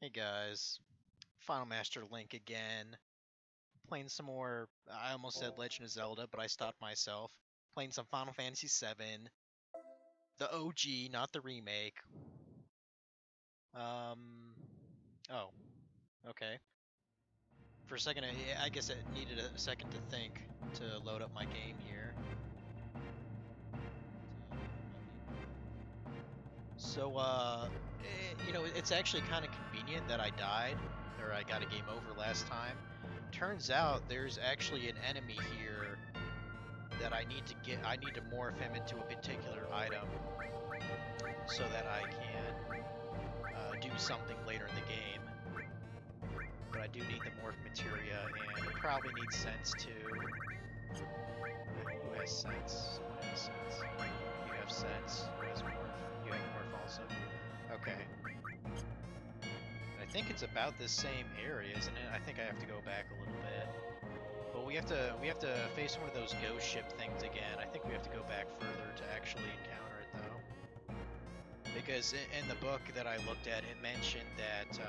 Hey guys, Final Master Link again. Playing some more, I almost said Legend of Zelda, but I stopped myself. Playing some Final Fantasy VII. The OG, not the remake. Um, oh, okay. For a second, I guess it needed a second to think to load up my game here. So, it's actually kind of convenient that I died, or I got a game over last time. Turns out there's actually an enemy here that I need to get. I need to morph him into a particular item so that I can do something later in the game. But I do need the morph materia, and it probably needs sense too. Who has sense? Who has sense? You have sense. Who has morph? You have morph also. Okay. I think it's about the same area, isn't it? I think I have to go back a little bit. But we have to face one of those ghost ship things again. I think we have to go back further to actually encounter it though. Because in the book that I looked at, it mentioned that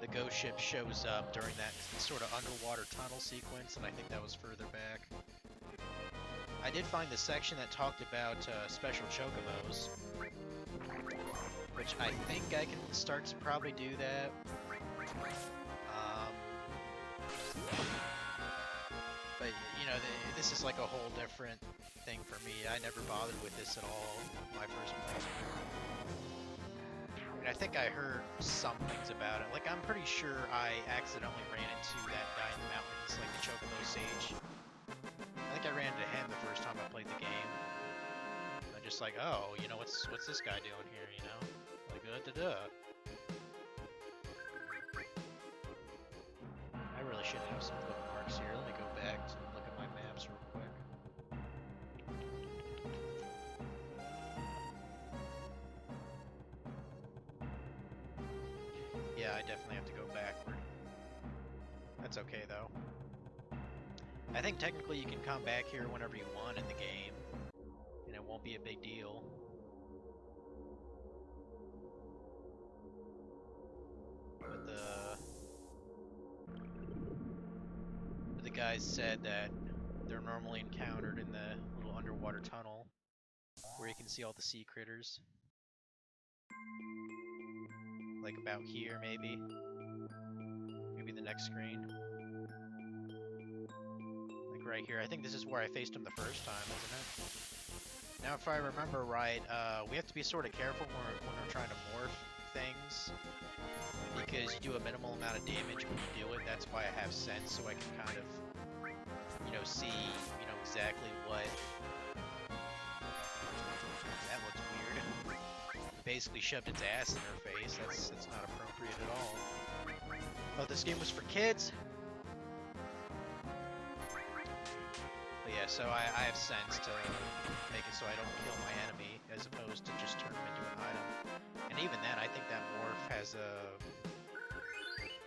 the ghost ship shows up during that sort of underwater tunnel sequence, and I think that was further back. I did find the section that talked about special chocobos, which I think I can start to probably do that. But, this is like a whole different thing for me. I never bothered with this at all my first playthrough. I think I heard some things about it. Like, I'm pretty sure I accidentally ran into that guy in the mountains, like the Chocobo Sage. I think I ran into him the first time I played the game. I'm just like, oh, what's this guy doing here, Like, da-da-da. I really should have some bookmarks here. Let me go back to look at my maps real quick. Yeah, I definitely have to go backward. That's okay, though. I think technically you can come back here whenever you want in the game, and it won't be a big deal. But the guys said that they're normally encountered in the little underwater tunnel where you can see all the sea critters. Like about here, maybe. Maybe the next screen. Like right here. I think this is where I faced him the first time, isn't it? Now, if I remember right, we have to be sort of careful when we're trying to morph things, because you do a minimal amount of damage when you do it. That's why I have sense, so I can kind of, see, exactly what. That looks weird. Basically shoved its ass in her face. That's not appropriate at all. Oh, this game was for kids. But yeah, so I have sense to make it so I don't kill my enemy, as opposed to just turn him into an item. And even then, I think that morph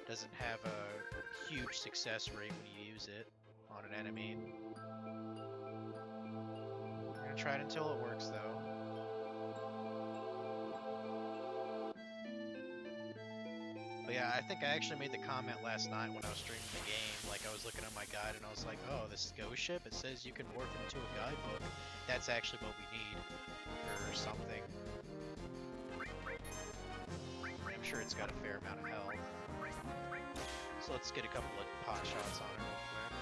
doesn't have a huge success rate when you use it on an enemy. I'm gonna try it until it works, though. But yeah, I think I actually made the comment last night when I was streaming the game. Like, I was looking at my guide and I was like, oh, this ghost ship, it says you can morph into a guidebook. That's actually what we need for something. I'm sure it's got a fair amount of health. So let's get a couple of pot shots on it real quick.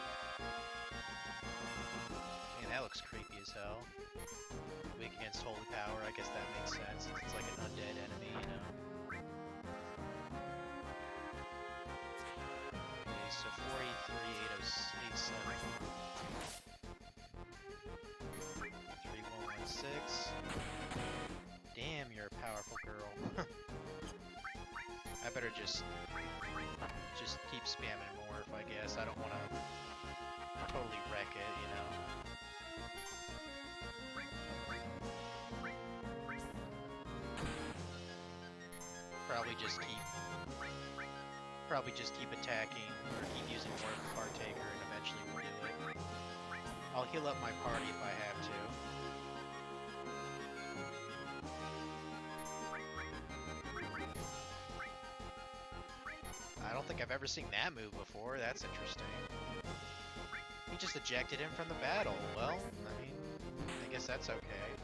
Man, that looks creepy as hell. Weak against holy power, I guess that makes sense. It's like an undead enemy, Okay, so 483, 807. 3116. Damn, you're a powerful girl. I better just keep spamming morph, I guess. I don't want to totally wreck it, Probably just keep attacking, or keep using Morph Partaker, and eventually we'll do it. I'll heal up my party if I have to. I don't think I've ever seen that move before. That's interesting. He just ejected him from the battle. Well, I mean, I guess that's okay.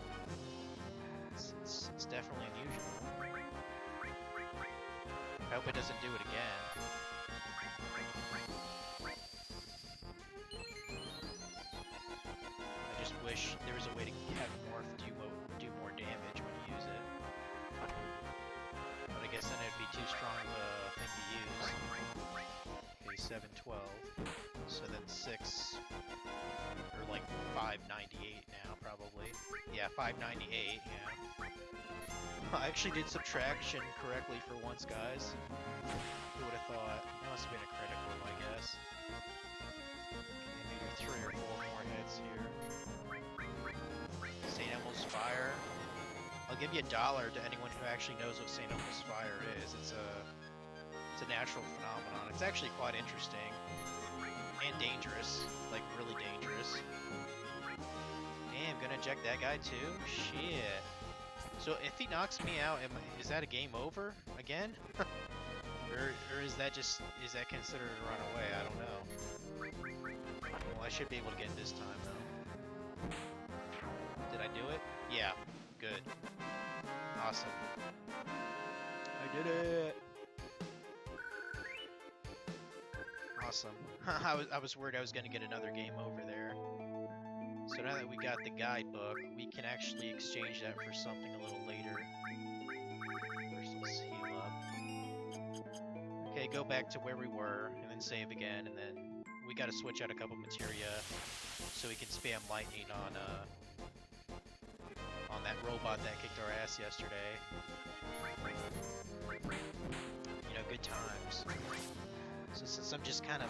It's definitely unusual. I hope it doesn't do it again. I just wish there was a way to have Morph do more damage when you use it. But I guess then it'd be too strong of a thing to use. Okay, 712. So then 6, or like 598 now, probably. Yeah, 598, yeah. I actually did subtraction correctly for once, guys. Who would have thought? It must have been a critical, I guess. Okay, maybe 3 or 4 more hits here. St. Elmo's Fire. I'll give you $1 to anyone who actually knows what St. Elmo's Fire is. It's a natural phenomenon. It's actually quite interesting. And dangerous. Like, really dangerous. Damn, gonna eject that guy too? Shit. So if he knocks me out, is that a game over again? or is that considered a runaway? I don't know. Well, I should be able to get it this time though. Did I do it? Yeah. Good. Awesome. I did it. Awesome. I was worried I was gonna get another game over there. So now that we got the guidebook, we can actually exchange that for something a little later. First, let's heal up. Okay, go back to where we were, and then save again, and then we gotta switch out a couple materia so we can spam lightning on that robot that kicked our ass yesterday. You know, good times. So since I'm just kind of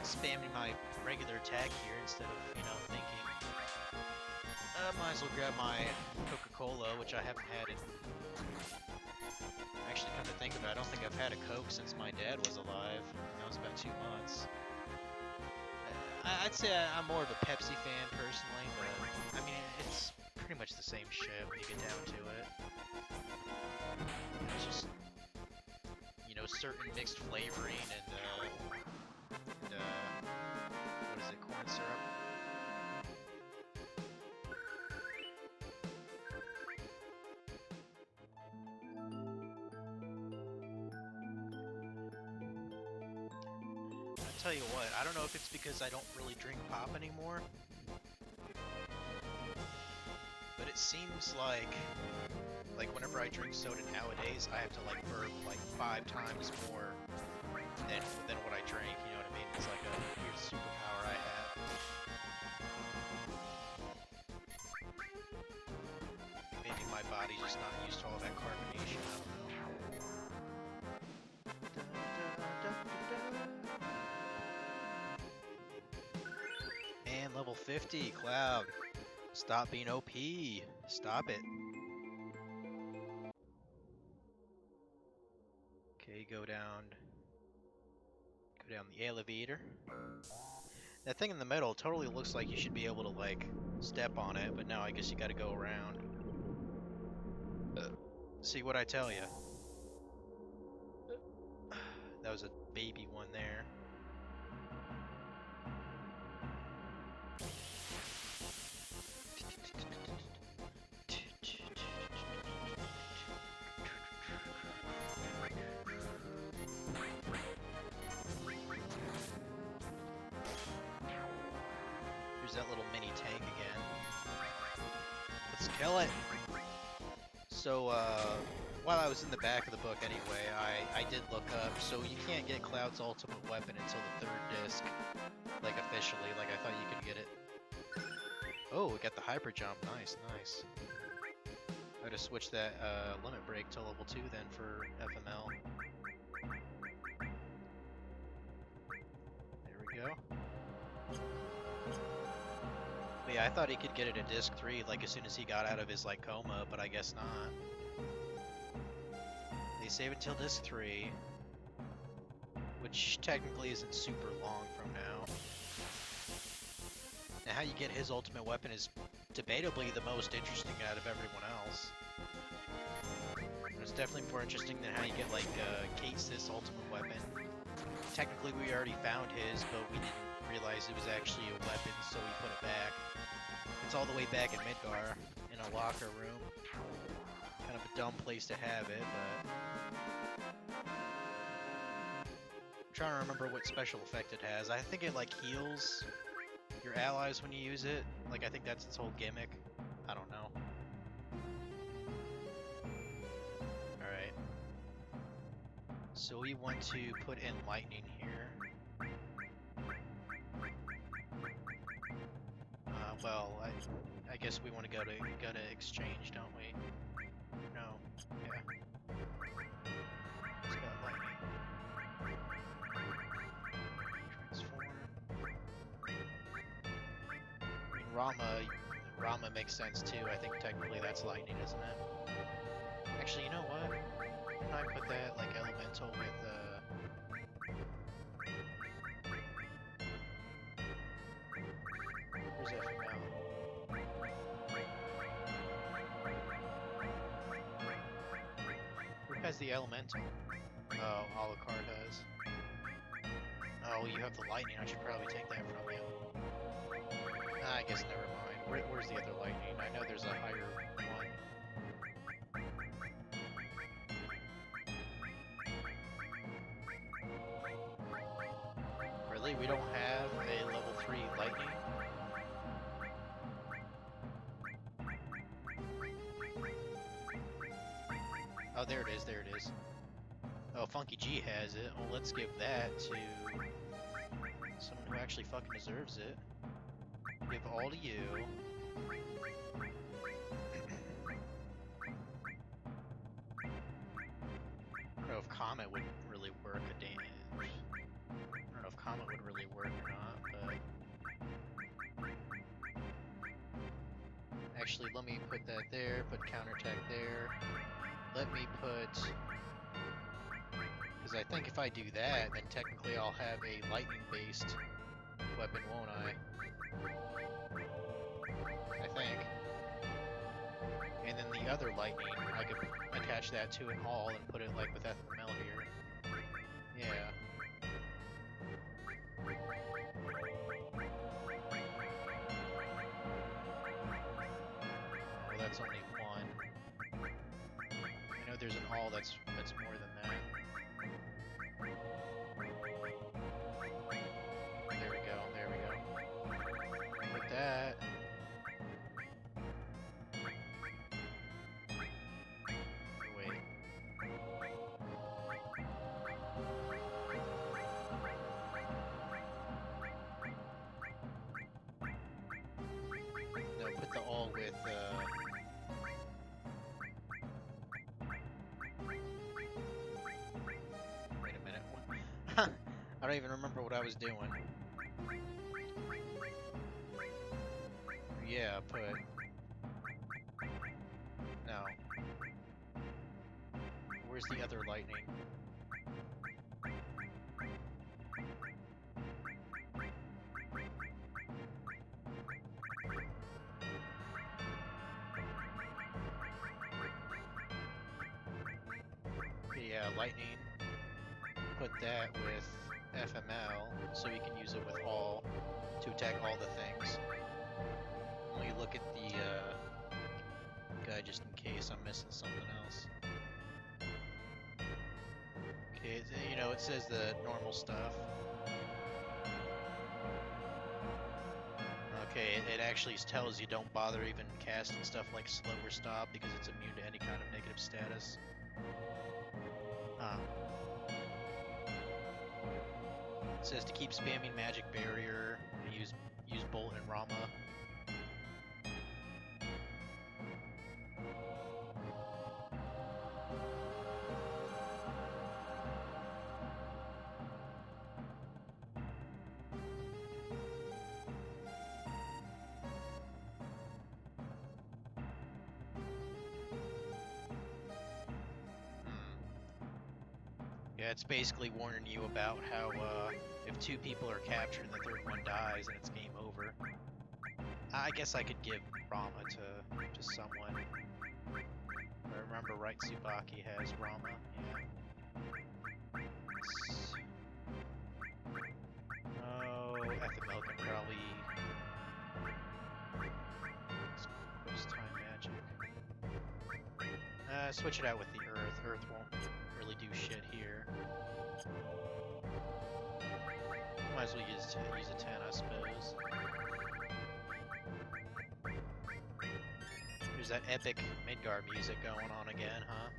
spamming my regular attack here instead of, you know, thinking, might as well grab my Coca-Cola, which I haven't had in... Actually, come to think of it, I don't think I've had a Coke since my dad was alive. That was about 2 months. I'd say I'm more of a Pepsi fan, personally, but, I mean, it's pretty much the same shit when you get down to it. It's just, you know, certain mixed flavoring and what is it, corn syrup? I'll tell you what, I don't know if it's because I don't really drink pop anymore, but it seems like whenever I drink soda nowadays, I have to like burp like 5 times more than what I drink, you know what I mean? It's like a weird superpower I have. Maybe my body's just not used to all that carbonation, I don't know. And level 50, Cloud. Stop being OP. Stop it. Okay, go down the elevator. That thing in the middle totally looks like you should be able to like step on it, but no, I guess you gotta go around. See what I tell you. That was a baby one there. That little mini tank again. Let's kill it! So, while I was in the back of the book anyway, I did look up, so you can't get Cloud's ultimate weapon until the 3rd disc, like officially, like I thought you could get it. Oh, we got the hyper jump, nice, nice. I had to switch that limit break to level 2 then for FML. There we go. But yeah, I thought he could get it at disc 3 like as soon as he got out of his like coma, but I guess not. They save it till disc 3, which technically isn't super long from now. Now how you get his ultimate weapon is debatably the most interesting out of everyone else. And it's definitely more interesting than how you get like Kate Sith's ultimate weapon. technically we already found his, but we didn't realize it was actually a weapon, so we put it back. It's all the way back in Midgar, in a locker room. Kind of a dumb place to have it, but... I'm trying to remember what special effect it has. I think it, like, heals your allies when you use it. Like, I think that's its whole gimmick. I don't know. Alright. So we want to put in lightning here. Well, I guess we want to go to exchange, don't we? No. Yeah. It's got lightning. Transform. I mean, Rama makes sense too. I think technically that's lightning, isn't it? Actually, you know what? Didn't I put that like elemental with where's that from now? Who has the elemental? Oh, Alucard has. Oh, you have the lightning. I should probably take that from you. I guess never mind. Where's the other lightning? I know there's a higher one. Really? We don't have a level 3 lightning? Oh, there it is, there it is. Oh, Funky G has it. Well, let's give that to someone who actually fucking deserves it. Give all to you. I don't know if Comet would really work a damage. I don't know if Comet would really work or not, but... Actually, let me put that there, put counterattack there. Let me put... Because I think if I do that, then technically I'll have a lightning-based weapon, won't I? I think. And then the other lightning, I could attach that to an all and put it like with FML here. Yeah. Oh, that's only one. I know there's an all that's more than that. There we go, there we go. Put that. Wait. No, put the all with, Wait a minute. I don't even remember what I was doing. Yeah, put... No. Where's the other lightning? Yeah, lightning. Put that with FML, so we can use it with all to attack all the things. Let me look at the guy just in case I'm missing something else. Okay, you know, it says the normal stuff. Okay, it actually tells you don't bother even casting stuff like slow or stop because it's immune to any kind of negative status. It says to keep spamming magic barrier, use bolt and Rama. Yeah, it's basically warning you about how if two people are captured and the third one dies, then it's game over. I guess I could give Rama to someone. If I remember right, Tsubaki has Rama. Yeah. Switch it out with the Earth. Earth won't really do shit here. Might as well use a 10, I suppose. There's that epic Midgard music going on again, huh?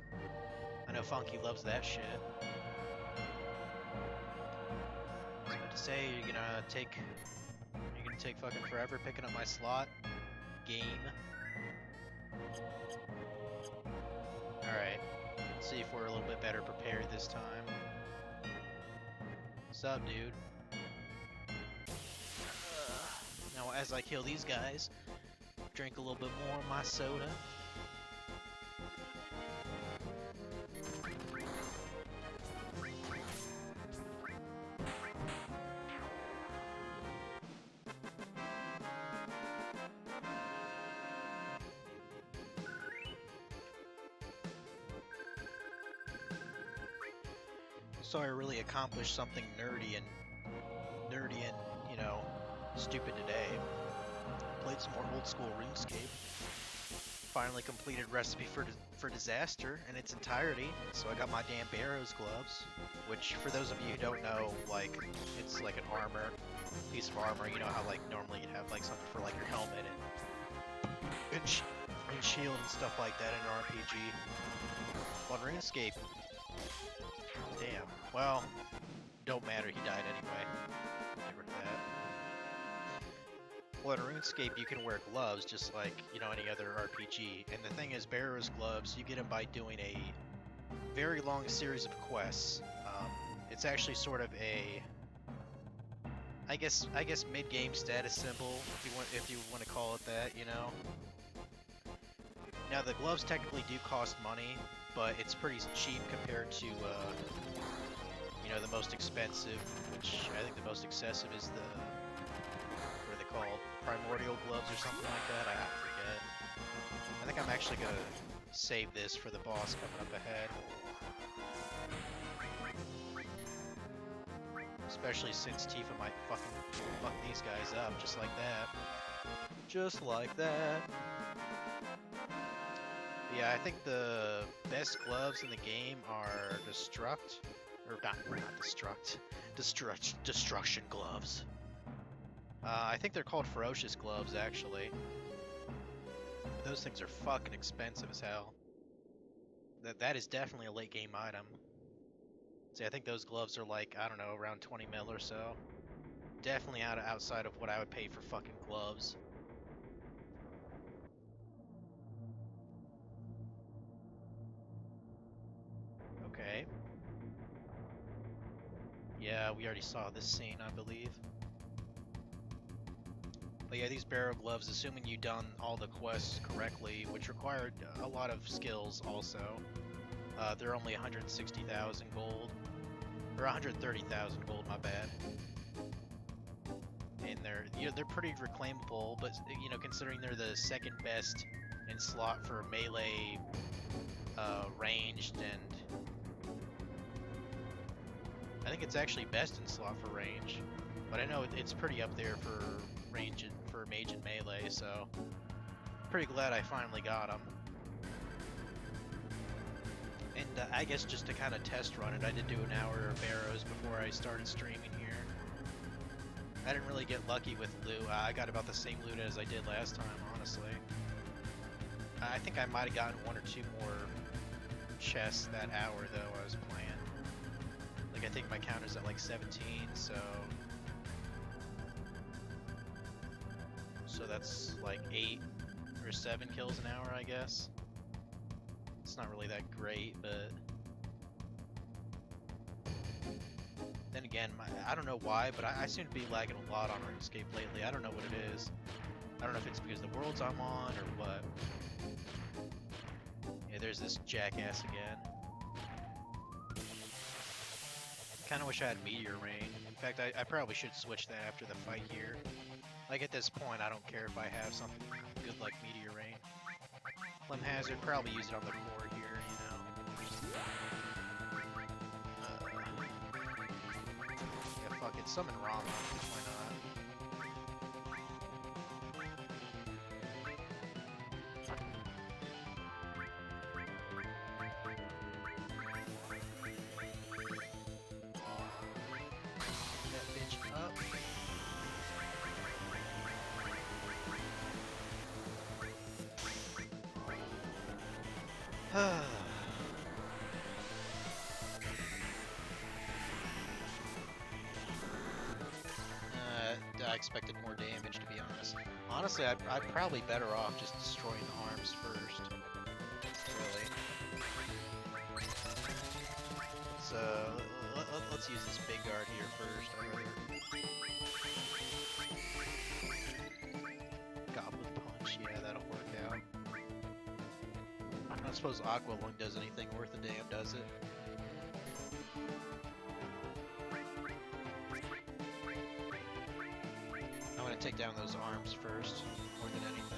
I know Funky loves that shit. I was about to say, you're gonna take fucking forever picking up my slot. Game. Alright. Let's see if we're a little bit better prepared this time. What's up, dude? Now, as I kill these guys, drink a little bit more of my soda. So I really accomplished something nerdy and, you know, stupid today. Played some more old school RuneScape. Finally completed Recipe for Disaster in its entirety. So I got my damn Barrows gloves, which for those of you who don't know, like, it's like an piece of armor. You know how like normally you'd have like something for like your helmet and shield and stuff like that in an RPG. Well, in RuneScape, damn. Well, don't matter, he died anyway. Get rid of that. Well, in RuneScape, you can wear gloves just like, you know, any other RPG. And the thing is, Barrows gloves, you get them by doing a very long series of quests. It's actually sort of a, I guess mid-game status symbol, if you want to call it that, you know. Now, the gloves technically do cost money, but it's pretty cheap compared to, you know, the most expensive, which I think the most excessive is the, what are they called? Primordial gloves or something like that? I forget. I think I'm actually gonna save this for the boss coming up ahead. Especially since Tifa might fucking fuck these guys up just like that. Just like that. Yeah, I think the best gloves in the game are Destruct. Or not Destruction gloves. I think they're called Ferocious gloves, actually. But those things are fucking expensive as hell. That is definitely a late game item. See, I think those gloves are like, I don't know, around 20 mil or so. Definitely outside of what I would pay for fucking gloves. Okay. Yeah, we already saw this scene, I believe. But yeah, these Barrow gloves, assuming you've done all the quests correctly, which required a lot of skills also, they're only 160,000 gold. Or 130,000 gold, my bad. And they're pretty reclaimable, but you know, considering they're the second best in slot for melee, ranged, and I think it's actually best in slot for range, but I know it's pretty up there for range and for mage and melee, so pretty glad I finally got them. And I guess just to kind of test run it, I did do an hour of Barrows before I started streaming here. I didn't really get lucky with loot. I got about the same loot as I did last time, honestly. I think I might have gotten one or two more chests that hour, though, I was playing. Like, I think my counter's at like 17, so that's like 8 or 7 kills an hour, I guess. It's not really that great, but then again, I don't know why, but I seem to be lagging a lot on RuneScape lately. I don't know what it is. I don't know if it's because of the worlds I'm on or what. Yeah, there's this jackass again. Kinda wish I had Meteor Rain. In fact, I probably should switch that after the fight here. Like, at this point, I don't care if I have something good like Meteor Rain. Limb Hazard, probably use it on the core here, you know. Yeah, fuck it, summon Rama, why not? I expected more damage, to be honest. Honestly, I'm probably better off just destroying the arms first. Really. So, let's use this big guard here first. Goblin Punch, yeah, that'll work out. I don't suppose Aqua Lung does anything worth a damn, does it? I'm gonna take down those arms first, more than anything.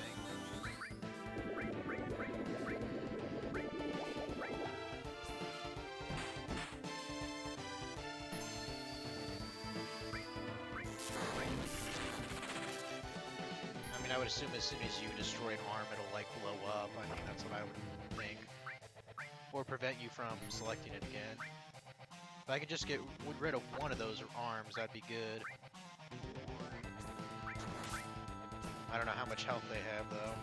I mean, I would assume as soon as you destroy an arm, it'll like blow up. I mean, that's what I would think. Or prevent you from selecting it again. If I could just get rid of one of those arms, that'd be good. I don't know how much health they have, though.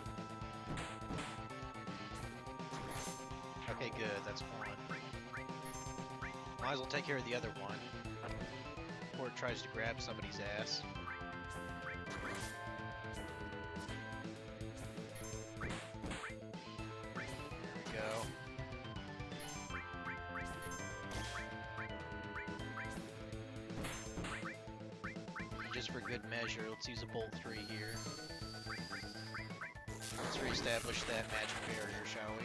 Okay, good, that's one. Might as well take care of the other one. Before it tries to grab somebody's ass. There we go. And just for good measure, let's use a Bolt 3 here. Let's reestablish that magic barrier, shall we?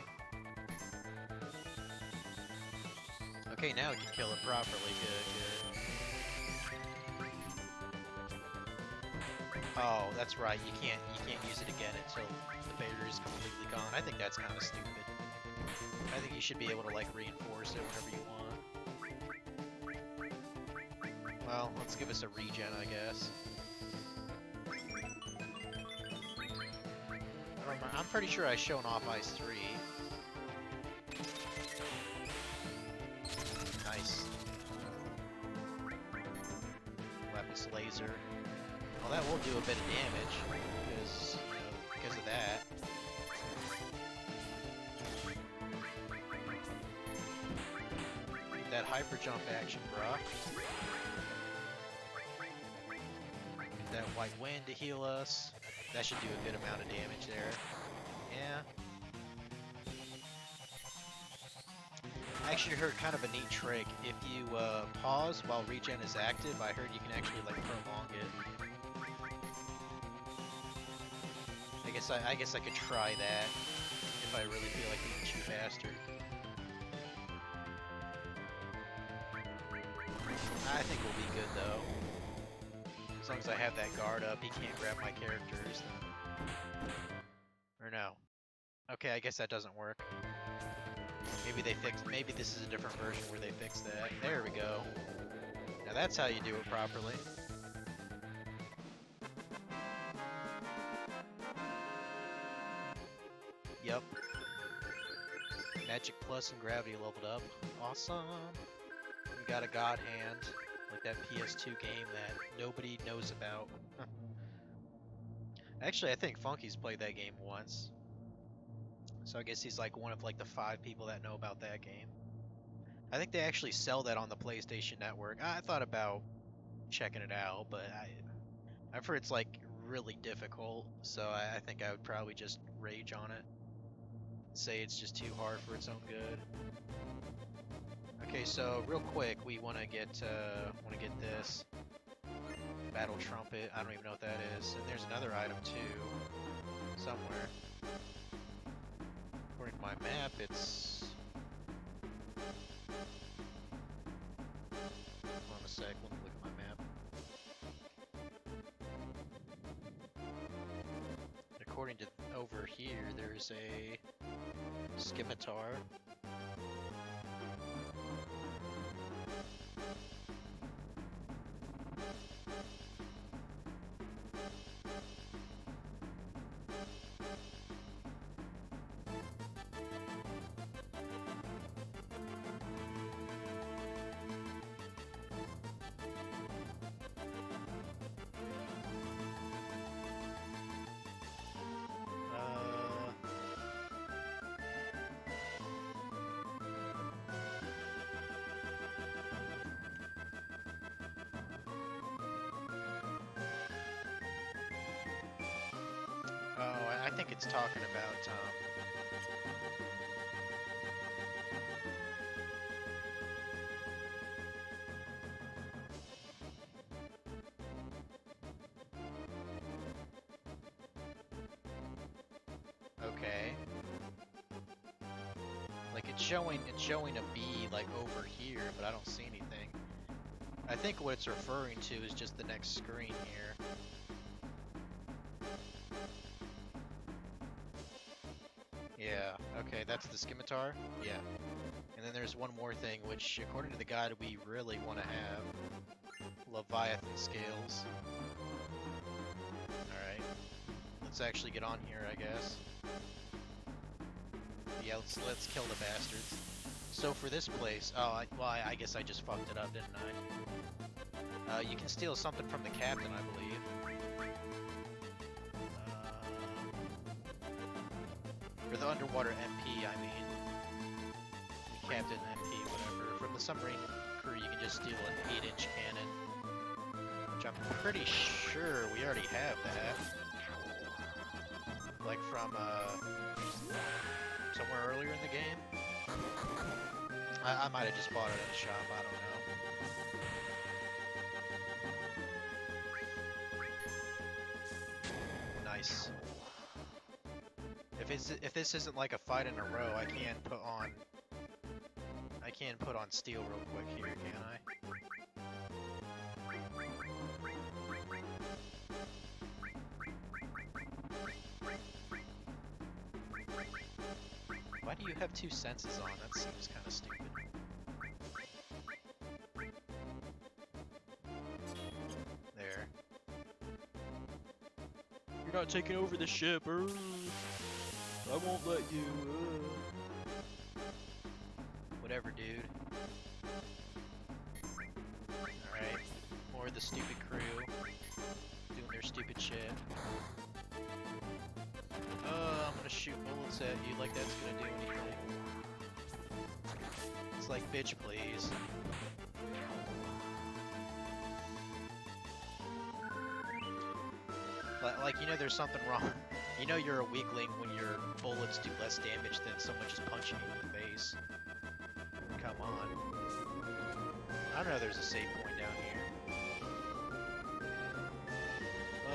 Okay, now we can kill it properly. Good, good. Oh, that's right. You can't use it again until the barrier is completely gone. I think that's kind of stupid. I think you should be able to like reinforce it whenever you want. Well, let's give us a regen, I guess. I'm pretty sure I've shown off Ice 3. Nice. Lapis Laser. Well, that will do a bit of damage, because, you know, because of that. That hyper jump action, bruh. Get that white wind to heal us. That should do a good amount of damage there. Yeah. I actually heard kind of a neat trick. If you pause while regen is active, I heard you can actually like prolong it. I guess I could try that if I really feel like we can shoot faster. I think we'll be good though. As long as I have that guard up, he can't grab my characters then. Or no. Okay, I guess that doesn't work. Maybe this is a different version where they fix that. There we go. Now that's how you do it properly. Yep. Magic Plus and Gravity leveled up. Awesome. We got a God Hand, like that PS2 game that nobody knows about. Actually, I think Funky's played that game once. So I guess he's like one of like the 5 people that know about that game. I think they actually sell that on the PlayStation Network. I thought about checking it out, but I've heard it's like really difficult, so I think I would probably just rage on it. Say it's just too hard for its own good. Okay, so real quick, we want to get this Battle Trumpet. I don't even know what that is. And there's another item too, somewhere. According to my map, it's... Hold on a sec, let me look at my map. According to over here, there's a scimitar. think it's talking about, okay. Like it's showing a bee like over here, but I don't see anything. I think what it's referring to is just the next screen here. Yeah, okay, that's the scimitar? Yeah. And then there's one more thing, which according to the guide we really want to have. Leviathan scales. Alright. Let's actually get on here, I guess. Yeah, let's kill the bastards. So for this place, I guess I just fucked it up, didn't I? You can steal something from the captain, I believe. Or the underwater MP, I mean. The captain MP, whatever. From the submarine crew, you can just steal an 8-inch cannon. Which I'm pretty sure we already have that. Like from, somewhere earlier in the game. I might have just bought it at a shop, I don't know. Nice. If this isn't like a fight in a row, I can put on steel real quick here, can I? Why do you have two senses on? That seems kind of stupid. There. You're not taking over the ship, I won't let you, Whatever, dude. Alright. More of the stupid crew. Doing their stupid shit. I'm gonna shoot bullets at you like that's gonna do anything. It's like, bitch, please. Like, you know there's something wrong. You know you're a weakling when your bullets do less damage than someone just punching you in the face. Come on. I don't know there's a save point down here.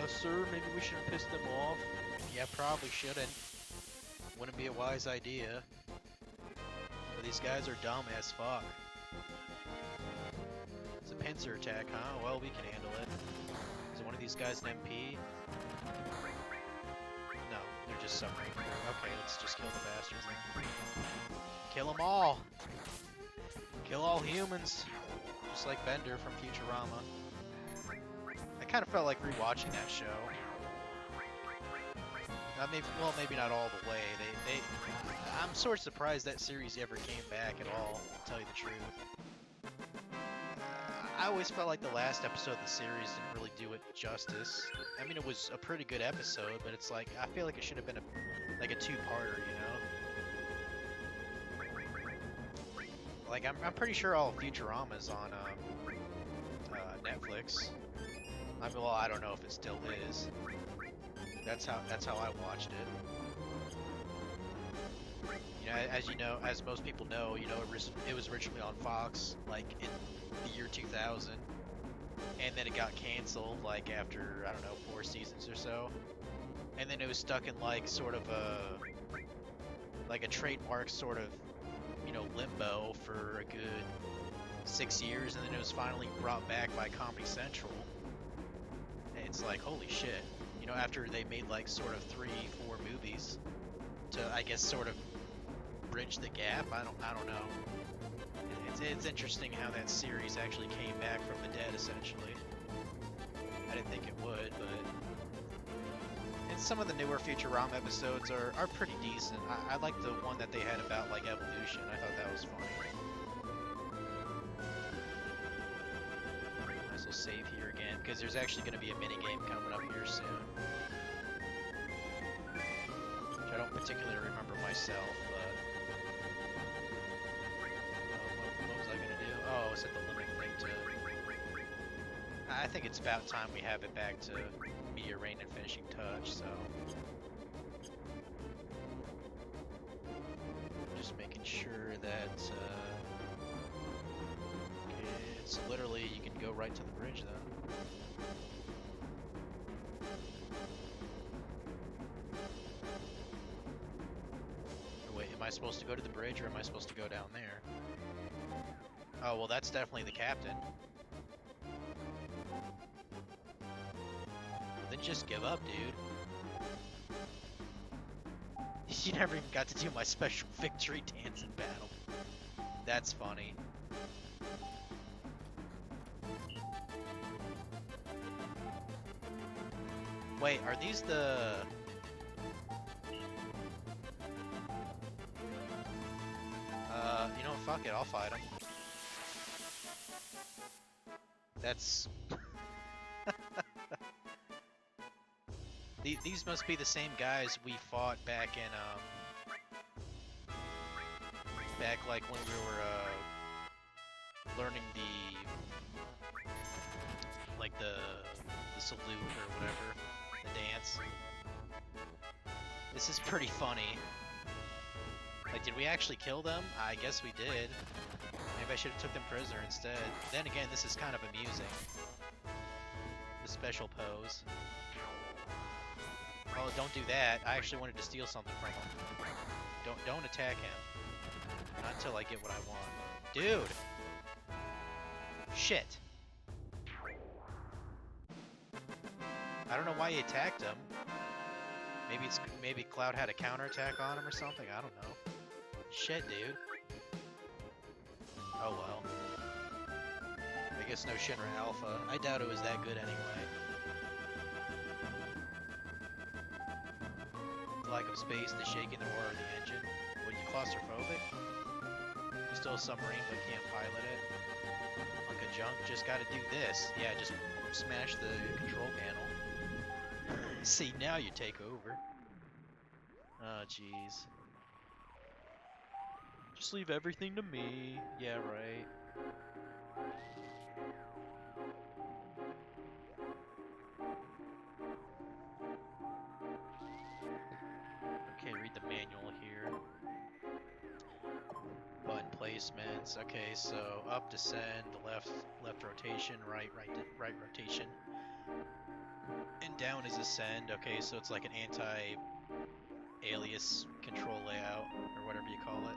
Sir, maybe we shouldn't piss them off. Yeah, probably shouldn't. Wouldn't be a wise idea. But these guys are dumb as fuck. It's a pincer attack, huh? Well, we can handle it. Is one of these guys an MP? No, they're just submarine crew. Okay, let's just kill the bastards then. Kill them all! Kill all humans! Just like Bender from Futurama. I kind of felt like rewatching that show. Maybe not all the way. I'm sort of surprised that series ever came back at all, to tell you the truth. I always felt like the last episode of the series didn't really do it justice. I mean, it was a pretty good episode, but it's like, I feel like it should have been like a two-parter, you know? Like, I'm pretty sure all of Futurama's on Netflix. Well, I don't know if it still is. That's how I watched it. You know, as most people know, you know, it was originally on Fox, like in the year 2000, and then it got canceled, like after, I don't know, 4 seasons or so, and then it was stuck in like sort of a trademark sort of, you know, limbo for a good 6 years, and then it was finally brought back by Comedy Central. And it's like, holy shit. You know, after they made like sort of 3-4 movies to, I guess, sort of bridge the gap. I don't know. It's interesting how that series actually came back from the dead, essentially. I didn't think it would, but and some of the newer Futurama episodes are pretty decent. I like the one that they had about like evolution. I thought that was funny. Might as well save here again, because there's actually going to be a mini game coming up here soon. Which I don't particularly remember myself, but what was I going to do? Oh, it's at the limit thing too. I think it's about time we have it back to meteor rain and finishing touch, so right to the bridge then. Or wait, am I supposed to go to the bridge or am I supposed to go down there? Oh, well, that's definitely the captain. Then just give up, dude. You never even got to do my special victory dance in battle. That's funny. Wait, are these the... you know, fuck it, I'll fight them. That's... These must be the same guys we fought back in, back like when we were, learning like the salute or whatever, the dance. This is pretty funny. Like, did we actually kill them? I guess we did. Maybe I should have took them prisoner instead. Then again, this is kind of amusing. The special pose. Oh, don't do that. I actually wanted to steal something from him. Don't attack him. Not until I get what I want. Dude! Shit. I don't know why he attacked him. Maybe Cloud had a counterattack on him or something. I don't know. Shit, dude. Oh well. I guess no Shinra Alpha. I doubt it was that good anyway. The lack of space, the shaking, the roar of the engine. Were you claustrophobic? You're still a submarine but can't pilot it. Like a junk, just gotta do this. Yeah, just smash the control panel. See, now you take over. Oh, jeez. Just leave everything to me. Yeah, right. Okay, read the manual here. Button placements. Okay, so up, descend, left rotation, right rotation. And down is ascend. Okay, so it's like an anti-alias control layout, or whatever you call it.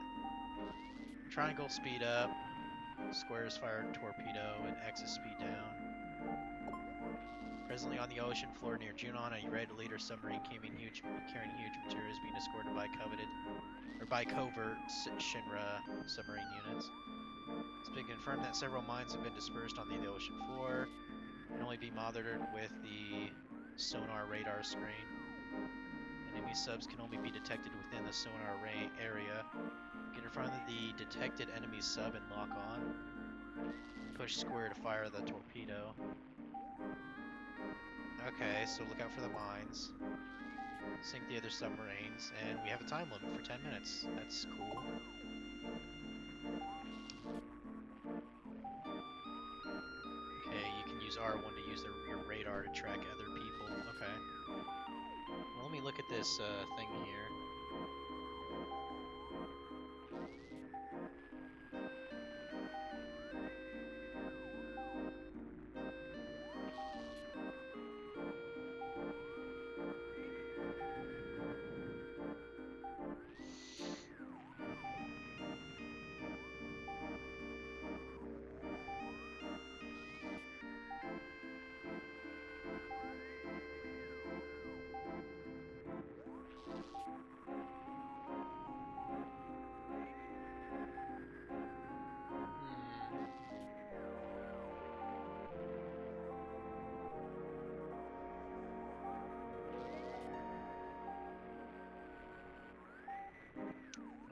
Triangle speed up, squares fire torpedo, and X is speed down. Presently on the ocean floor near Junon, a red leader submarine carrying huge materials being escorted by covert Shinra submarine units. It's been confirmed that several mines have been dispersed on the ocean floor. Can only be monitored with the sonar radar screen. Enemy subs can only be detected within the sonar area. Get in front of the detected enemy sub and lock on. Push square to fire the torpedo. Okay, so look out for the mines. Sink the other submarines, and we have a time limit for 10 minutes. That's cool. Okay, you can use R1 to use your radar to track other people. Okay. Well, let me look at this thing here.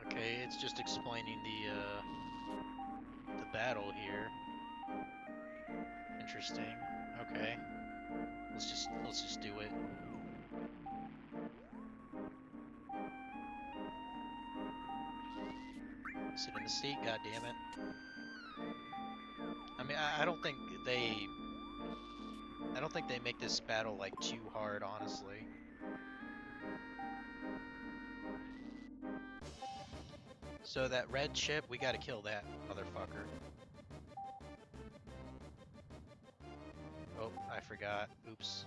Okay, it's just explaining the battle here. Interesting. Okay. Let's just do it. Sit in the seat, goddammit. I mean, I don't think they make this battle like too hard, honestly. So that red ship, we gotta kill that motherfucker. forgot. Oops.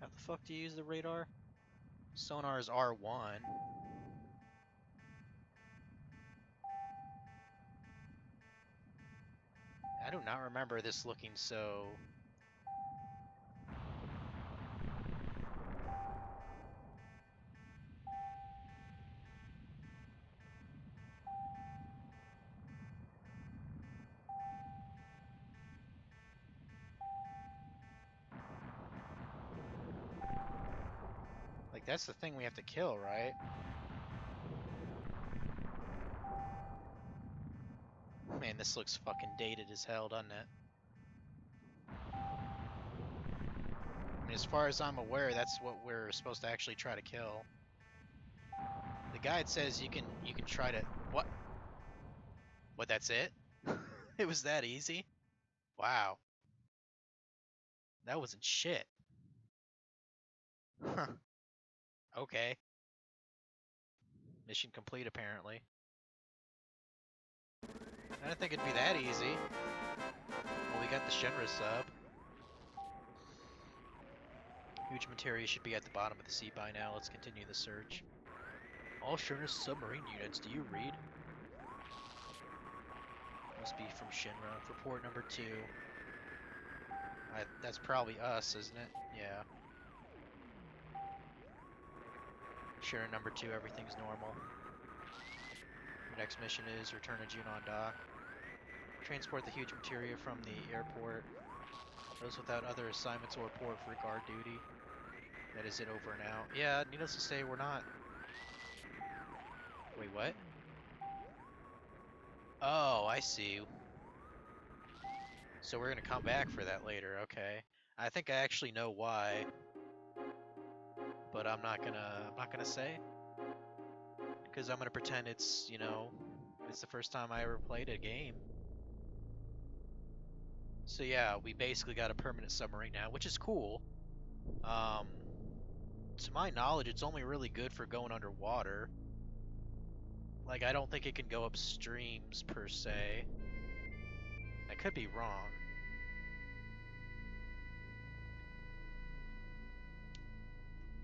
How the fuck do you use the radar? Sonar is R1. I do not remember this looking so... Like, that's the thing we have to kill, right? Man, this looks fucking dated as hell, doesn't it? I mean, as far as I'm aware, that's what we're supposed to actually try to kill. The guide says you can try to... What? What, that's it? It was that easy? Wow. That wasn't shit. Huh. Okay. Mission complete, apparently. I didn't think it'd be that easy. Well, we got the Shinra sub. Huge materia should be at the bottom of the sea by now. Let's continue the search. All Shinra submarine units, do you read? Must be from Shinra. Report number 2. That's probably us, isn't it? Yeah. Shinra number 2, everything's normal. Your next mission is return to Junon Dock. Transport the huge materia from the airport. Those without other assignments will report for guard duty. That is it, over and out. Yeah, needless to say, we're not... Wait, what? Oh, I see. So we're gonna come back for that later, okay. I think I actually know why. But I'm not gonna say. Because I'm gonna pretend it's, you know, it's the first time I ever played a game. So yeah, we basically got a permanent submarine now, which is cool. To my knowledge, it's only really good for going underwater. Like, I don't think it can go up streams, per se. I could be wrong.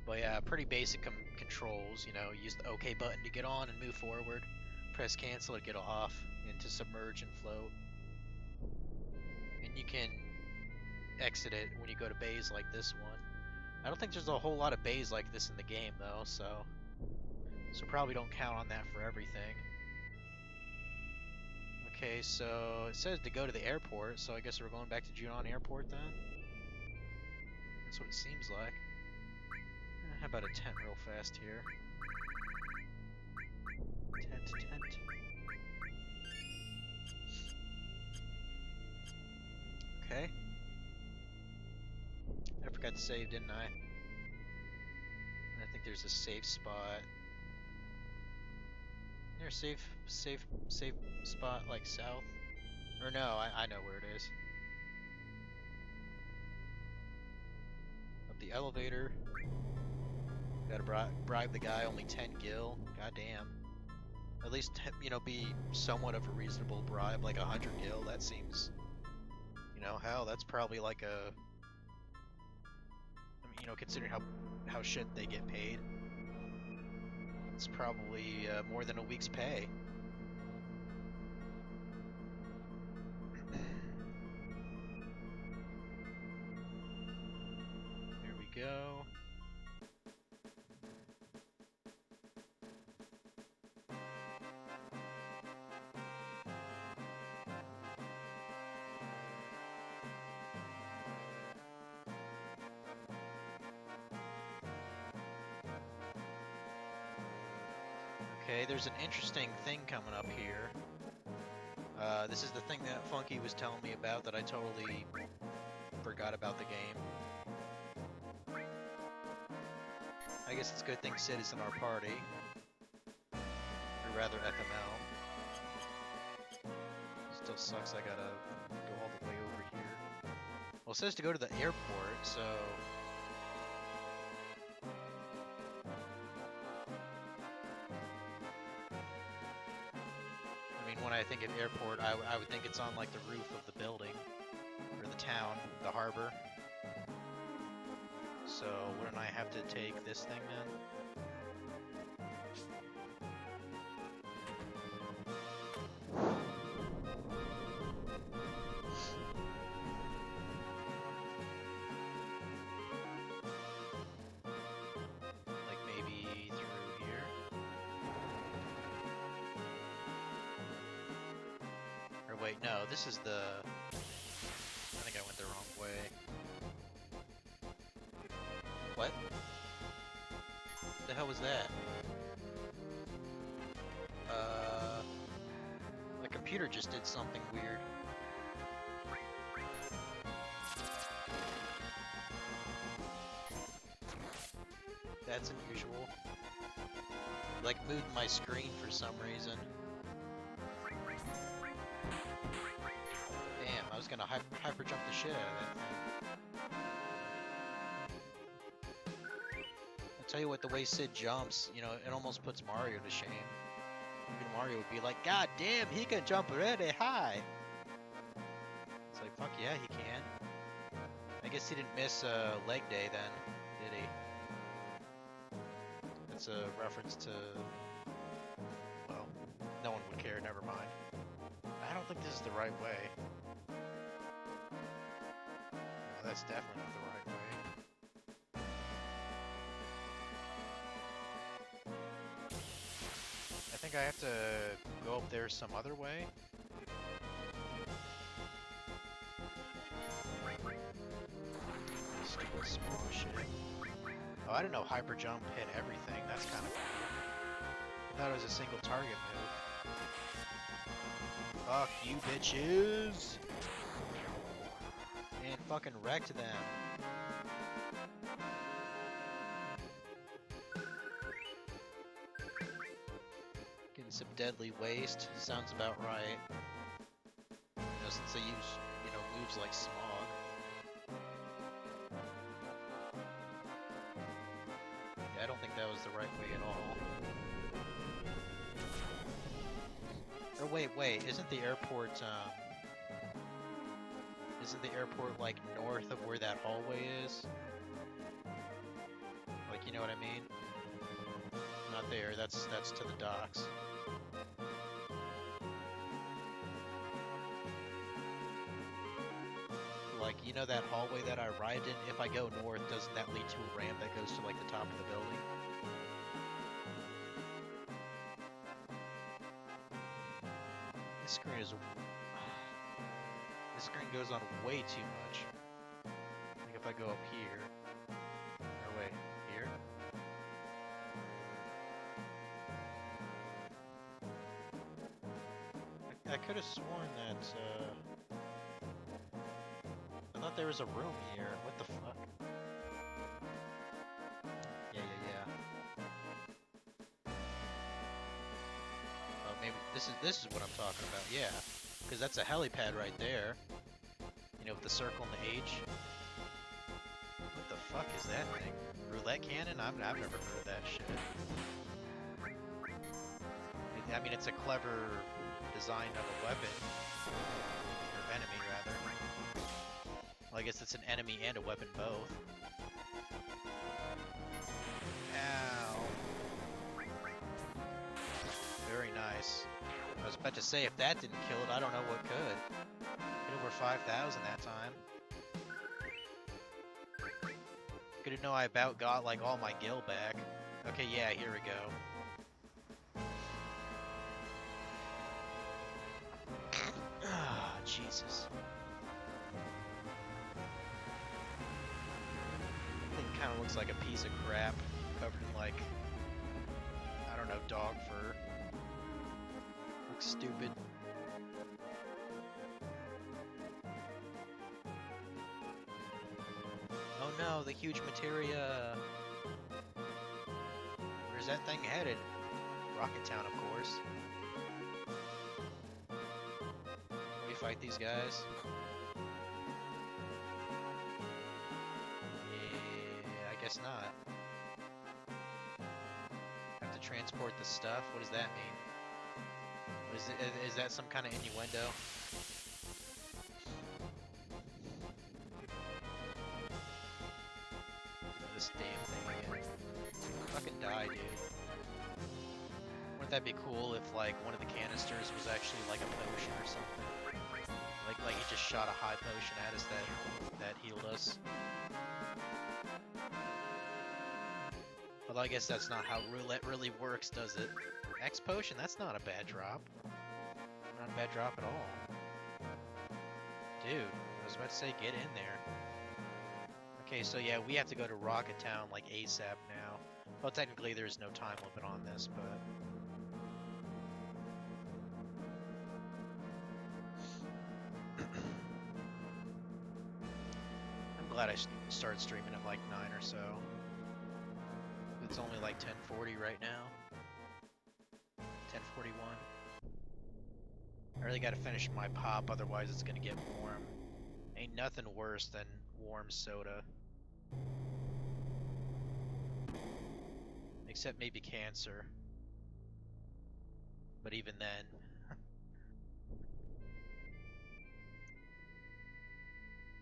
But yeah, pretty basic controls, you know, use the OK button to get on and move forward. Press cancel to get off, and to submerge and float. And you can exit it when you go to bays like this one. I don't think there's a whole lot of bays like this in the game, though, so probably don't count on that for everything. Okay, so it says to go to the airport, so I guess we're going back to Junon Airport then? That's what it seems like. How about a tent real fast here? Tent. Okay. I forgot to save, didn't I? And I think there's a safe spot. Is there a safe spot, like south? Or no, I know where it is. Up the elevator. Gotta bribe the guy, only 10 gil. Goddamn. At least, you know, be somewhat of a reasonable bribe, like 100 gil. That seems, you know, hell, that's probably like a... I mean, you know, considering how shit they get paid. It's probably more than a week's pay. There we go. Okay, there's an interesting thing coming up here. This is the thing that Funky was telling me about that I totally forgot about the game. I guess it's a good thing Sid is in our party. Or rather, FML. Still sucks I gotta go all the way over here. Well, it says to go to the airport, so... when I think of airport, I would think it's on like the roof of the building, or the town, the harbor. So wouldn't I have to take this thing then? Like maybe through here? Or wait, no, this is the... I think I went the wrong way. What? The hell was that? My computer just did something weird. That's unusual. Like moved my screen for some reason. Damn, I was gonna hyper jump the shit out of that thing. I'll tell you what, the way Sid jumps, you know, it almost puts Mario to shame. Even Mario would be like, God damn, he can jump really high! It's like, fuck yeah, he can. I guess he didn't miss leg day then, did he? That's a reference to... well, no one would care, never mind. I don't think this is the right way. No, that's definitely not the right way. I think I have to go up there some other way. Stupid small shit. Oh, I didn't know hyper jump hit everything. That's kind of cool. I thought it was a single target move. Fuck you, bitches! And fucking wrecked them. Getting some deadly waste. Sounds about right. You know, since they use, you know, moves like smog. Yeah, I don't think that was the right way at all. Or wait, isn't the airport, isn't the airport, like, north of where that hallway is? Like, you know what I mean? Not there, that's to the docks. Like, you know that hallway that I arrived in? If I go north, doesn't that lead to a ramp that goes to, like, the top of the building? This screen is... this screen goes on way too much. I think if I go up here... or wait, here? I could have sworn that, I thought there was a room here. What the fuck? Yeah. Oh, maybe this is what I'm talking about. Yeah, because that's a helipad right there. You know, with the circle and the H. What the fuck is that thing? Roulette cannon? I've never heard of that shit. I mean, it's a clever design of a weapon. Or enemy, rather. Well, I guess it's an enemy and a weapon both. Ow. Very nice. I was about to say, if that didn't kill it, I don't know what could. Hit over 5,000 that time. Good to know I about got, like, all my gil back. Okay, yeah, here we go. Ah, Jesus. Thing kind of looks like a piece of crap covered in, like, I don't know, dog fur. Looks stupid. Oh no, the huge materia. Where's that thing headed? Rocket Town, of course. We fight these guys. Yeah, I guess not. Have to transport the stuff? What does that mean? What Is that some kind of innuendo? This damn thing again. Fucking die, dude. Wouldn't that be cool if like one of the canisters was actually like a potion or something? Like he just shot a high potion at us that healed us. Although I guess that's not how roulette really works, does it? X potion, that's not a bad drop. Not a bad drop at all. Dude, I was about to say, get in there. Okay, so yeah, we have to go to Rocket Town like ASAP now. Well, technically there's no time limit on this, but... I'm glad I started streaming at like 9 or so. It's only like 10:40 right now. 10:41. I really gotta finish my pop, otherwise it's gonna get warm. Ain't nothing worse than warm soda. Except maybe cancer. But even then...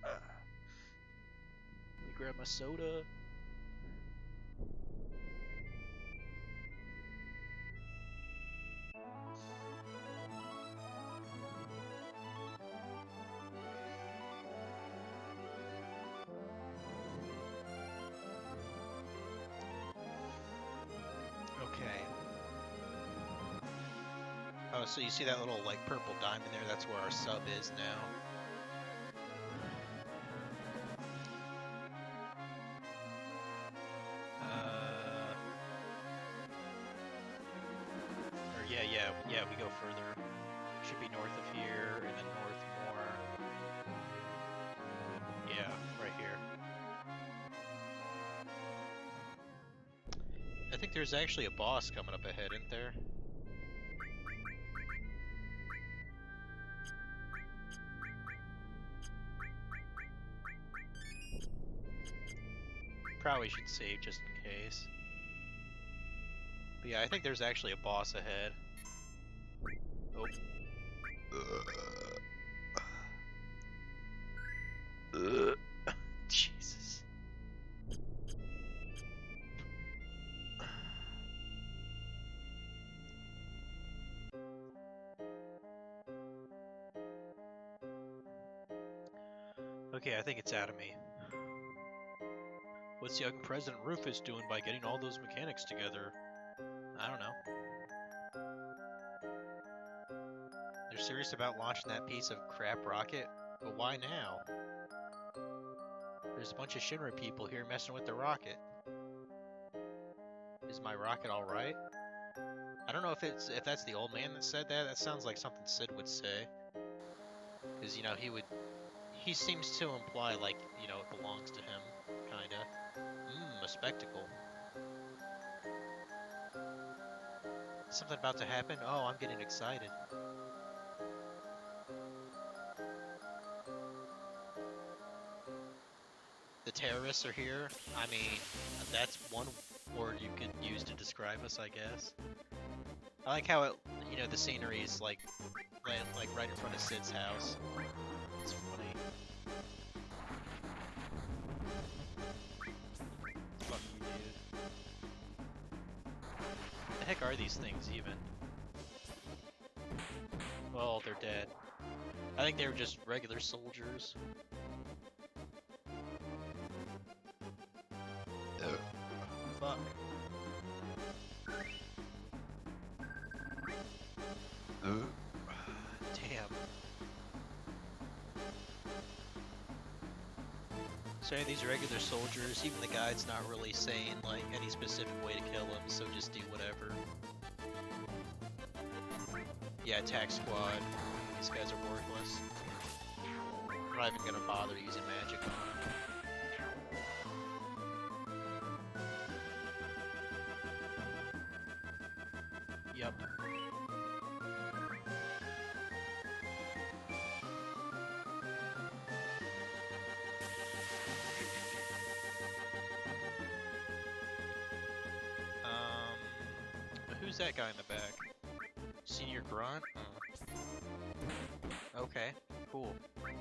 Let me grab my soda. Okay. Oh, so you see that little like purple diamond there? That's where our sub is now. Yeah, we go further. Should be north of here, and then north more. Yeah, right here. I think there's actually a boss coming up ahead, isn't there? Probably should save just in case. But yeah, I think there's actually a boss ahead. Oh. Jesus. Okay, I think it's out of me. What's young President Rufus doing by getting all those mechanics together? I don't know. They're serious about launching that piece of crap rocket? But why now? There's a bunch of Shinra people here messing with the rocket. Is my rocket alright? I don't know if that's the old man that said that. That sounds like something Sid would say. Because, you know, he seems to imply like, you know, it belongs to him, kinda. A spectacle. Something about to happen? Oh, I'm getting excited. The terrorists are here. I mean, that's one word you could use to describe us, I guess. I like how it, you know, the scenery is like right in front of Sid's house. It's funny. Fuck you, dude. What the heck are these things even? Well, they're dead. I think they were just regular soldiers. Fuck. Damn. So these regular soldiers, even the guide's not really saying like any specific way to kill them, so just do whatever. Yeah, attack squad. These guys are worthless. I'm not even gonna bother using magic on them. Yep. Who's that guy in the back? Senior Grunt? Oh. Okay, cool. I'm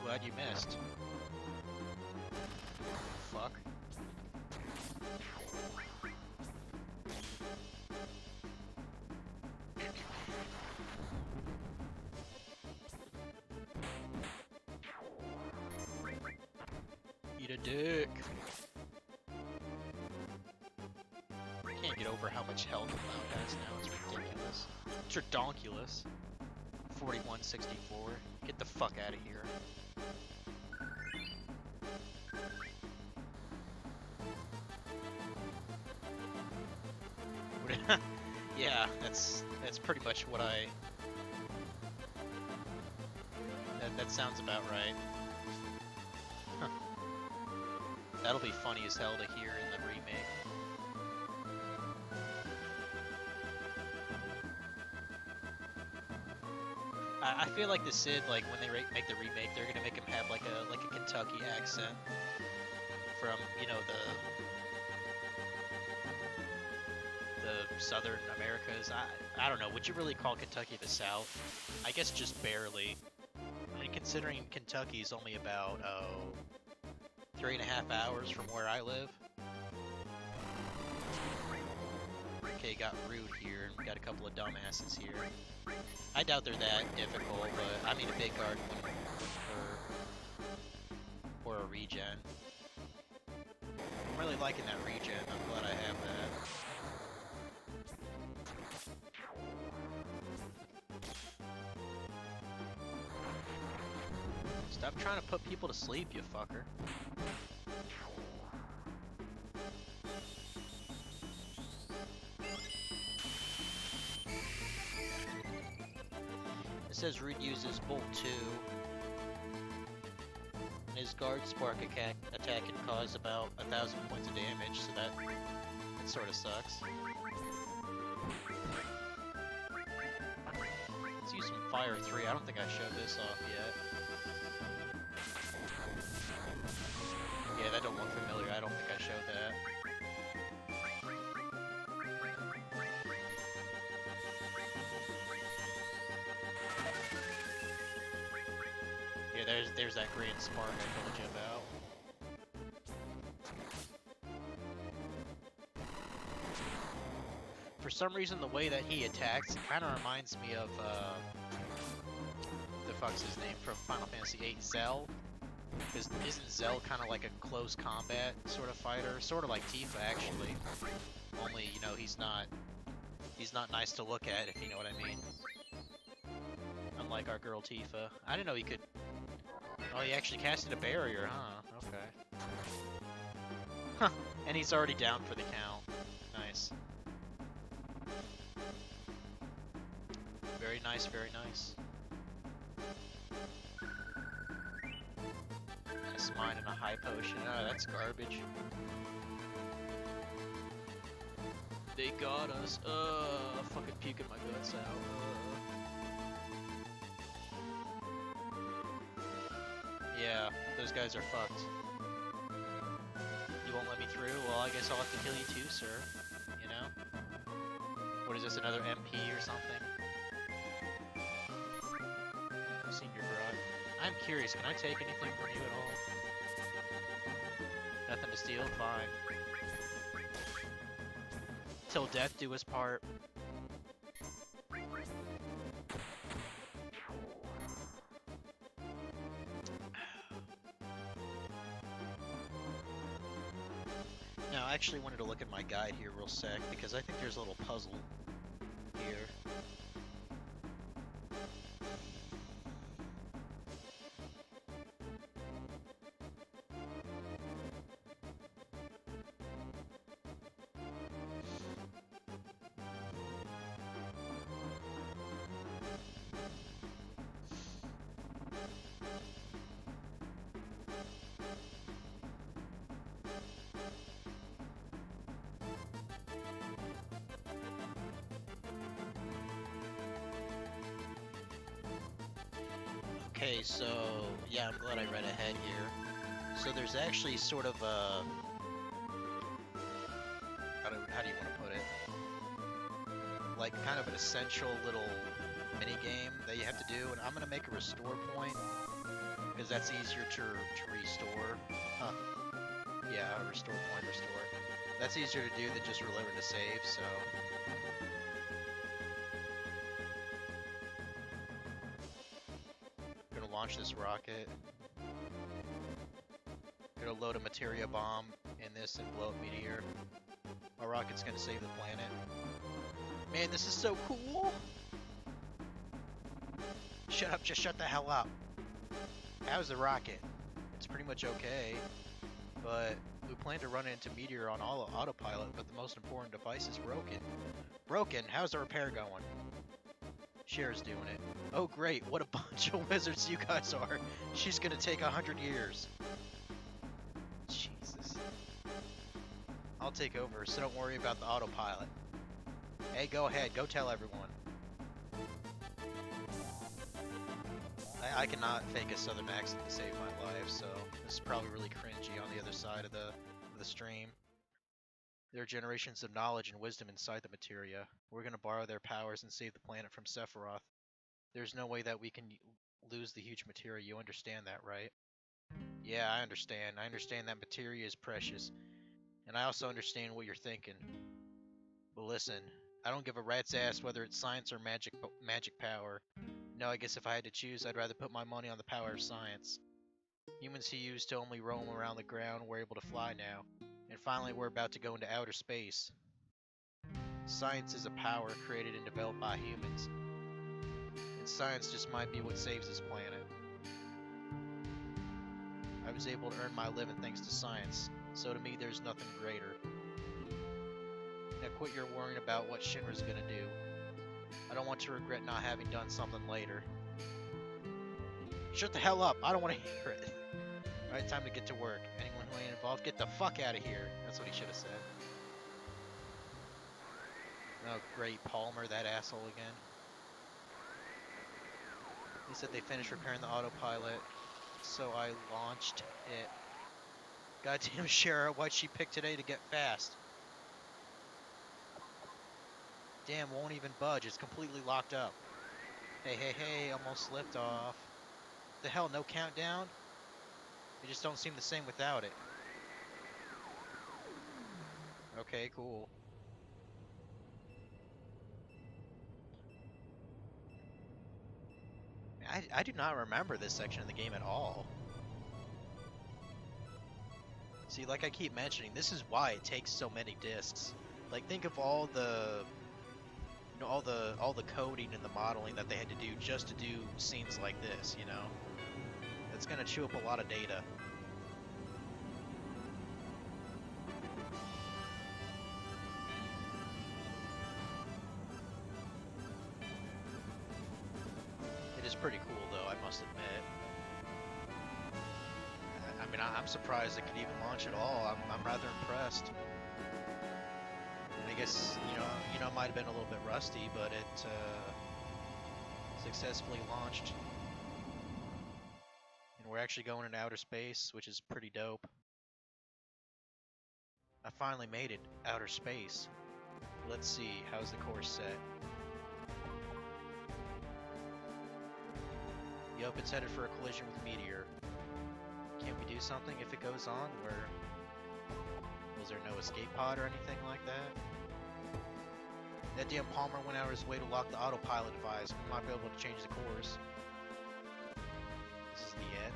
glad you missed. Fuck. Eat a dick. I can't get over how much health Cloud has now. It's ridiculous. It's redonkulous. 4164. Get the fuck out of here. Yeah, that's pretty much what I. That sounds about right. Huh. That'll be funny as hell to hear in the remake. I feel like the Sid, like when they make the remake, they're gonna make him have like a Kentucky accent from, you know, the Southern Americas. I don't know. Would you really call Kentucky the South? I guess just barely. I mean, considering Kentucky's only about 3.5 hours from where I live. Okay, got rude here, and we got a couple of dumbasses here. I doubt they're that difficult, but I mean a big garden or a regen. I'm really liking that regen. I'm glad I have that. Stop trying to put people to sleep, you fucker. It says Reed uses Bolt 2. And his guard spark attack can cause about 1,000 points of damage, so that sort of sucks. Let's use some Fire 3. I don't think I showed this off yet. Yeah, that don't look familiar. I don't think I showed that. Yeah, there's that grand spark I told you about. For some reason, the way that he attacks kind of reminds me of the fuck's his name from Final Fantasy VIII, Zell. Because isn't Zell kind of like a close combat sort of fighter, sort of like Tifa actually? Only, you know, he's not nice to look at, if you know what I mean. Unlike our girl Tifa. I didn't know he could. Oh, he actually casted a barrier, huh? Okay. Huh. And he's already down for the count. Nice. Very nice, very nice. S mine and a high potion. Oh, that's garbage. They got us. Fucking puking my guts out. Yeah, those guys are fucked. You won't let me through? Well, I guess I'll have to kill you too, sir. You know? What is this, another MP or something? Senior Broad. I'm curious, can I take anything from you at all? Nothing to steal? Fine. Till death do us part. Now, I actually wanted to look at my guide here real sec, because I think there's a little puzzle here. Okay, so, yeah, I'm glad I read ahead here. So there's actually sort of a... How do you want to put it? like kind of an essential little mini game that you have to do, and I'm gonna make a restore point because that's easier to restore. Huh. Yeah, restore point, restore. That's easier to do than just remembering to save, so. Gonna launch this rocket. Gonna load a materia bomb in this and blow up meteor. Our rocket's gonna save the planet. Man, this is so cool! Shut up, just shut the hell up. How's the rocket? It's pretty much okay, but we plan to run into meteor on autopilot, but the most important device is broken. Broken? How's the repair going? Cher's doing it. Oh great, what a bunch of wizards you guys are. She's gonna take 100 years. Jesus. I'll take over, so don't worry about the autopilot. Hey, go ahead, go tell everyone. I cannot fake a southern accent to save my life, so this is probably really cringy on the other side of the stream. There are generations of knowledge and wisdom inside the materia. We're gonna borrow their powers and save the planet from Sephiroth. There's no way that we can lose the huge materia, you understand that, right? Yeah, I understand. I understand that materia is precious. And I also understand what you're thinking. But listen, I don't give a rat's ass whether it's science or magic power. No, I guess if I had to choose, I'd rather put my money on the power of science. Humans who used to only roam around the ground were able to fly now. And finally, we're about to go into outer space. Science is a power created and developed by humans. And science just might be what saves this planet. I was able to earn my living thanks to science, so to me there's nothing greater. Now quit your worrying about what Shinra's gonna do. I don't want to regret not having done something later. Shut the hell up, I don't want to hear it. Alright, time to get to work. Anyone who ain't involved, get the fuck out of here. That's what he should have said. Oh great, Palmer, that asshole again. He said they finished repairing the autopilot, so I launched it. Goddamn Shara, why'd she pick today to get fast? Damn, won't even budge, it's completely locked up. Hey, hey, hey, almost slipped off. The hell, no countdown? They just don't seem the same without it. Okay, cool. I do not remember this section of the game at all. See, like I keep mentioning, this is why it takes so many discs. Like, think of all the, you know, all the coding and the modeling that they had to do just to do scenes like this. You know, it's gonna chew up a lot of data. It is pretty cool, though, I must admit. I mean, I'm surprised it could even launch at all. I'm rather impressed. I guess, you know, it might have been a little bit rusty, but it successfully launched. And we're actually going into outer space, which is pretty dope. I finally made it, outer space. Let's see, how's the course set? Yup, it's headed for a collision with meteor. Can't we do something if it goes on? Where was there no escape pod or anything like that? That damn Palmer went out of his way to lock the autopilot device. We might be able to change the course. This is the end.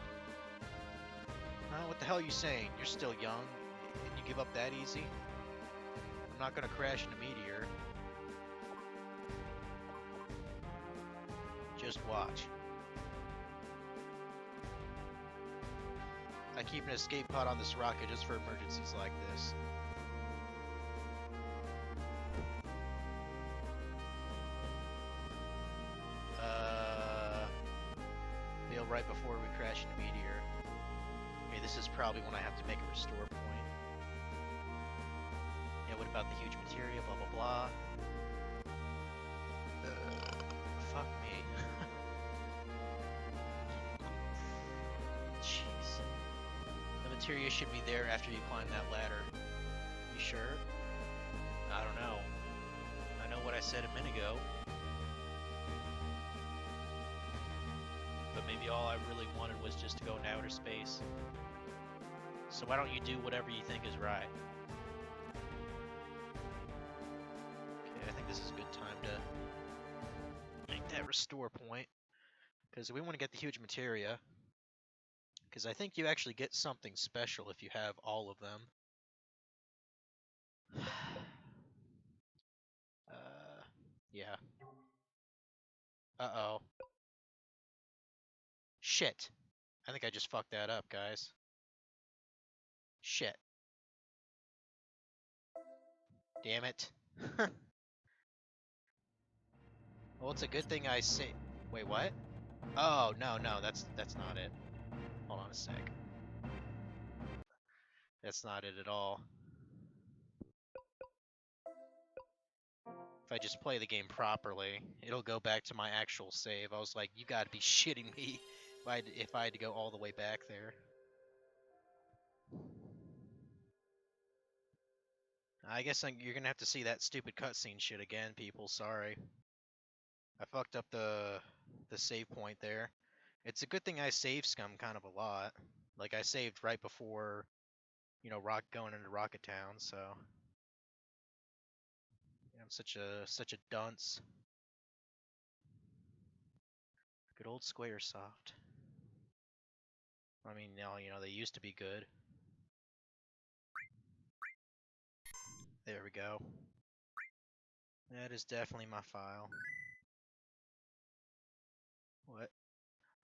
What the hell are you saying? You're still young, and you give up that easy? I'm not gonna crash into meteor. Just watch. I keep an escape pod on this rocket just for emergencies like this. Fail right before we crash into meteor. Okay, this is probably when I have to make a restore point. Yeah, what about the huge materia, blah blah blah. Fuck me. Jeez. The materia should be there after you climb that ladder. You sure? I don't know. I know what I I said a minute ago. But maybe all I really wanted was just to go into outer space. So why don't you do whatever you think is right? Okay, I think this is a good time to make that restore point. Because we want to get the huge materia. Because I think you actually get something special if you have all of them. Yeah. Uh-oh. Shit. I think I just fucked that up, guys. Shit. Damn it. Well, it's a good thing I say. Wait, what? Oh, no, that's not it. Hold on a sec. That's not it at all. If I just play the game properly, it'll go back to my actual save. I was like, you gotta be shitting me if I had to go all the way back there. I guess you're gonna have to see that stupid cutscene shit again, people. Sorry. I fucked up the save point there. It's a good thing I saved Scum kind of a lot. Like, I saved right before, you know, going into Rocket Town, so... I'm such a dunce. Good old Squaresoft. I mean, now, you know, they used to be good. There we go. That is definitely my file. What?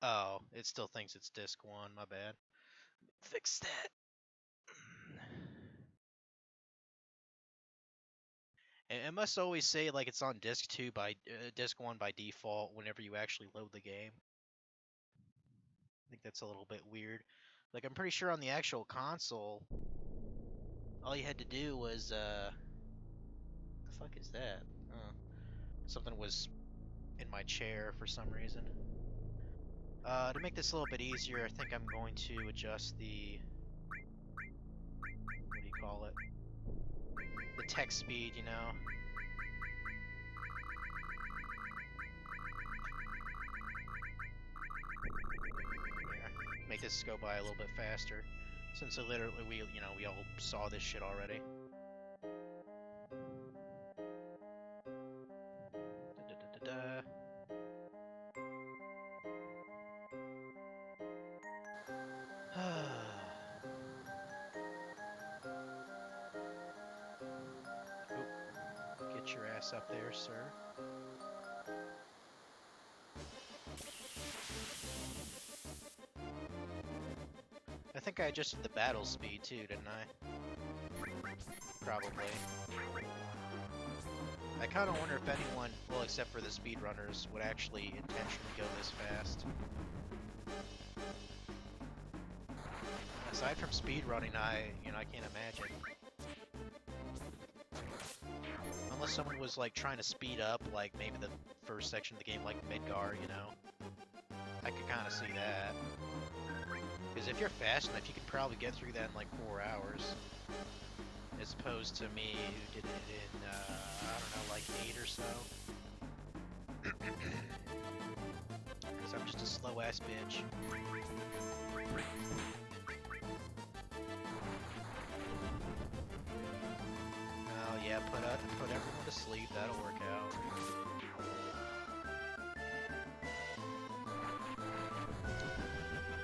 Oh, it still thinks it's disk 1, my bad. Fix that. It must always say like it's on disk 2 by disk 1 by default whenever you actually load the game. I think that's a little bit weird. Like, I'm pretty sure on the actual console, all you had to do was the fuck is that? Something was in my chair for some reason. To make this a little bit easier, I think I'm going to adjust the, what do you call it? The text speed, you know? Make this go by a little bit faster, since literally we all saw this shit already. Get your ass up there, sir. I think I adjusted the battle speed too, didn't I? Probably. I kind of wonder if anyone, well, except for the speedrunners, would actually intentionally go this fast. Aside from speedrunning, I can't imagine. Unless someone was like trying to speed up, like maybe the first section of the game, like Midgar, you know. I could kind of see that. Because if you're fast enough, you could probably get through that in like 4 hours. As opposed to me, who did it in, I don't know, like 8 or so. Because I'm just a slow-ass bitch. Oh yeah, put everyone to sleep, that'll work out.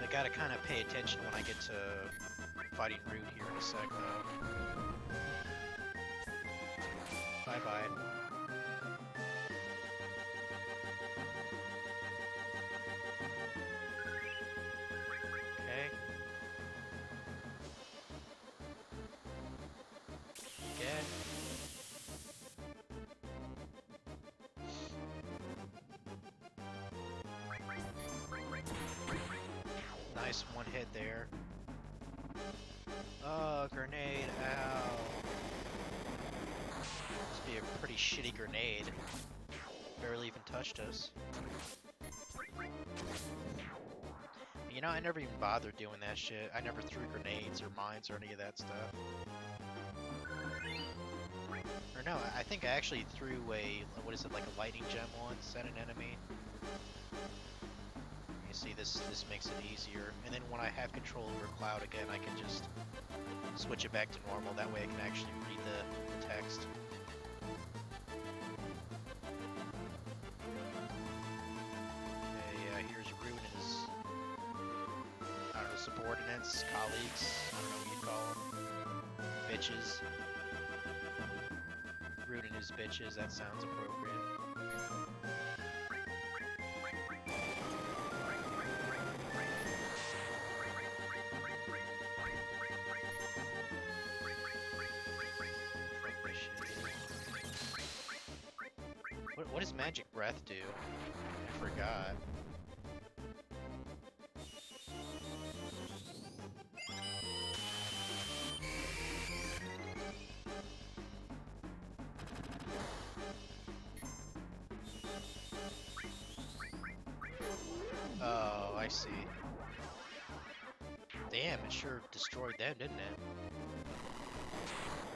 I gotta kind of pay attention when I get to fighting Root here in a sec, though. Bye-bye. Okay. Again. Nice one hit there. Oh, grenade, ow. Must be a pretty shitty grenade. Barely even touched us. You know, I never even bothered doing that shit. I never threw grenades or mines or any of that stuff. Or no, I think I actually threw a, what is it, like a lightning gem once at an enemy. You see, this makes it easier. And then when I have control over Cloud again, I can just switch it back to normal. That way I can actually read the text. Okay, yeah, here's Rune and his, I don't know, subordinates, colleagues, I don't know what you'd call them. Bitches. Rune and his bitches, that sounds appropriate. What does magic breath do? I forgot. Oh, I see. Damn, it sure destroyed them, didn't it?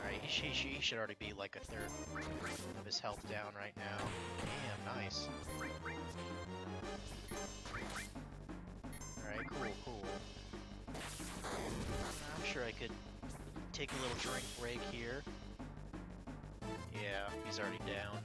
Alright, he should already be like a third of his health down right now. Damn, nice. Alright, cool. I'm sure I could take a little drink break here. Yeah, he's already down.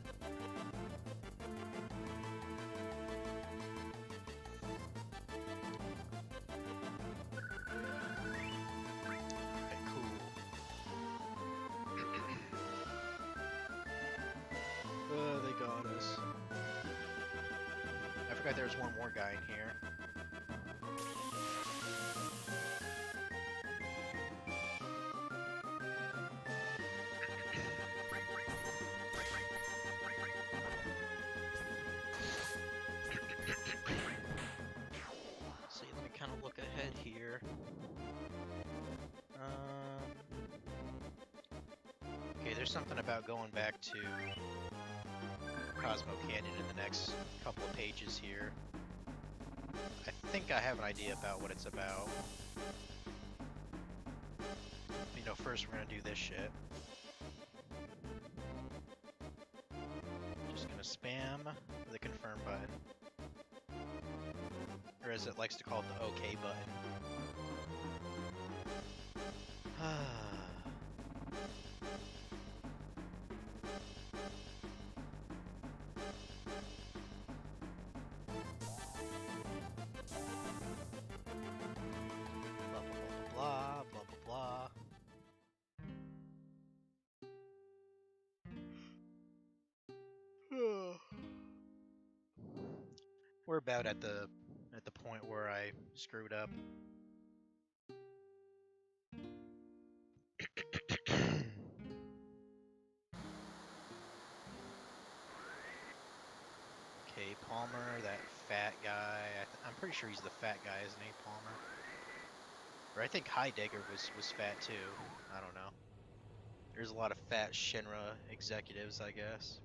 They got us. I forgot there was one more guy in here. See, let me kind of look ahead here. Okay, there's something about going back to Cosmo Canyon in the next couple of pages here. I think I have an idea about what it's about. You know, first we're gonna do this shit. Just gonna spam the confirm button. Or as it likes to call it, the OK button. We're about at the point where I screwed up. Okay, Palmer, that fat guy. I'm pretty sure he's the fat guy, isn't he, Palmer? Or I think Heidegger was fat too. I don't know. There's a lot of fat Shinra executives, I guess.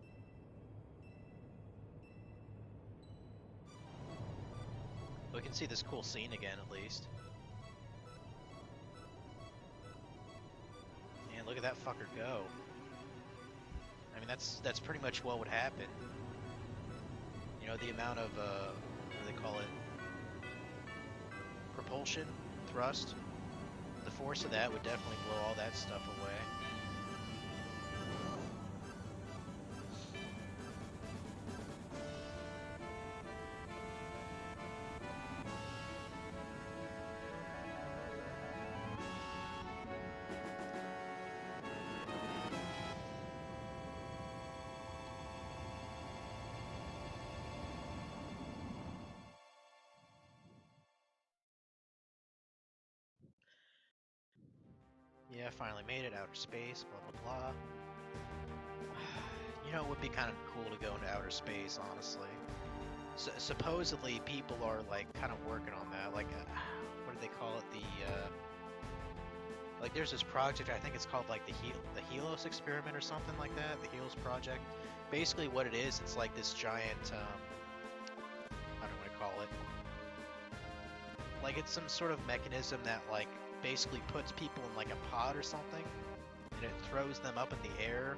We can see this cool scene again, at least. Man, look at that fucker go. I mean, that's pretty much what would happen. You know, the amount of, what do they call it? Propulsion? Thrust? The force of that would definitely blow all that stuff away. Yeah, finally made it, outer space, blah blah blah. You know, it would be kind of cool to go into outer space, honestly. Supposedly, people are, like, kind of working on that. Like, what do they call it? Like, there's this project, I think it's called, like, the Helios experiment or something like that. The Helios project. Basically, what it is, it's like this giant, how do I call it? Like, it's some sort of mechanism that, like, basically puts people in, like, a pod or something. And it throws them up in the air.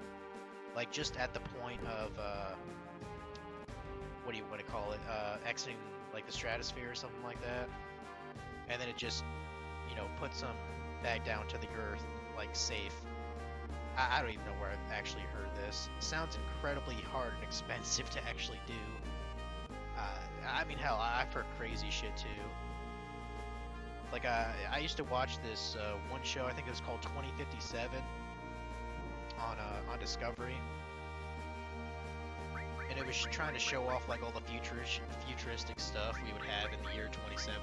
like just at the point of what do you call it? Exiting like the stratosphere or something like that, and then it just puts them back down to the earth like safe. I don't even know where I've actually heard this. It sounds incredibly hard and expensive to actually do. I mean, hell, I've heard crazy shit too. Like, I used to watch this one show, I think it was called 2057 on Discovery, and it was trying to show off like all the futuristic stuff we would have in the year 2057.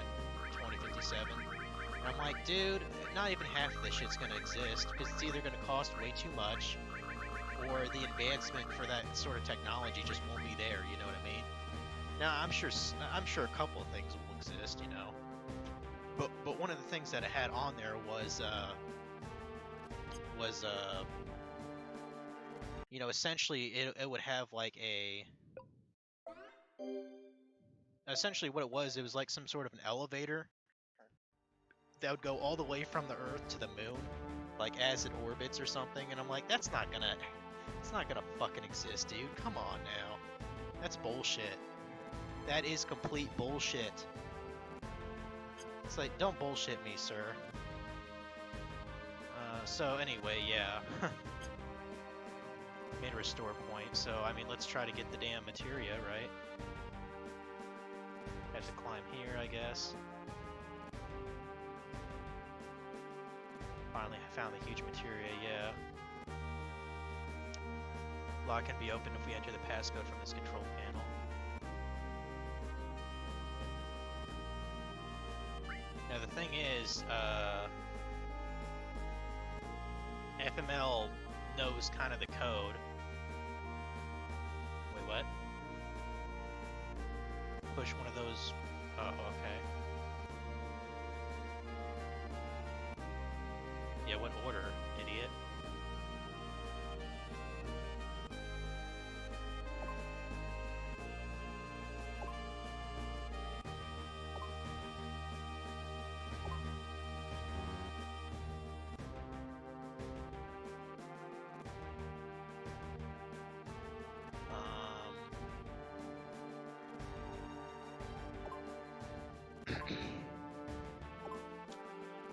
And I'm like, dude, not even half of this shit's gonna exist, because it's either gonna cost way too much, or the advancement for that sort of technology just won't be there. You know what I mean? Now, I'm sure a couple of things will exist, but one of the things that it had on there was essentially it would have like essentially what it was like some sort of an elevator that would go all the way from the Earth to the moon, like as it orbits or something. And I'm like, it's not gonna fucking exist, dude. Come on now, that's bullshit. That is complete bullshit. It's like, don't bullshit me, sir. So anyway, yeah. Made a restore point, so I mean, let's try to get the damn materia, right? Have to climb here, I guess. Finally found the huge materia, yeah. Lock can be opened if we enter the passcode from this control panel. Now the thing is, FML knows kind of the code. Wait, what? Push one of those. Oh, okay. Yeah, what order, idiot?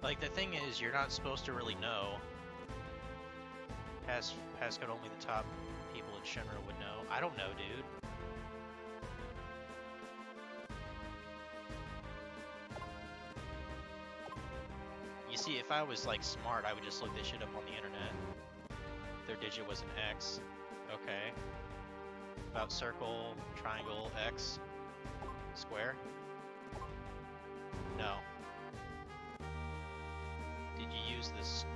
Like, the thing is, you're not supposed to really know. Passcode only the top people in Shinra would know. I don't know, dude. You see, if I was, like, smart, I would just look this shit up on the internet. Their digit was an X. Okay. About circle, triangle, X. Square? No. Did you use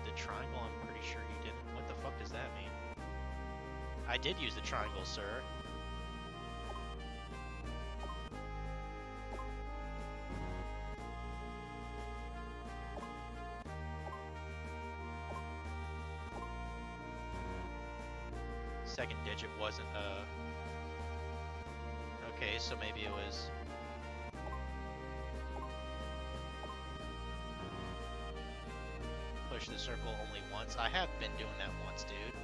the triangle? I'm pretty sure you didn't. What the fuck does that mean? I did use the triangle, sir. Second digit wasn't okay, so maybe it was. Push the circle only once. I have been doing that once, dude.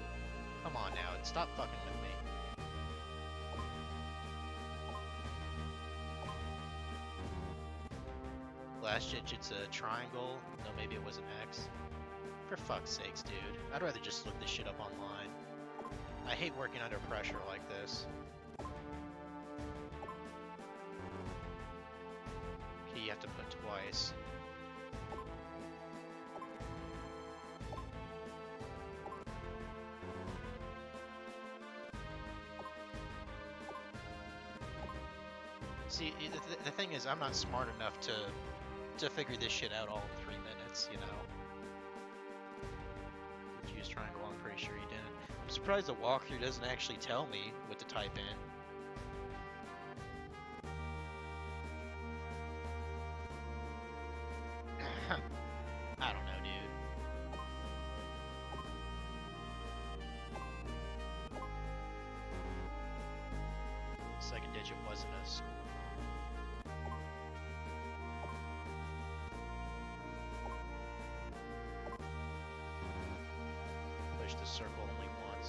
Come on now, stop fucking with me. Last digit's a triangle. No, maybe it was an X. For fuck's sakes, dude. I'd rather just look this shit up online. I hate working under pressure like this. Okay, you have to put twice. See, the thing is, I'm not smart enough to figure this shit out all in 3 minutes, you know? Did you use triangle? I'm pretty sure you didn't. I'm surprised the walkthrough doesn't actually tell me what to type in. I don't know, dude. Second digit wasn't a score. Push the circle only once.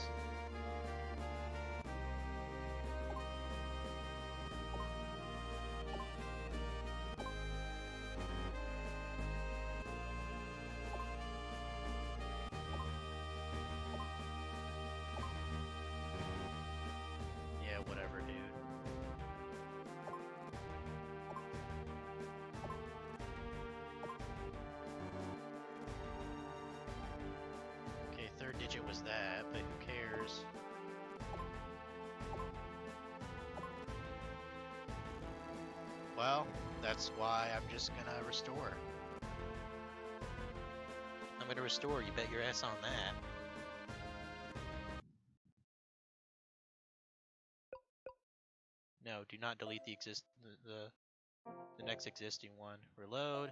digit was that, but who cares? Well, that's why I'm just gonna restore. I'm gonna restore, you bet your ass on that. No, do not delete the next existing one. Reload.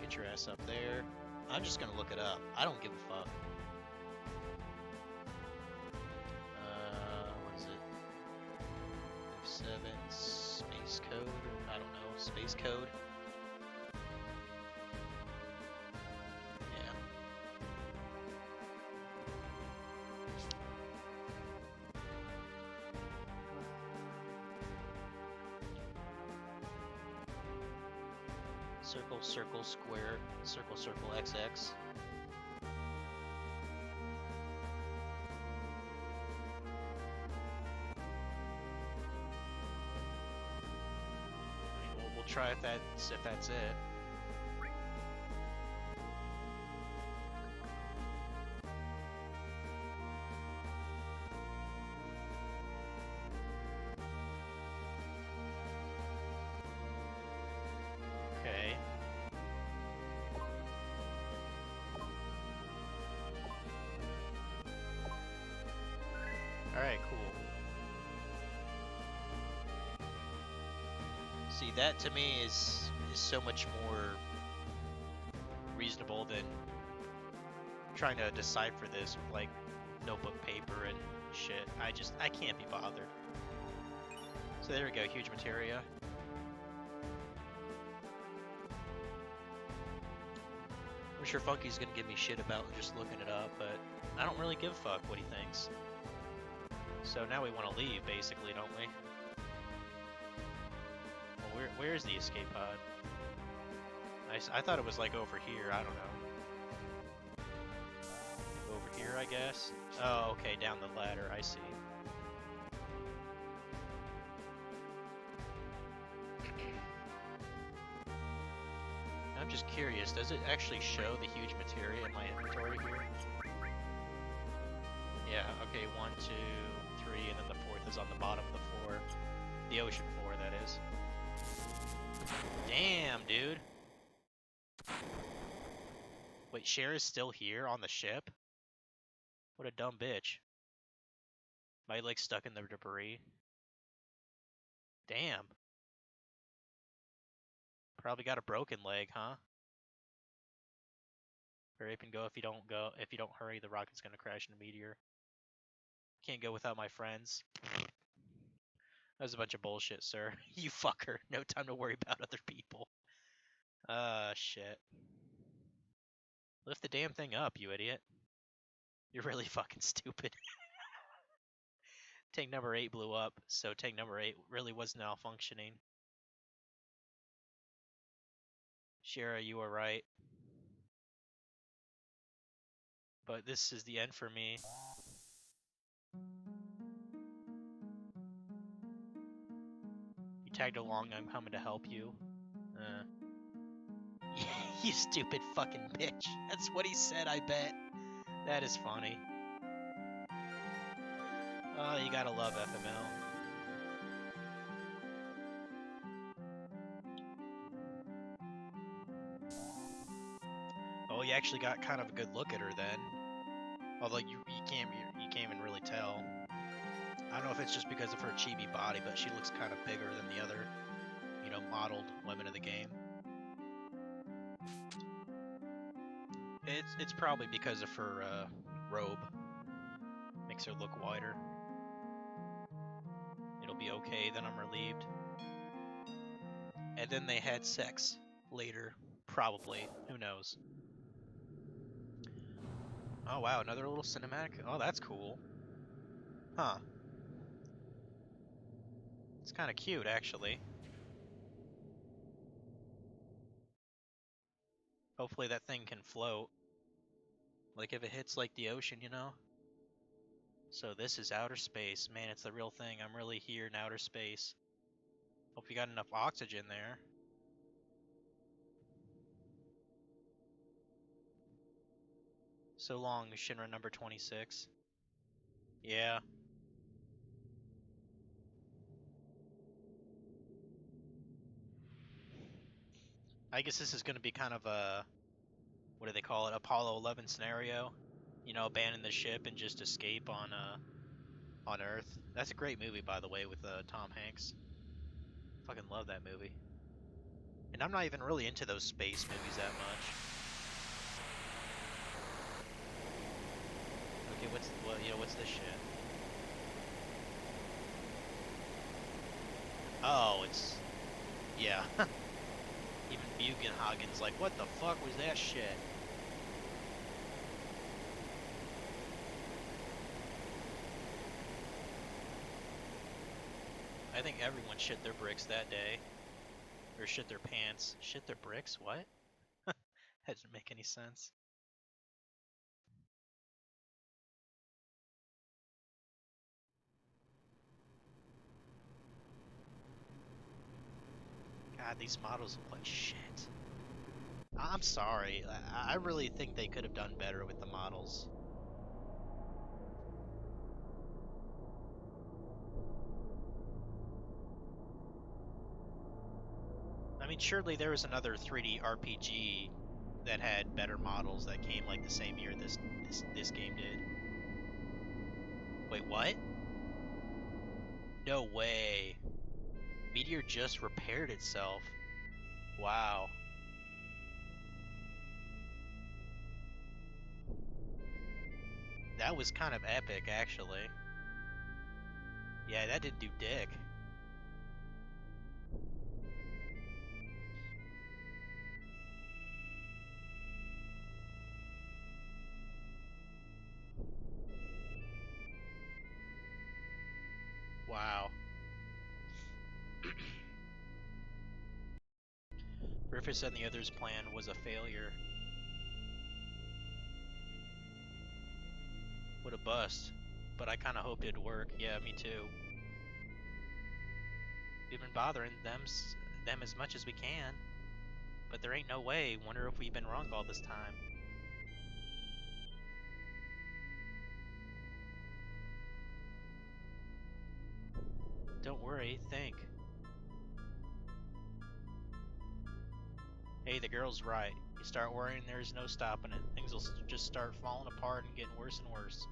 Get your ass up there. I'm just gonna look it up. I don't give a fuck. What is it? 7 space code? I don't know. Space code? Yeah. Circle, circle, square, circle, circle, XX. I mean, we'll try if that's it. Okay. Alright, cool. See, that to me is so much more reasonable than trying to decipher this with like notebook paper and shit. I can't be bothered. So there we go, huge materia. I'm sure Funky's gonna give me shit about just looking it up, but I don't really give a fuck what he thinks. So now we want to leave, basically, don't we? Well, where's the escape pod? I thought it was like over here, I don't know. Over here, I guess? Oh, okay, down the ladder, I see. I'm just curious, does it actually show the huge materia in my inventory here? Yeah, okay, 1, 2, 3, and then the 4th is on the bottom of the floor. The ocean floor, that is. Damn, dude. Wait, Cher is still here on the ship? What a dumb bitch. Am I, like, stuck in the debris? Damn. Probably got a broken leg, huh? Hurry up and go. If you don't hurry, the rocket's gonna crash in a meteor. Can't go without my friends. That was a bunch of bullshit, sir. You fucker. No time to worry about other people. Shit. Lift the damn thing up, you idiot. You're really fucking stupid. Tank number 8 blew up, so tank number 8 really was malfunctioning. Shara, you were right. But this is the end for me. You tagged along, I'm coming to help you. You stupid fucking bitch. That's what he said, I bet. That is funny. Oh, you gotta love FML. Oh, you actually got kind of a good look at her then. Although you can't even really tell. I don't know if it's just because of her chibi body, but she looks kind of bigger than the other, modeled women of the game. It's probably because of her robe. Makes her look wider. It'll be okay, then I'm relieved. And then they had sex later, probably. Who knows? Oh wow, another little cinematic? Oh, that's cool. Huh. It's kind of cute, actually. Hopefully that thing can float. Like if it hits like the ocean, So this is outer space. Man, it's the real thing. I'm really here in outer space. Hope you got enough oxygen there. So long, Shinra number 26. Yeah. I guess this is going to be kind of a, what do they call it, Apollo 11 scenario. You know, abandon the ship and just escape on Earth. That's a great movie, by the way, with Tom Hanks. Fucking love that movie. And I'm not even really into those space movies that much. Okay, what's this shit? Oh, it's, yeah. Even Bugenhagen's like, what the fuck was that shit? I think everyone shit their bricks that day. Or shit their pants. Shit their bricks? What? That doesn't make any sense. God, these models look like shit. I'm sorry. I really think they could have done better with the models. I mean, surely there was another 3D RPG that had better models that came like the same year this game did. Wait, what? No way. Meteor just repaired itself. Wow. That was kind of epic, actually. Yeah, that didn't do dick. Wow. Griffiths and the others' plan was a failure. What a bust. But I kind of hoped it'd work. Yeah, me too. We've been bothering them as much as we can. But there ain't no way. Wonder if we've been wrong all this time. Don't worry, think. Hey, the girl's right. You start worrying, there's no stopping it. Things will just start falling apart and getting worse and worse.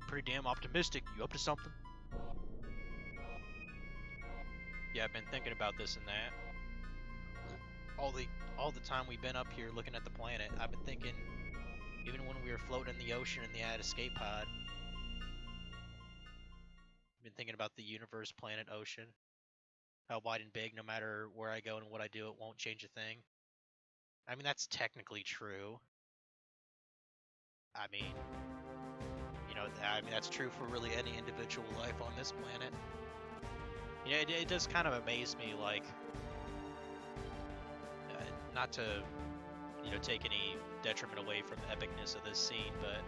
Pretty damn optimistic. You up to something? Yeah, I've been thinking about this and that. All the time we've been up here looking at the planet, I've been thinking, even when we were floating in the ocean in the escape pod, I've been thinking about the universe, planet, ocean. How wide and big, no matter where I go and what I do, it won't change a thing. I mean, that's technically true. I mean, that's true for really any individual life on this planet. Yeah, it does kind of amaze me, like, not to, take any detriment away from the epicness of this scene, but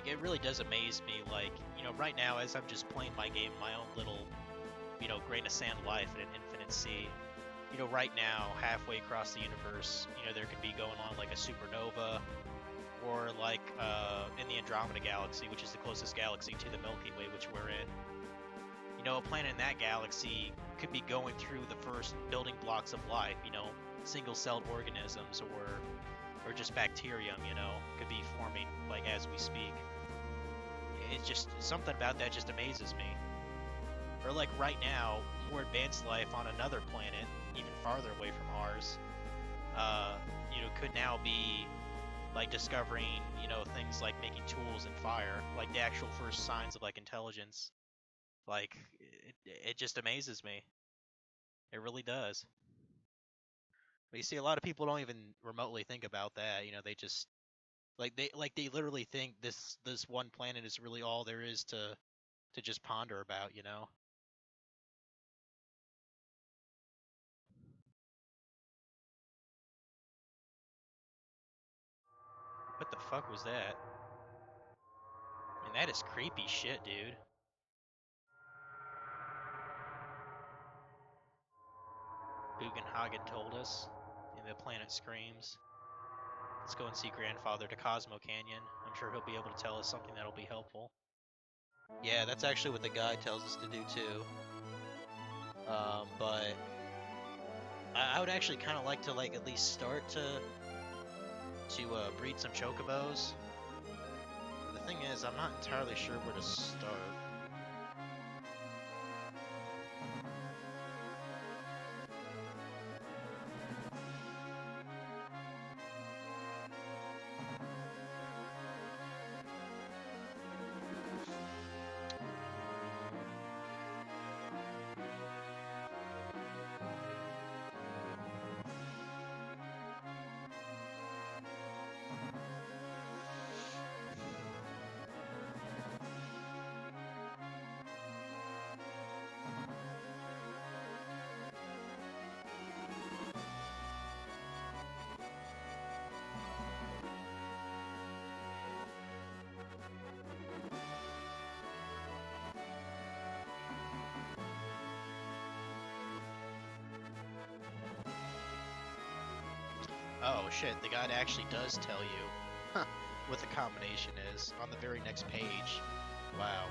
it really does amaze me. Like, right now, as I'm just playing my game, my own little, grain of sand life in an infinite sea. Right now, halfway across the universe, there could be going on like a supernova, or like in the Andromeda Galaxy, which is the closest galaxy to the Milky Way, which we're in. A planet in that galaxy could be going through the first building blocks of life. Single-celled organisms or just bacterium. Could be forming like as we speak. It's just something about that just amazes me. Or like right now, more advanced life on another planet, even farther away from ours, could now be like discovering, things like making tools and fire, like the actual first signs of like intelligence. Like it just amazes me. It really does. But you see, a lot of people don't even remotely think about that. They just they literally think this one planet is really all there is to just ponder about. What the fuck was that? And that is creepy shit, dude. Bugenhagen told us, and the planet screams. Let's go and see Grandfather to Cosmo Canyon. I'm sure he'll be able to tell us something that'll be helpful. Yeah, that's actually what the guide tells us to do too. But I would actually kind of like to at least start to breed some chocobos. The thing is, I'm not entirely sure where to start. Oh shit, the guide actually does tell you what the combination is on the very next page. Wow.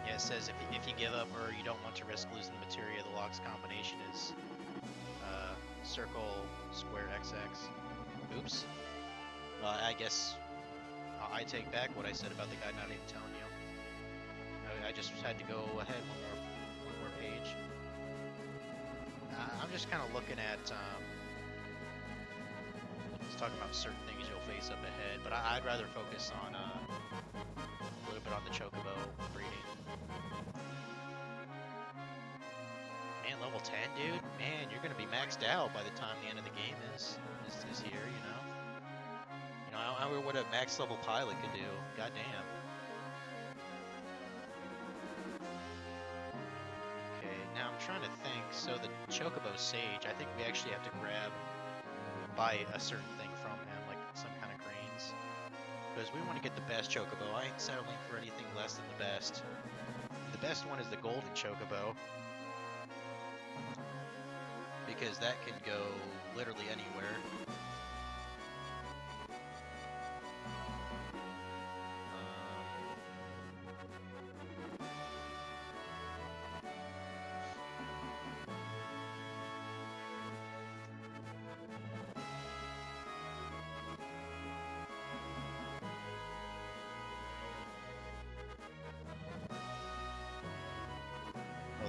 Yeah, it says if you give up or you don't want to risk losing the materia, the lock's combination is circle, square, XX. Oops. I guess I take back what I said about the guide not even telling you. I just had to go ahead one more page. I'm just kind of looking at talking about certain things you'll face up ahead, but I'd rather focus on a little bit on the chocobo breeding. Man, level 10, dude. Man, you're gonna be maxed out by the time the end of the game is here. You know. I wonder what a max level pilot could do. Goddamn. Okay, now I'm trying to think. So the chocobo sage, I think we actually have to buy a certain thing from him, like some kind of grains. Because we want to get the best chocobo. I ain't settling for anything less than the best. The best one is the golden chocobo. Because that can go literally anywhere.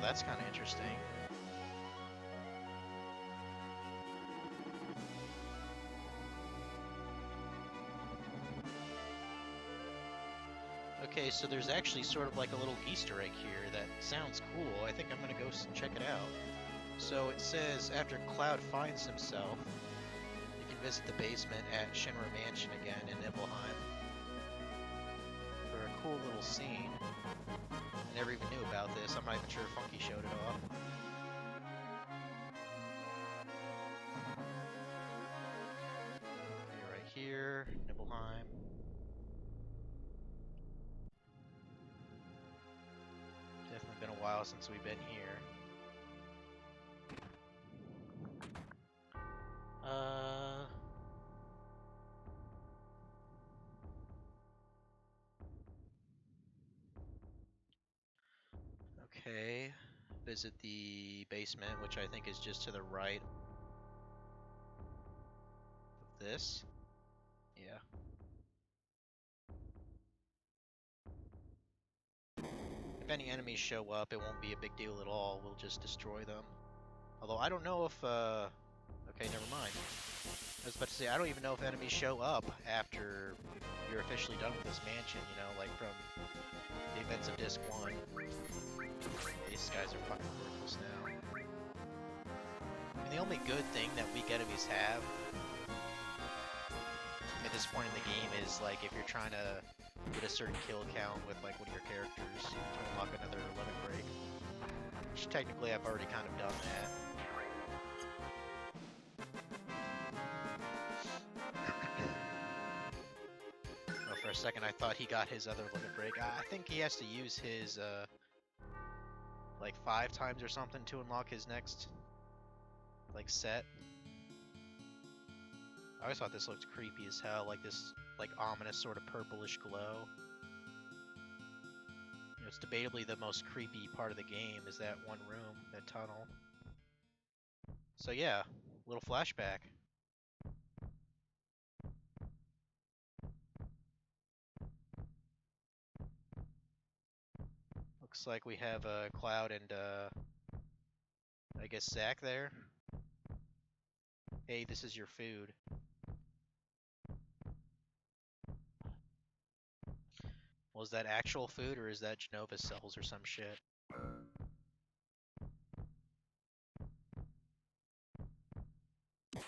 That's kind of interesting. Okay, so there's actually sort of like a little Easter egg here that sounds cool. I think I'm gonna go check it out. So it says after Cloud finds himself, you can visit the basement at Shinra Mansion again in Nibelheim for a cool little scene. I never even knew about this. I'm not even sure Funky showed it off. Okay, right here, Nibelheim. Definitely been a while since we've been here. Okay, visit the basement, which I think is just to the right of this. Yeah. If any enemies show up, it won't be a big deal at all. We'll just destroy them. Although I don't know if, okay, never mind. I was about to say, I don't even know if enemies show up after you're officially done with this mansion, you know, like from the events of Disc 1. These guys are fucking worthless now. I mean, the only good thing that weak enemies have at this point in the game is, like, if you're trying to get a certain kill count with, like, one of your characters to unlock another limit break. Which, technically, I've already kind of done that. For a second I thought he got his other limit break. I think he has to use his, like 5 times or something to unlock his next, like, set. I always thought this looked creepy as hell, like this, like ominous sort of purplish glow. You know, it's debatably the most creepy part of the game is that one room, that tunnel. So yeah, little flashback. Looks like we have Cloud and I guess Zack there. Hey, this is your food. Was that actual food or is that Genova cells or some shit?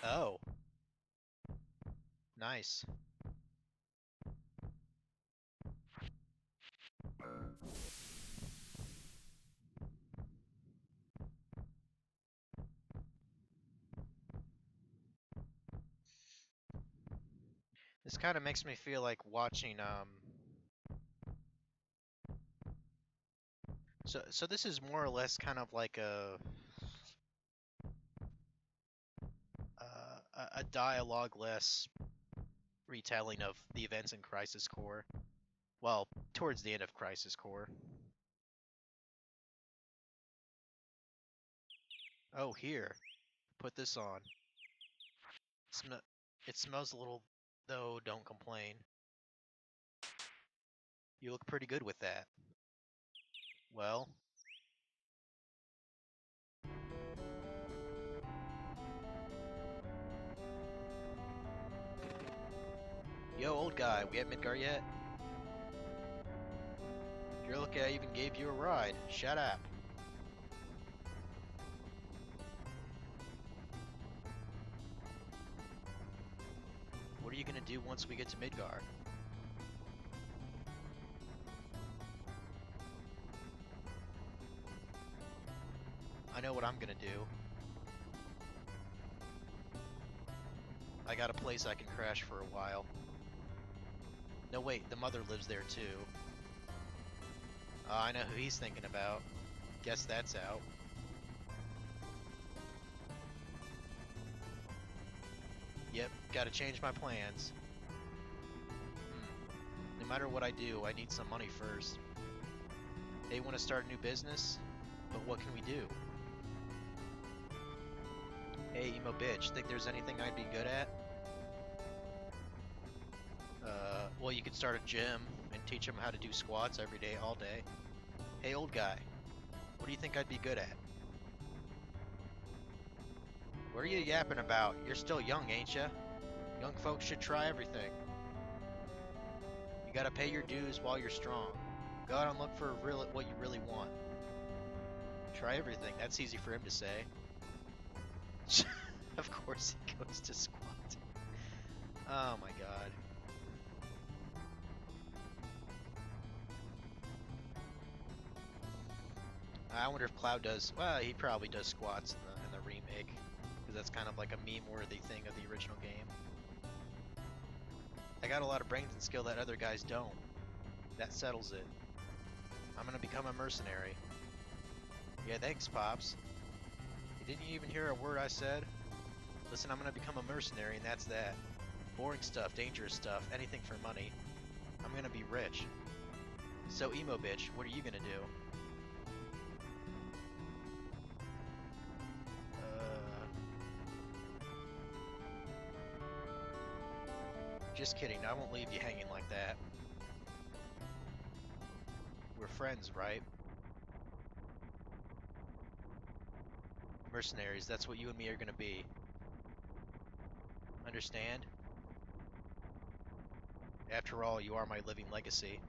Oh, nice. This kind of makes me feel like watching so this is more or less kind of like a dialogue-less retelling of the events in Crisis Core. Well, towards the end of Crisis Core. Oh, here. Put this on. Sm it smells a little, though, don't complain. You look pretty good with that. Well, yo, old guy, we at Midgar yet? You're lucky I even gave you a ride. Shut up. What are you gonna do once we get to Midgar? I know what I'm gonna do. I got a place I can crash for a while. No, wait, the mother lives there too. I know who he's thinking about. Guess that's out. Yep, gotta change my plans. No matter what I do, I need some money first. They want to start a new business, but what can we do? Hey, emo bitch, think there's anything I'd be good at? Well, you could start a gym and teach them how to do squats every day, all day. Hey, old guy, what do you think I'd be good at? What are you yapping about? You're still young, ain't ya? Young folks should try everything. You gotta pay your dues while you're strong. Go out and look for what you really want. Try everything. That's easy for him to say. Of course he goes to squat. Oh my god. I wonder if Cloud does. Well, he probably does squats in the remake, because that's kind of like a meme-worthy thing of the original game. I got a lot of brains and skill that other guys don't. That settles it. I'm gonna become a mercenary. Yeah, thanks, Pops. Didn't you even hear a word I said? Listen, I'm gonna become a mercenary, and that's that. Boring stuff, dangerous stuff, anything for money. I'm gonna be rich. So, emo bitch, what are you gonna do? Just kidding, I won't leave you hanging like that. We're friends, right? Mercenaries, that's what you and me are gonna be. Understand? After all, you are my living legacy.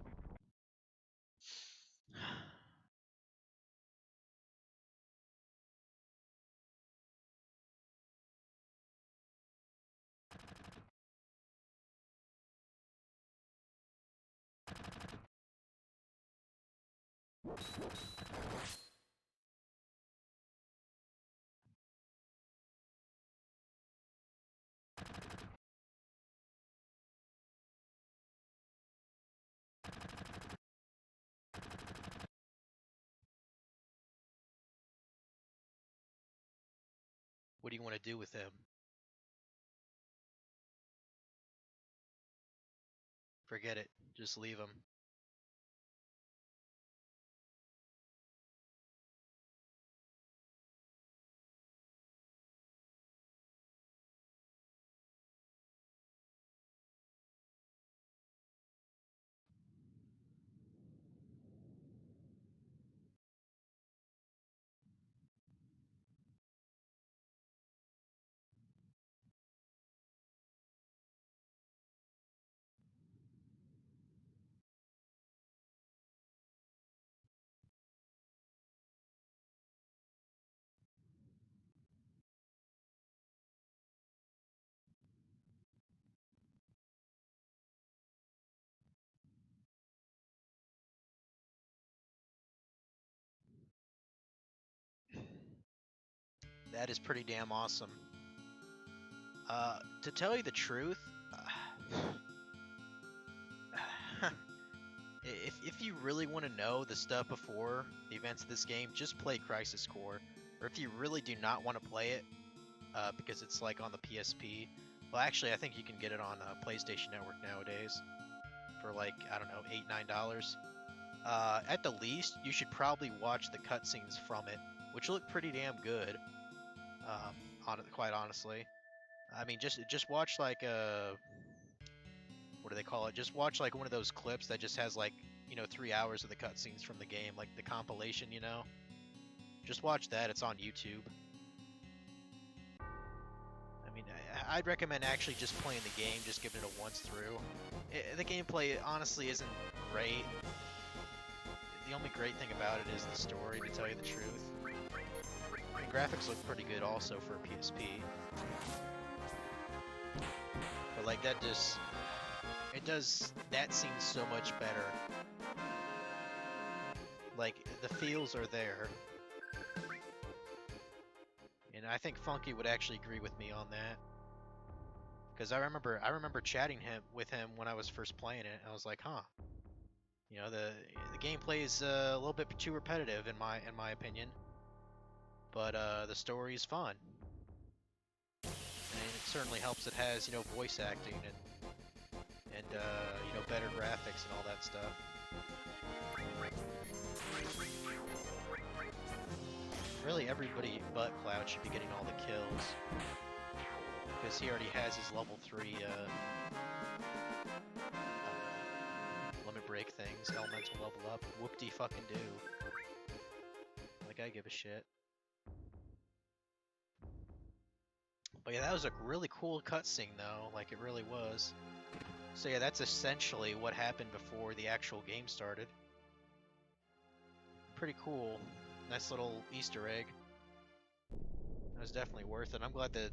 What do you want to do with him? Forget it. Just leave them. That is pretty damn awesome. To tell you the truth, if you really want to know the stuff before the events of this game, just play Crisis Core. Or if you really do not want to play it, because it's like on the PSP, well, actually, I think you can get it on PlayStation Network nowadays for like, I don't know, $8-9. At the least, you should probably watch the cutscenes from it, which look pretty damn good. Quite honestly, I mean, just watch like what do they call it? Just watch like one of those clips that just has like 3 hours of the cutscenes from the game, like the compilation. Just watch that. It's on YouTube. I mean, I'd recommend actually just playing the game, just giving it a once through. The gameplay honestly isn't great. The only great thing about it is the story, to tell you the truth. And graphics look pretty good also for a PSP. But like that just, it does that scene so much better. Like the feels are there. And I think Funky would actually agree with me on that. Because I remember chatting with him when I was first playing it, and I was like, huh. The gameplay is a little bit too repetitive in my opinion. But the story is fun. And it certainly helps it has, voice acting and better graphics and all that stuff. Really, everybody but Cloud should be getting all the kills. Because he already has his level 3 limit break things, elemental level up. Whoop-de fucking do. Like, I give a shit. But yeah, that was a really cool cutscene though, like it really was. So yeah, that's essentially what happened before the actual game started. Pretty cool. Nice little Easter egg. That was definitely worth it. I'm glad the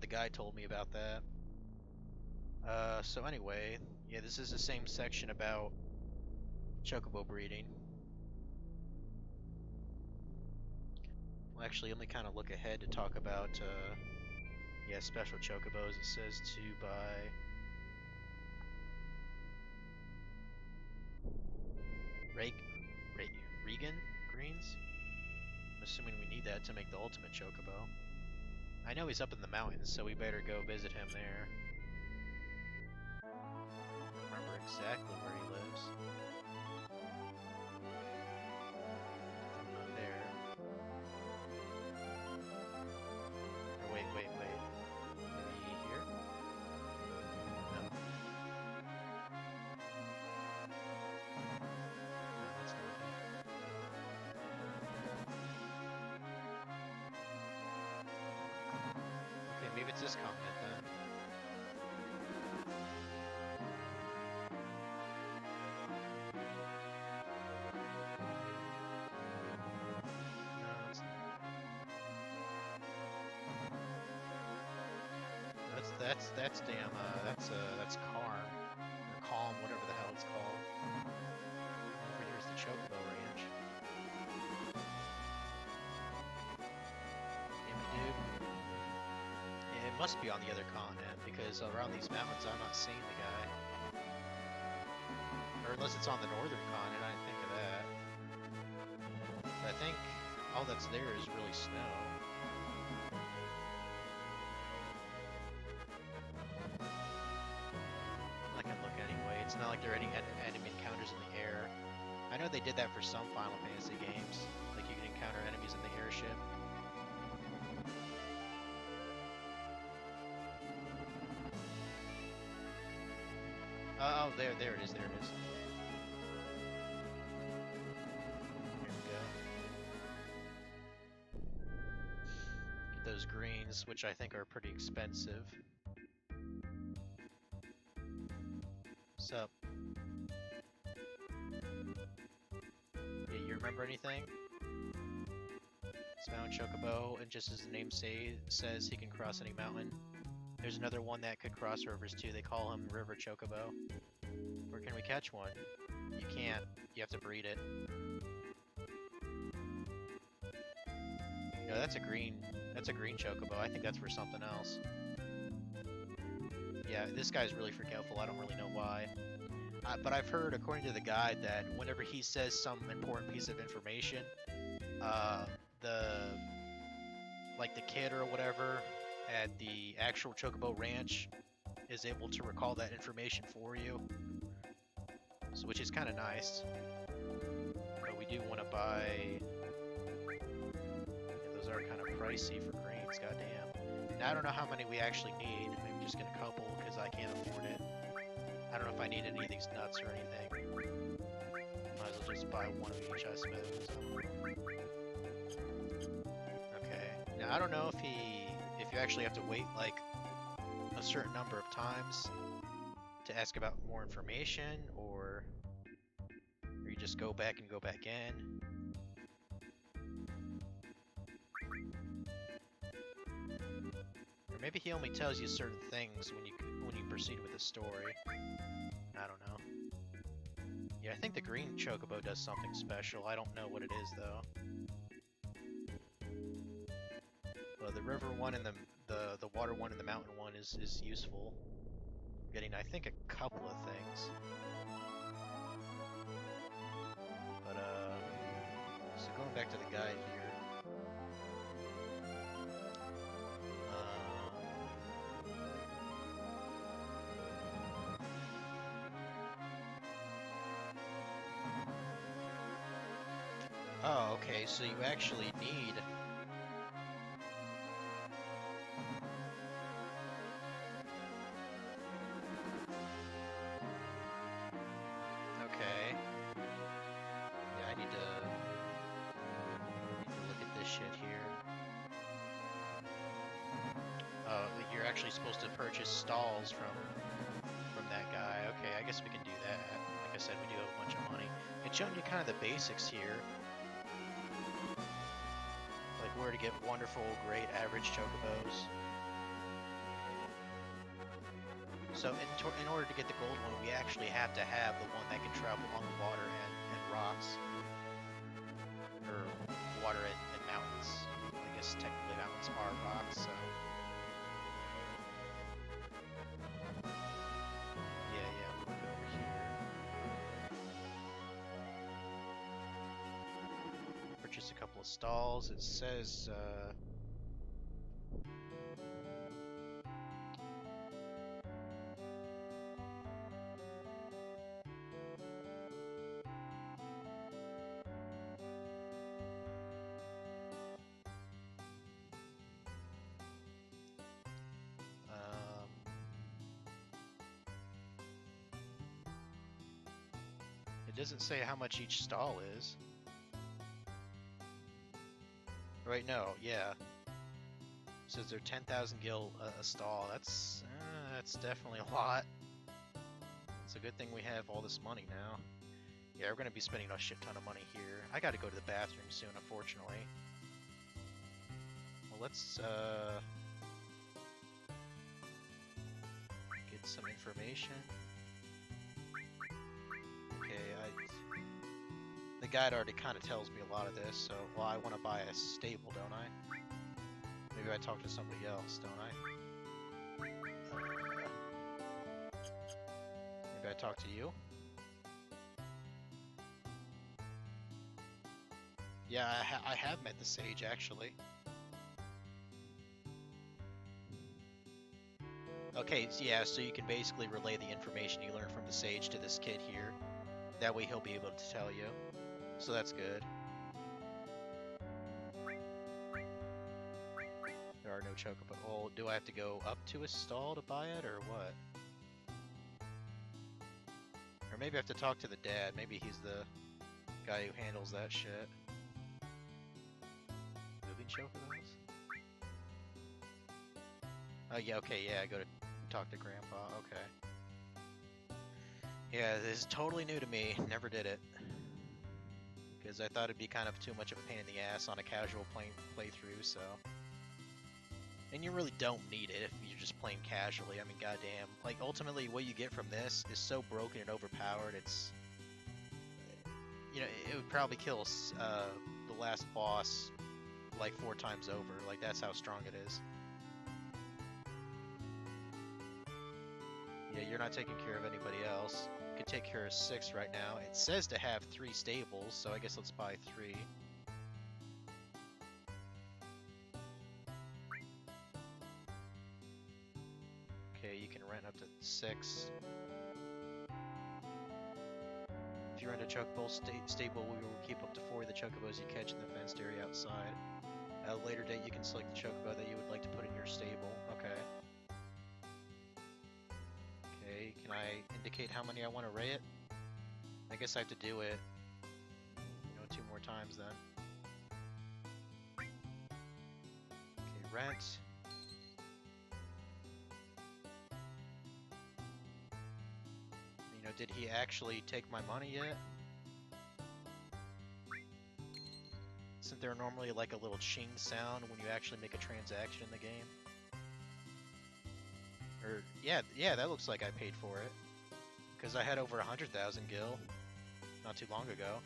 guy told me about that. So anyway, yeah, this is the same section about chocobo breeding. Well, actually, let me kind of look ahead to talk about, yeah, special chocobos. It says to buy Regan greens. I'm assuming we need that to make the ultimate chocobo. I know he's up in the mountains, so we better go visit him there. Remember exactly where he lives. Not there. Or wait. Maybe here? No. No, that's not him. Okay, maybe it's this continent then. No, it's not. That's damn that's Calm or Calm, whatever the hell it's called. Over here's the Chocobo Ranch. Damn it, dude. Yeah, it must be on the other continent because around these mountains I'm not seeing the guy. Or unless it's on the northern continent, I didn't think of that. But I think all that's there is really snow. I can look anyway, It's not like there are any enemy encounters in the air. I know they did that for some Final Fantasy games. Like you can encounter enemies in the airship. Oh, there it is, there it is. There we go. Get those greens, which I think are pretty expensive. What's up? Yeah, you remember anything? It's Mount Chocobo, and just as the name says, he can cross any mountain. There's another one that could cross rivers too. They call him River Chocobo. Where can we catch one? You can't. You have to breed it. No, that's a green. That's a green Chocobo. I think that's for something else. Yeah, this guy's really forgetful. I don't really know why. But I've heard, according to the guide, that whenever he says some important piece of information, the kid or whatever at the actual Chocobo Ranch is able to recall that information for you, so, which is kind of nice. But we do want to buy. Yeah, those are kind of pricey for greens, goddamn. Now I don't know how many we actually need. Maybe just get a couple because I can't afford it. I don't know if I need any of these nuts or anything. Might as well just buy one of each, I suppose. Okay. Now I don't know if you actually have to wait like a certain number of times to ask about more information, or you just go back and go back in. Or maybe he only tells you certain things when you proceed with the story. I don't know. Yeah, I think the green Chocobo does something special. I don't know what it is though. Well, the river one and the water one and the mountain one is useful. Getting, I think, a couple of things. But so going back to the guide here. Oh, okay, so you actually need... Okay. Yeah, I need to look at this shit here. Oh, you're actually supposed to purchase stalls from that guy. Okay, I guess we can do that. Like I said, we do have a bunch of money. It's showing you kind of the basics here. Like where to get wonderful, great, average chocobos. So in order to get the gold one, we actually have to have the one that can travel on the water and rocks. Or water and mountains. I guess technically mountains are rocks, so... Yeah, we'll go over here. Purchase a couple of stalls. It says, it doesn't say how much each stall is. Right, no, yeah. It says they're 10,000 gil a stall. That's definitely a lot. It's a good thing we have all this money now. Yeah, we're gonna be spending a shit ton of money here. I gotta go to the bathroom soon, unfortunately. Well, let's get some information. Okay, the guide already kind of tells me a lot of this, so, well, I want to buy a stable, don't I? Maybe I talk to somebody else, don't I? Maybe I talk to you? Yeah, I have met the sage, actually. Oh, Okay, so yeah, so you can basically relay the information you learned from the sage to this kid here. That way he'll be able to tell you. So that's good. There are no chocobo. Oh, do I have to go up to a stall to buy it, or what? Or maybe I have to talk to the dad. Maybe he's the guy who handles that shit. Moving chocobos? Oh, yeah, okay, yeah, I go to talk to Grandpa, okay. Yeah, this is totally new to me. Never did it. Because I thought it'd be kind of too much of a pain in the ass on a casual playthrough, so... And you really don't need it if you're just playing casually. I mean, goddamn. Like, ultimately, what you get from this is so broken and overpowered, it's... You know, it would probably kill the last boss, like, 4 times over. Like, that's how strong it is. Yeah, you're not taking care of anybody else. You could take care of 6 right now. It says to have 3 stables, so I guess let's buy 3. Okay, you can rent up to 6. If you rent a chocobo stable, we will keep up to 4 of the chocobos you catch in the fenced area outside. At a later date, you can select the chocobo that you would like to put in your stable. Okay. Okay, can I indicate how many I want to rate it? I guess I have to do it, 2 more times then. Okay, rent. Did he actually take my money yet? Isn't there normally like a little ching sound when you actually make a transaction in the game? Or, yeah, that looks like I paid for it. Because I had over 100,000 gil not too long ago.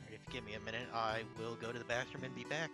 Alright, if you give me a minute, I will go to the bathroom and be back.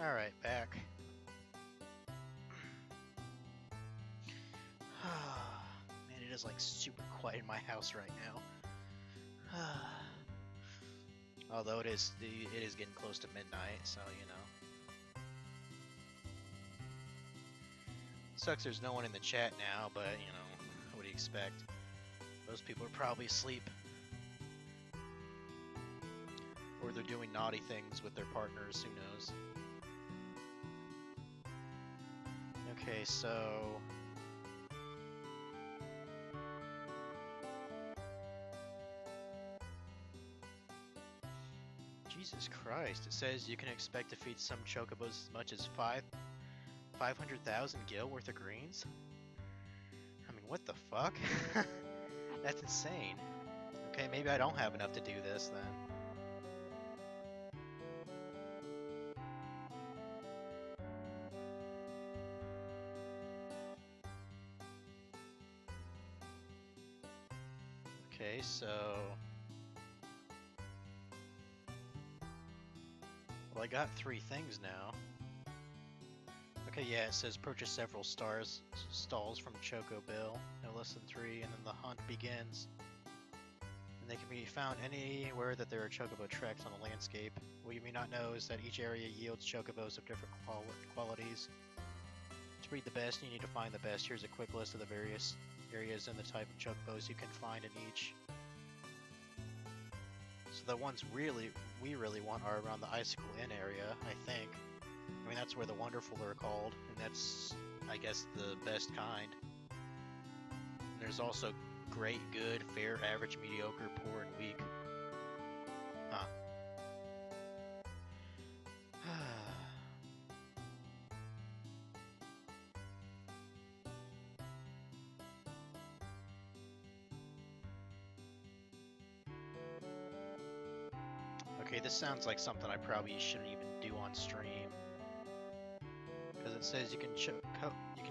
Alright, back. Man, it is like super quiet in my house right now. Although it is getting close to midnight, so Sucks there's no one in the chat now, but what do you expect? Those people are probably asleep. Or they're doing naughty things with their partners, who knows? Okay, so... Jesus Christ, it says you can expect to feed some chocobos as much as 500,000 gil worth of greens? I mean, what the fuck? That's insane. Okay, maybe I don't have enough to do this then. Okay, so... Well, I got 3 things now. Okay, yeah, it says purchase several stalls from Choco Bill, no less than 3, and then the hunt begins. And they can be found anywhere that there are chocobo tracks on the landscape. What you may not know is that each area yields chocobos of different qualities. To breed the best, you need to find the best. Here's a quick list of the various areas and the type of chocobos you can find in each. So the ones we really want are around the Icicle Inn area, I think. I mean, that's where the Wonderful are called, and that's, I guess, the best kind. And there's also great, good, fair, average, mediocre, poor, and weak. Huh. Okay, this sounds like something I probably shouldn't even do on stream. Because it says you can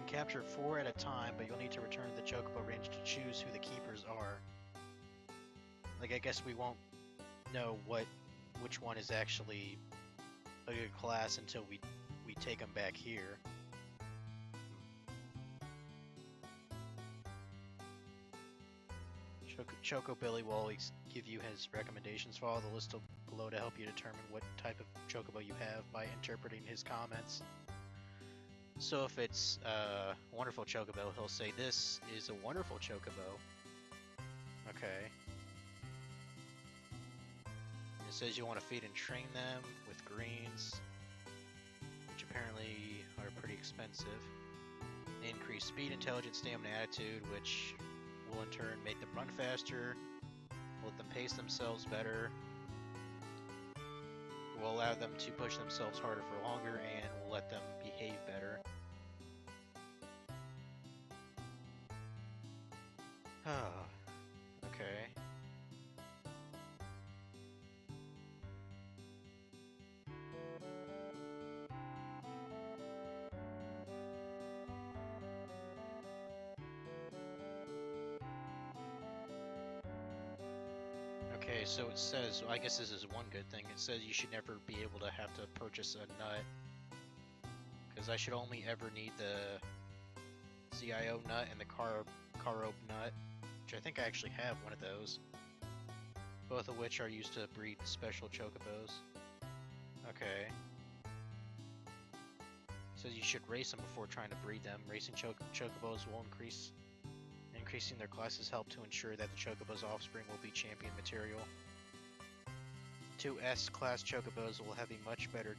capture 4 at a time, but you'll need to return to the chocobo range to choose who the keepers are. Like, I guess we won't know which one is actually a good class until we take them back here. Choco Billy will always give you his recommendations. Follow the list below to help you determine what type of chocobo you have by interpreting his comments. So if it's a wonderful chocobo, he'll say this is a wonderful chocobo. Okay. And it says you want to feed and train them with greens, which apparently are pretty expensive. They increase speed, intelligence, stamina, attitude, which will in turn make them run faster, let them pace themselves better, will allow them to push themselves harder for longer, and will let them behave better. Okay. Okay, so it says, well, I guess this is one good thing, it says you should never be able to have to purchase a nut, because I should only ever need the CIO nut and the carob nut, which I think I actually have one of those, both of which are used to breed special chocobos. Okay. It says you should race them before trying to breed them. Racing chocobos will increasing their classes help to ensure that the chocobo's offspring will be champion material. 2 S-class chocobos will have a much better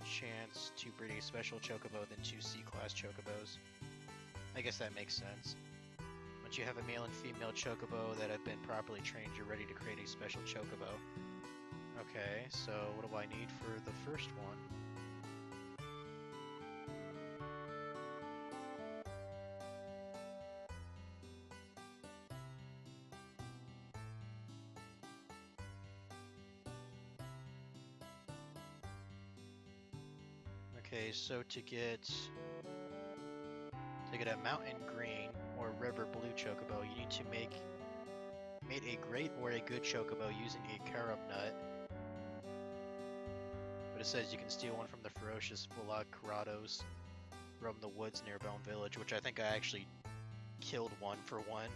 chance to breed a special chocobo than 2 C-class chocobos. I guess that makes sense. Once you have a male and female chocobo that have been properly trained, you're ready to create a special chocobo. Okay, so what do I need for the first one? Okay, so to get a mountain green or river blue chocobo, you need to make a great or a good chocobo using a carob nut. But it says you can steal one from the ferocious Velocirados from the woods near Bone Village, which I think I actually killed one for one.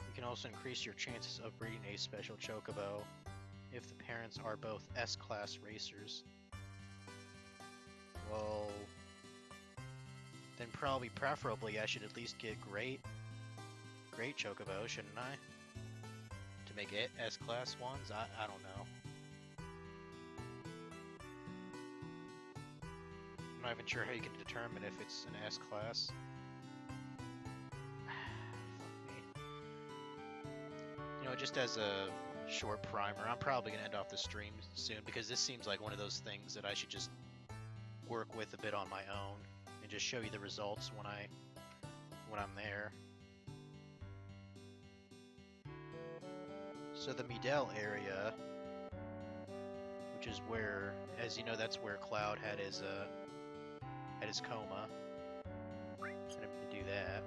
You can also increase your chances of breeding a special chocobo if the parents are both S-class racers. Well, then preferably I should at least get great chocobo, shouldn't I? To make it S-class ones? I don't know. not even sure how you can determine if it's an S class. Fuck me. You know, just as a short primer, I'm probably gonna end off the stream soon because this seems like one of those things that I should just work with a bit on my own and just show you the results when I'm there. So the Midel area, which is where, as you know, that's where Cloud had his coma. I didn't mean to do that.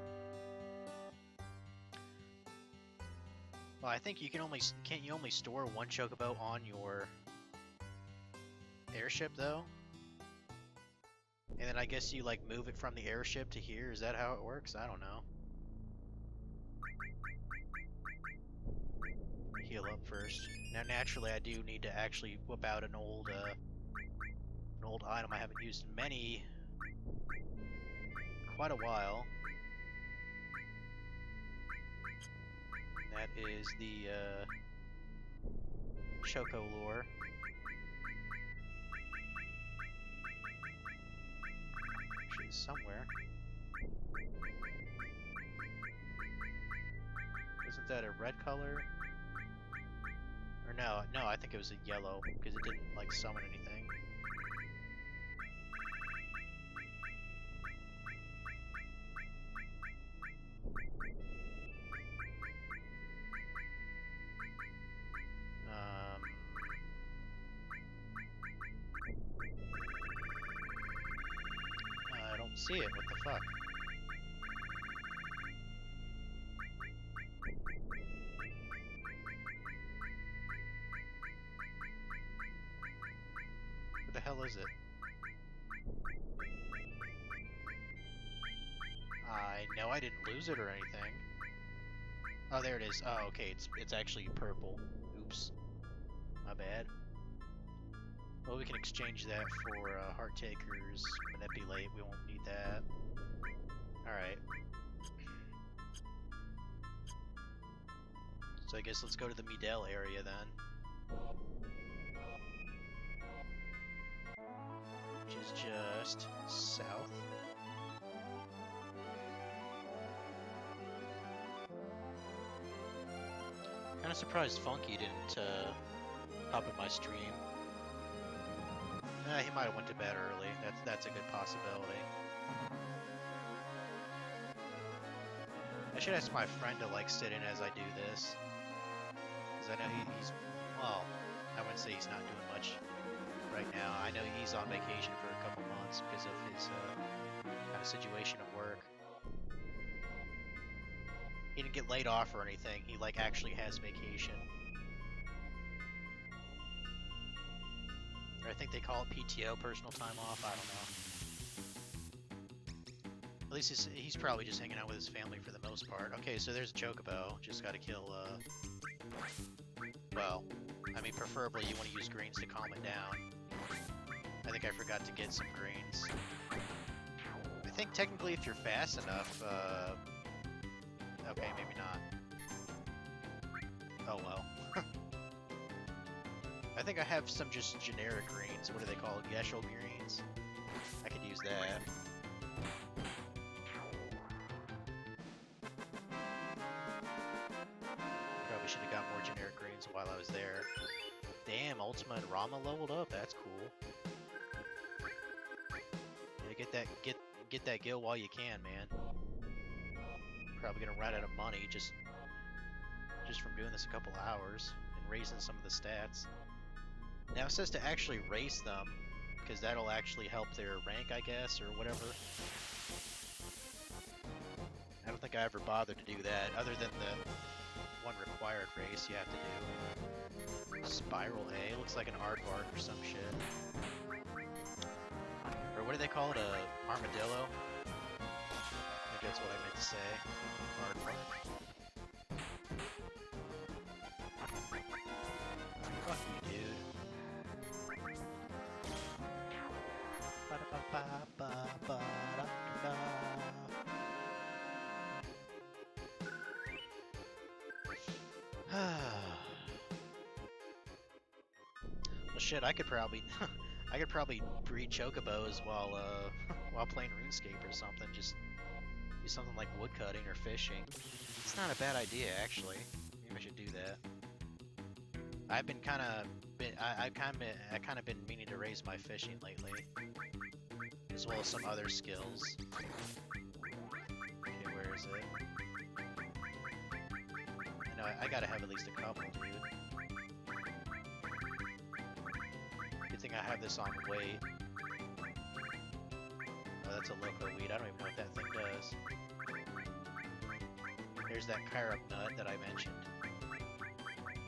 Well, I think you can can't you only store one chocobo on your airship though? And then I guess you like move it from the airship to here. Is that how it works? I don't know. Heal up first. Now naturally I do need to actually whip out an old item I haven't used in quite a while. That is the Choco lure. Actually, somewhere. Isn't that a red color? Or no, I think it was a yellow because it didn't like summon anything. I don't see it. What the fuck? What the hell is it? I know I didn't lose it or anything. Oh, there it is. Oh, okay. It's actually purple. Oops. My bad. Well, we can exchange that for Heart Takers, Manipulate. We won't need that. Alright. So I guess let's go to the Midel area then. Which is just south. Kind of surprised Funky didn't hop in my stream. He might have went to bed early. That's a good possibility. I should ask my friend to like sit in as I do this, because I know he's well. I wouldn't say he's not doing much right now. I know he's on vacation for a couple months because of his kind of situation at work. He didn't get laid off or anything. He like actually has vacation. Or I think they call it PTO, personal time off. I don't know. At least he's probably just hanging out with his family for the most part. Okay, so there's a chocobo. Just got to kill. Well, I mean, preferably you want to use greens to calm it down. I think I forgot to get some greens. I think technically if you're fast enough, okay, maybe not. Oh well. I think I have some just generic greens. What do they call it? Geshel greens? I could use that. Probably should have got more generic greens while I was there. Damn, Ultima and Rama leveled up. That's cool. Yeah, get that gil while you can, man. Probably gonna run out of money just from doing this a couple hours and raising some of the stats. Now it says to actually race them, because that'll actually help their rank, I guess, or whatever. I don't think I ever bothered to do that, other than the one required race you have to do. Spiral A, looks like an aardvark or some shit. Or what do they call it, a armadillo? I think that's what I meant to say. Aardvark. Fuck you, dude. Well, shit, I could probably I could probably breed chocobos while while playing RuneScape or something. Just do something like woodcutting or fishing. It's not a bad idea, actually. Maybe I should do that. I've been kind of I kind of been meaning to raise my fishing lately, as well as some other skills. Okay, where is it? I know I gotta have at least a couple, dude. Good thing I have this on weight. Oh, that's a loco weed. I don't even know what that thing does. There's that carob nut that I mentioned.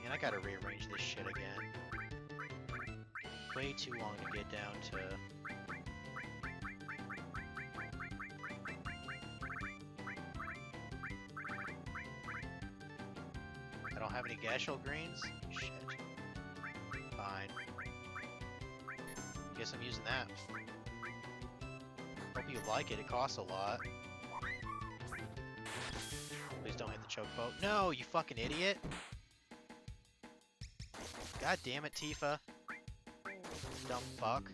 And I gotta rearrange this shit again. Way too long to get down to... I don't have any gashel greens? Shit. Fine. Guess I'm using that. Hope you like it. It costs a lot. Please don't hit the choke boat. No, you fucking idiot! God damn it, Tifa. Dumb fuck.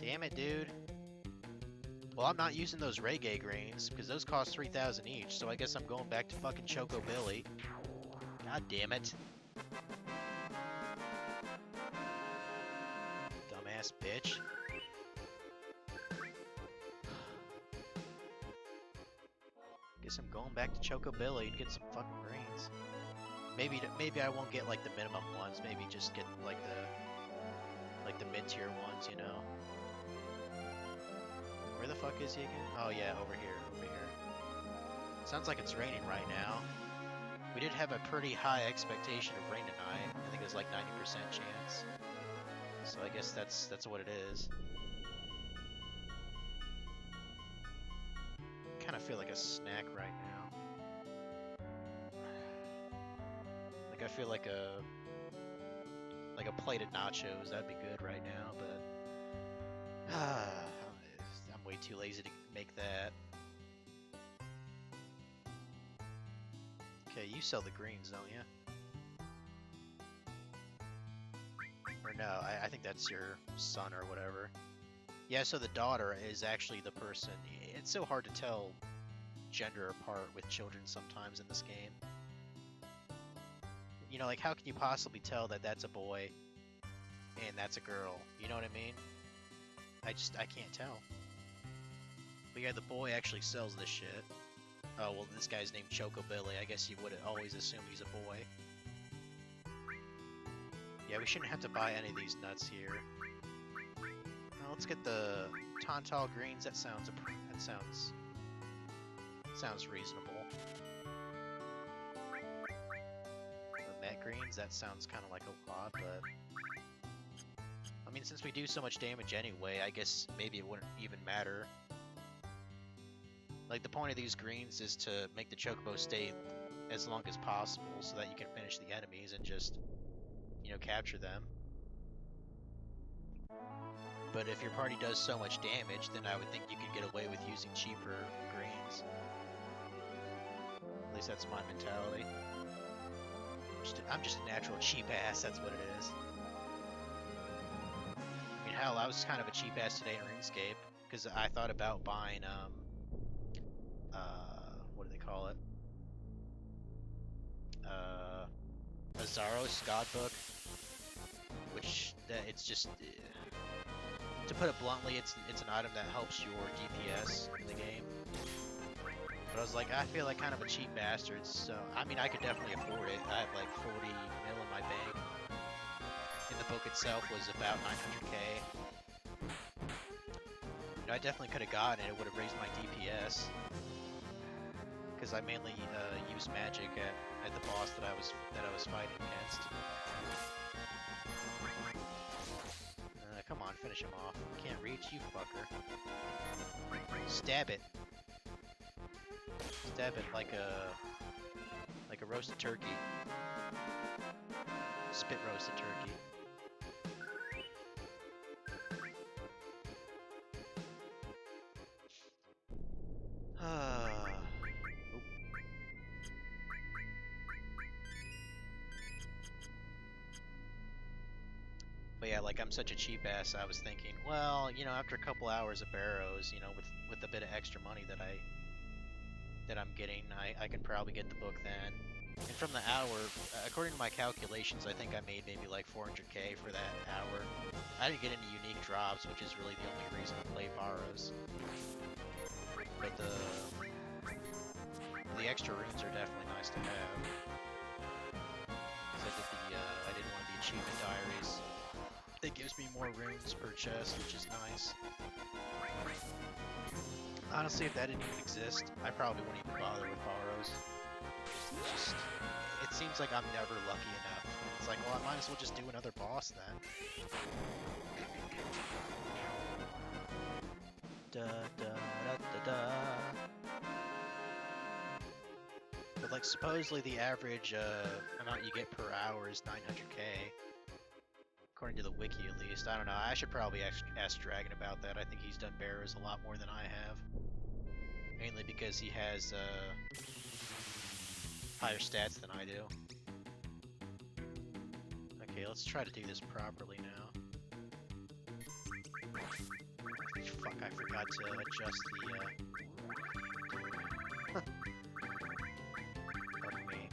Damn it, dude. Well, I'm not using those reggae grains, because those cost 3,000 each, so I guess I'm going back to fucking Chocobilly. God damn it. Dumbass bitch. Guess I'm going back to Chocobilly and get some fucking grains. Maybe I won't get like the minimum ones. Maybe just get like the mid-tier ones, you know. Where the fuck is he again? Oh yeah, over here. Sounds like it's raining right now. We did have a pretty high expectation of rain tonight. I think it was like 90% chance. So I guess that's what it is. Kind of feel like a snack right now. Like I feel like a plate of nachos. That'd be good right now, but I'm way too lazy to make that. Okay, you sell the greens, don't you? Or no, I think that's your son or whatever. Yeah, so the daughter is actually the person. It's so hard to tell gender apart with children sometimes in this game. You know, like how can you possibly tell that that's a boy and that's a girl? You know what I mean? I can't tell. But yeah, the boy actually sells this shit. Oh, well, this guy's named Chocobilly. I guess you would always assume he's a boy. Yeah, we shouldn't have to buy any of these nuts here. Now, let's get the Tantal greens. That sounds reasonable. The Met greens. That sounds kind of like a lot, but I mean, since we do so much damage anyway, I guess maybe it wouldn't even matter. Like, the point of these greens is to make the chocobo stay as long as possible so that you can finish the enemies and just, you know, capture them. But if your party does so much damage, then I would think you could get away with using cheaper greens. At least that's my mentality. I'm just a natural cheap ass, that's what it is. I mean, hell, I was kind of a cheap ass today in RuneScape, because I thought about buying, what do they call it? A Zaros God Book, which it's just, to put it bluntly, it's an item that helps your DPS in the game. But I was like, I feel like kind of a cheap bastard, so I mean, I could definitely afford it. I have like 40 mil in my bank, and the book itself was about 900k. You know, I definitely could have gotten it. It would have raised my DPS. Because I mainly use magic at the boss that I was fighting against. Come on, finish him off. Can't reach, you fucker. Stab it. Stab it like a roasted turkey. Spit roasted turkey. But yeah, like I'm such a cheap ass, I was thinking, well, you know, after a couple hours of Barrows, you know, with a bit of extra money that I'm getting, I can probably get the book then. And from the hour, according to my calculations, I think I made maybe like 400k for that hour. I didn't get any unique drops, which is really the only reason to play Barrows. But the extra runes are definitely nice to have. I did one of the achievement diaries. It gives me more runes per chest, which is nice. Honestly, if that didn't even exist, I probably wouldn't even bother with Barrows. It seems like I'm never lucky enough. It's like, well, I might as well just do another boss then. Da da da da da. But like, supposedly the average amount you get per hour is 900k. According to the wiki, at least. I don't know. I should probably ask Dragon about that. I think he's done Barrows a lot more than I have. Mainly because he has higher stats than I do. Okay, let's try to do this properly now. Fuck, I forgot to adjust the... Pardon me.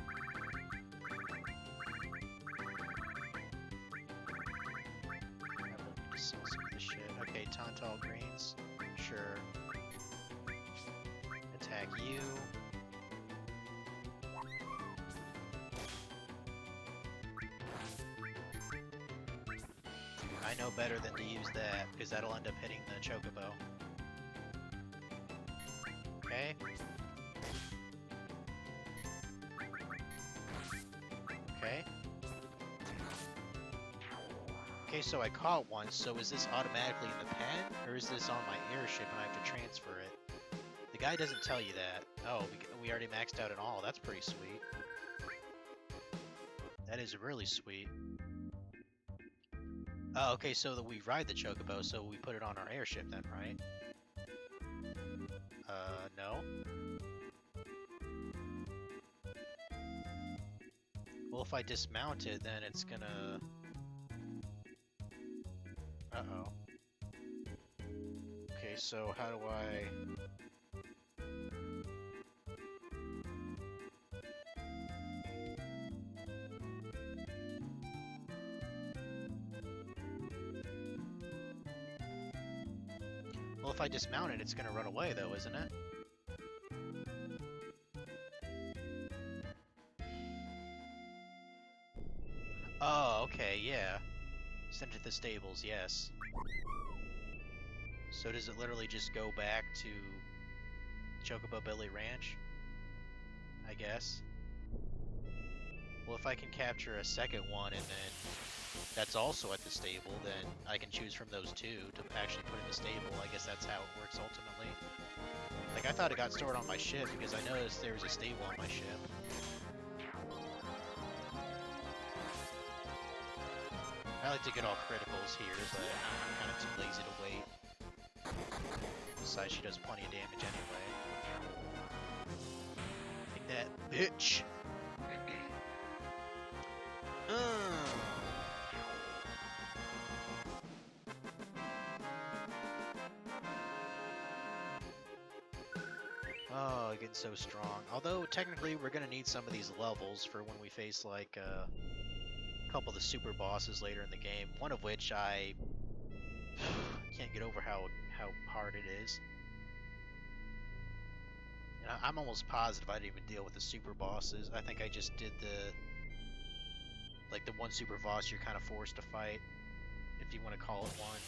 I will need to sell some of this shit. Okay, Tantal greens. Sure. Attack you. I know better than to use that, because that'll end up hitting the chocobo. Okay. Okay. Okay, so I caught one, so is this automatically in the pen, or is this on my airship and I have to transfer it? The guy doesn't tell you that. Oh, we already maxed out an all. That's pretty sweet. That is really sweet. Oh, okay, so that we ride the chocobo, so we put it on our airship then, right? No. Well, if I dismount it, then it's gonna... Uh-oh. Okay, so how do I... Well, if I dismount it, it's gonna run away, though, isn't it? Oh, okay, yeah. Send it to the stables, yes. So does it literally just go back to Chocobo Billy Ranch? I guess. Well, if I can capture a second one and then that's also at the stable, then I can choose from those two to actually put in the stable. I guess that's how it works ultimately. Like, I thought it got stored on my ship because I noticed there was a stable on my ship. I like to get all criticals here, but I'm kind of too lazy to wait. Besides, she does plenty of damage anyway. Take that, bitch! Oh, getting so strong. Although, technically, we're gonna need some of these levels for when we face, like, a couple of the super bosses later in the game. One of which I can't get over how hard it is. And I'm almost positive I didn't even deal with the super bosses. I think I just did the one super boss you're kind of forced to fight, if you want to call it one.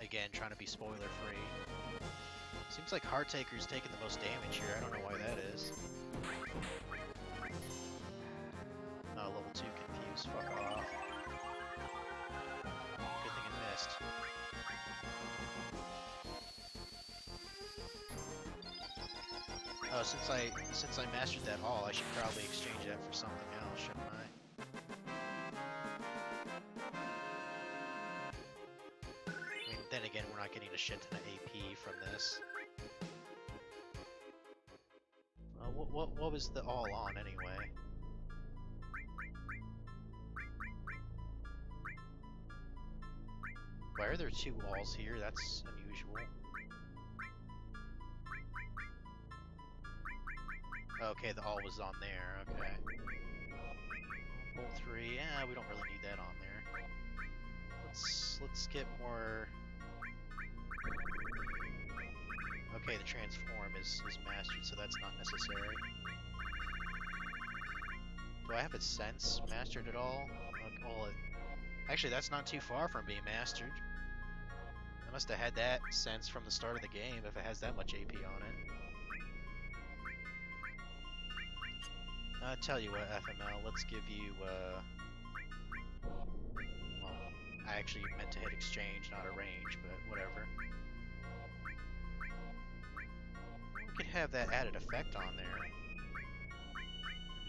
Again, trying to be spoiler free. Seems like Hearttaker's taking the most damage here. I don't know why that is. Oh, level 2 confused. Fuck off. Good thing it missed. Oh, since I mastered that all, I should probably exchange that for something else, shouldn't I? I mean, then again, we're not getting a shit ton of AP from this. What was the all on anyway? Why are there two walls here? That's unusual. Okay, the all was on there. Okay. Pole 3. Yeah, we don't really need that on there. Let's get more. Okay, the transform is mastered, so that's not necessary. Do I have its sense mastered at all? Well, actually, that's not too far from being mastered. I must have had that sense from the start of the game if it has that much AP on it. I'll tell you what, FML, let's give you, well, I actually meant to hit exchange, not arrange, but whatever. We could have that added effect on there.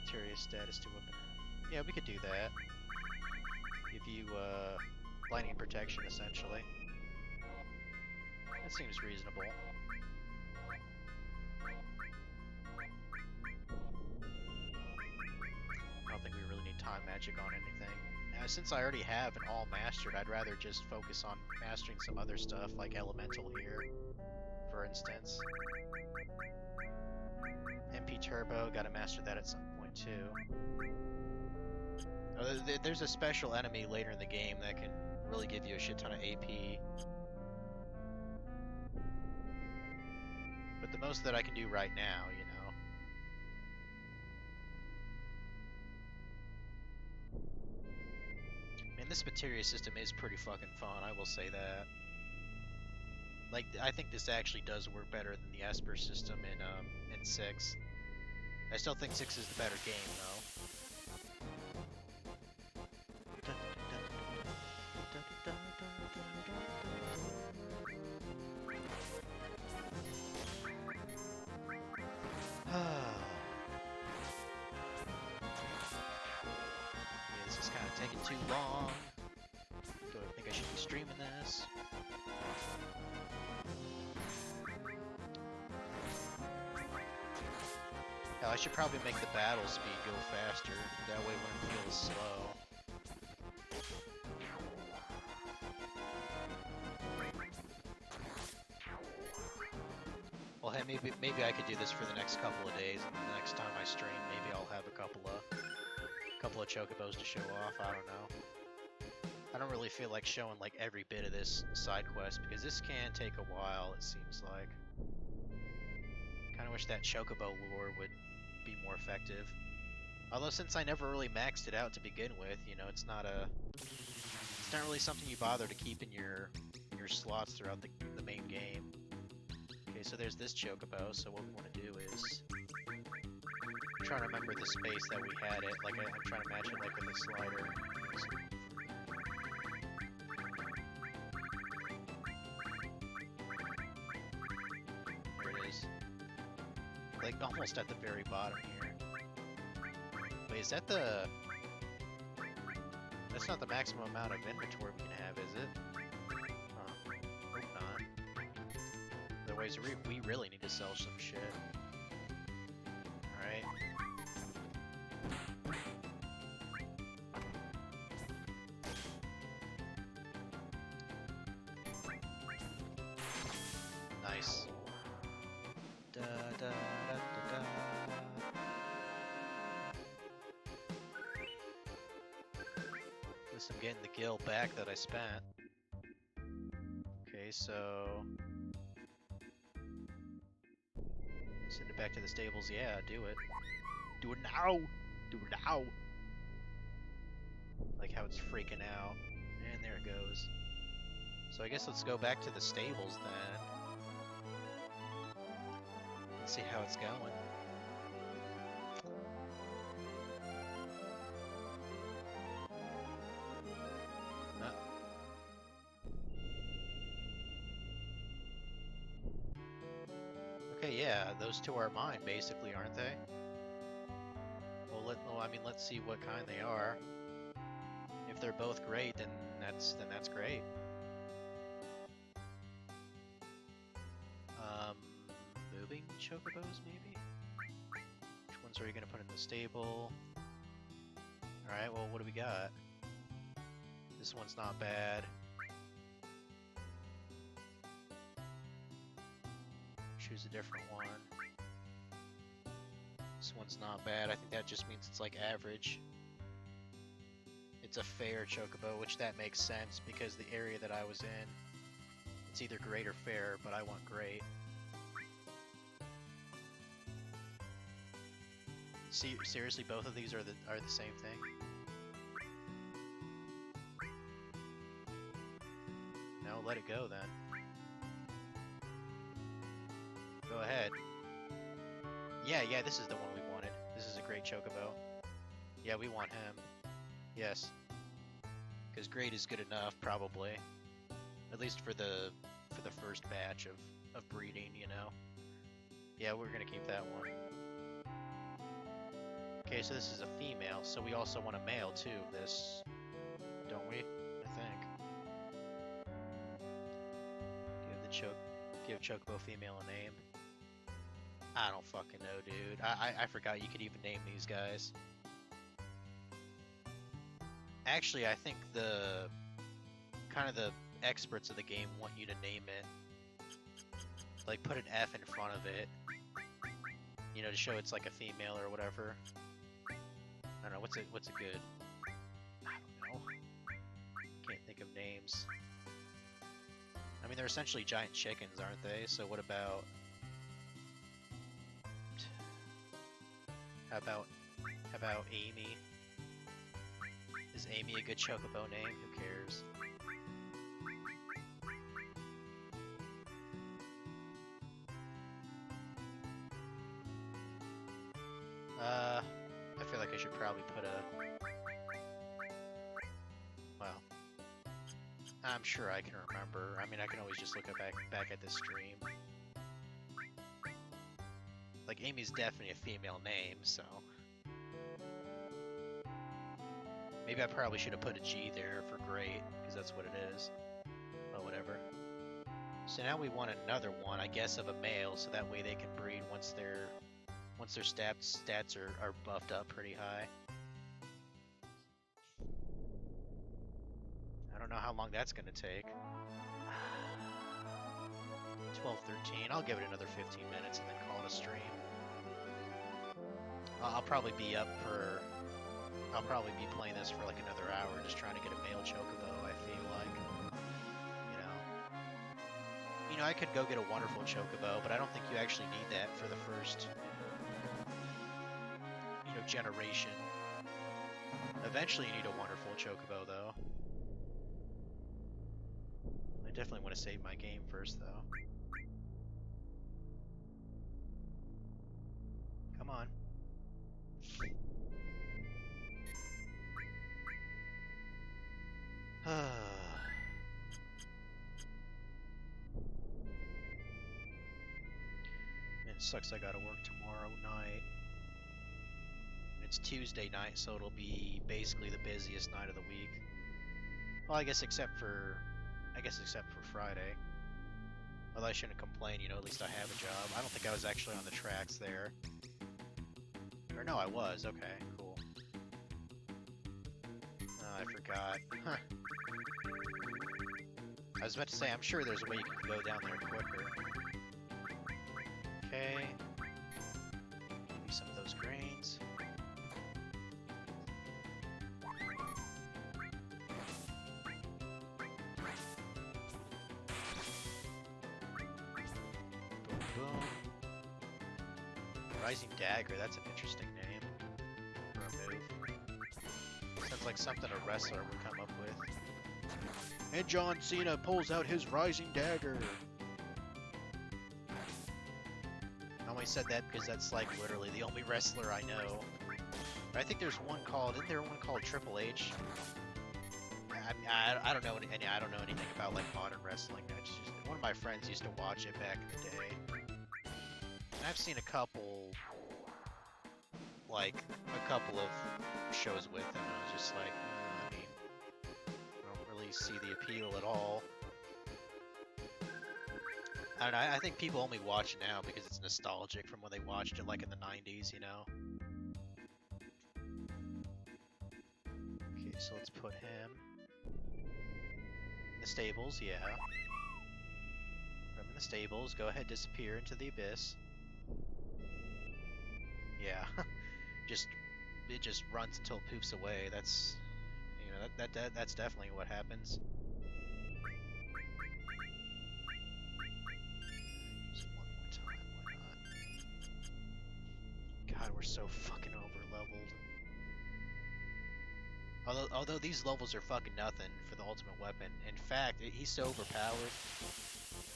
Materia status to weapon. Yeah, we could do that. Give you, lightning protection, essentially. That seems reasonable. I don't think we really need time magic on anything. Now, since I already have an all mastered, I'd rather just focus on mastering some other stuff, like elemental here, for instance. MP Turbo, gotta master that at some point too. Oh, there's a special enemy later in the game that can really give you a shit ton of AP. But the most that I can do right now, you know. Man, this materia system is pretty fucking fun, I will say that. Like, I think this actually does work better than the Esper system in 6. I still think 6 is the better game, though. Yeah, this is kind of taking too long. Do I think I should be streaming this? Hell, I should probably make the battle speed go faster. That way when it feels slow. Well, hey, maybe I could do this for the next couple of days, and the next time I stream, maybe I'll have a couple of chocobos to show off. I don't know. I don't really feel like showing like every bit of this side quest because this can take a while. It seems like. Kind of wish that chocobo lure would be more effective. Although since I never really maxed it out to begin with, you know, it's not really something you bother to keep in your slots throughout the main game. Okay, so there's this chocobo, so what we want to do is I'm trying to remember the space that we had it, like I'm trying to match it like with a slider. There it is. Like almost at the very bottom here. Wait, is that the... That's not the maximum amount of inventory we can have, is it? Hope not. Otherwise, we really need to sell some shit. Alright. Nice. Da, da, da, da, da. Guess I'm getting the gil back that I spent. Okay, so... Send it back to the stables, yeah, do it. Do it now! Do it now! Like how it's freaking out. And there it goes. So I guess let's go back to the stables then. Let's see how it's going. Okay, yeah, those two are mine, basically, aren't they? Well, I mean, let's see what kind they are. If they're both great, then that's great. Moving chocobos, maybe? Which ones are you gonna put in the stable? Alright, well, what do we got? This one's not bad. choose a different one. This one's not bad. I think that just means it's like average. It's a fair chocobo, which that makes sense because the area that I was in, it's either great or fair, but I want great. See, seriously, both of these are the same thing. No, let it go then. Go ahead. Yeah, this is the one we wanted. This is a great chocobo. Yeah, we want him. Yes. Because great is good enough, probably. At least for the first batch of breeding, you know. Yeah, we're gonna keep that one. Okay, so this is a female, so we also want a male too of this, don't we? I think. Give chocobo female a name. I don't fucking know, dude. I forgot you could even name these guys. Actually, I think the experts of the game want you to name it. Like, put an F in front of it. You know, to show it's like a female or whatever. I don't know, what's a good... I don't know. Can't think of names. I mean, they're essentially giant chickens, aren't they? So what about... How about Amy? Is Amy a good chocobo name? Who cares? I feel like I should probably put a... Well, I'm sure I can remember. I mean, I can always just look back at the stream. Like, Amy's definitely a female name, so... Maybe I probably should have put a G there for great, because that's what it is. But whatever. So now we want another one, I guess, of a male, so that way they can breed once their stats are buffed up pretty high. I don't know how long that's gonna take. 12, 13. I'll give it another 15 minutes and then call it a stream. I'll probably be playing this for like another hour, just trying to get a male chocobo, I feel like. You know, I could go get a wonderful chocobo, but I don't think you actually need that for the first, you know, generation. Eventually you need a wonderful chocobo, though. I definitely want to save my game first, though. Come on. It sucks I gotta work tomorrow night. It's Tuesday night, so it'll be basically the busiest night of the week. Well, I guess except for Friday. Although I shouldn't complain, you know, at least I have a job. I don't think I was actually on the tracks there. Or no, I was. Okay, cool. Oh, I forgot. Huh. I was about to say, I'm sure there's a way you can go down there quicker. Okay. Give me some of those grains. Boom, boom. Rising Dagger, that's an interesting name for a move. Sounds like something a wrestler would come up with. And John Cena pulls out his Rising Dagger. I only said that because that's like literally the only wrestler I know. But I think there's one called, isn't there one called Triple H? I don't know I don't know anything about like modern wrestling. Just, one of my friends used to watch it back in the day. And I've seen a couple of shows with him, and I was just like, I mean, I don't really see the appeal at all. I don't know, I think people only watch it now because it's nostalgic from when they watched it like in the 90s, you know? Okay, so let's put him in the stables, yeah. Put him in the stables. Go ahead, disappear into the abyss. Yeah, it just runs until it poofs away. That's that's definitely what happens. Use it one more time. Why not? God, we're so fucking over leveled. Although these levels are fucking nothing for the ultimate weapon. In fact, he's so overpowered.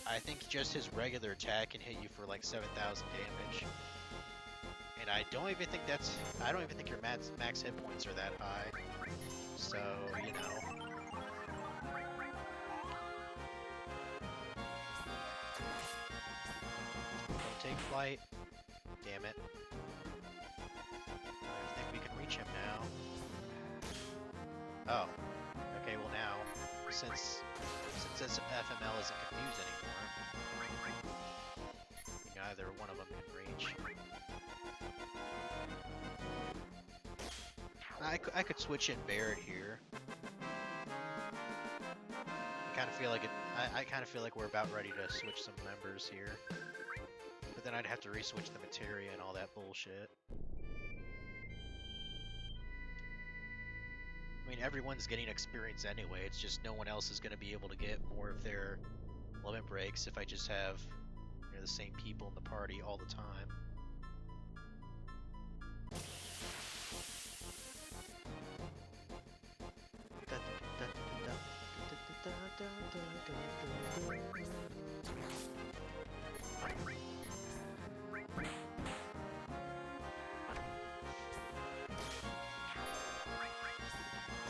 I think just his regular attack can hit you for like 7,000 damage. And I don't even think your max hit points are that high. So, you know. Don't take flight. Damn it. I think we can reach him now. Oh. Okay, well now, since this FML isn't confused anymore, either one of them can reach. I could switch in Barrett here. I kind of feel like I kind of feel like we're about ready to switch some members here, but then I'd have to re-switch the materia and all that bullshit. I mean, everyone's getting experience anyway. It's just no one else is going to be able to get more of their limit breaks if I just have the same people in the party all the time.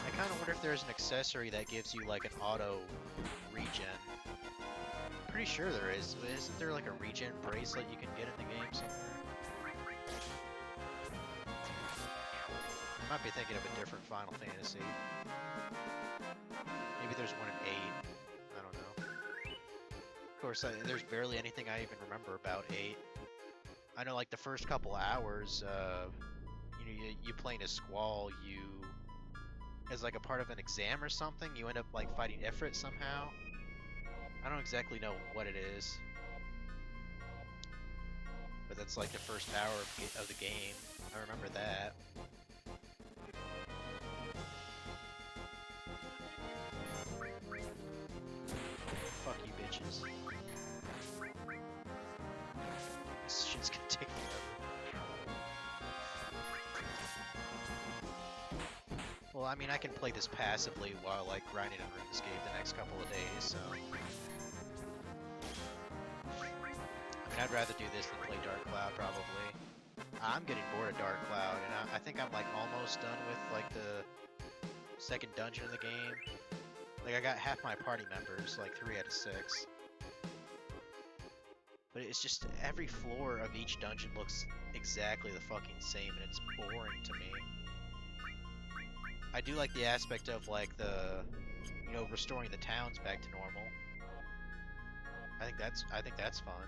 I kind of wonder if there's an accessory that gives you like an auto regen. Pretty sure there is. Isn't there like a regen bracelet you can get in the game somewhere? I might be thinking of a different Final Fantasy. Maybe there's one in 8. I don't know. Of course, there's barely anything I even remember about 8. I know like the first couple hours, you playing as Squall, as like a part of an exam or something, you end up like fighting Ifrit somehow. I don't exactly know what it is, but that's like the first hour of the game. I remember that. Fuck you, bitches. This shit's gonna take forever. Well, I mean, I can play this passively while like grinding in RuneScape the next couple of days, so. I mean, I'd rather do this than play Dark Cloud, probably. I'm getting bored of Dark Cloud, and I think I'm like almost done with like the second dungeon of the game. Like, I got half my party members, like 3 out of 6. But it's just every floor of each dungeon looks exactly the fucking same, and it's boring to me. I do like the aspect of like the, restoring the towns back to normal. I think that's fun.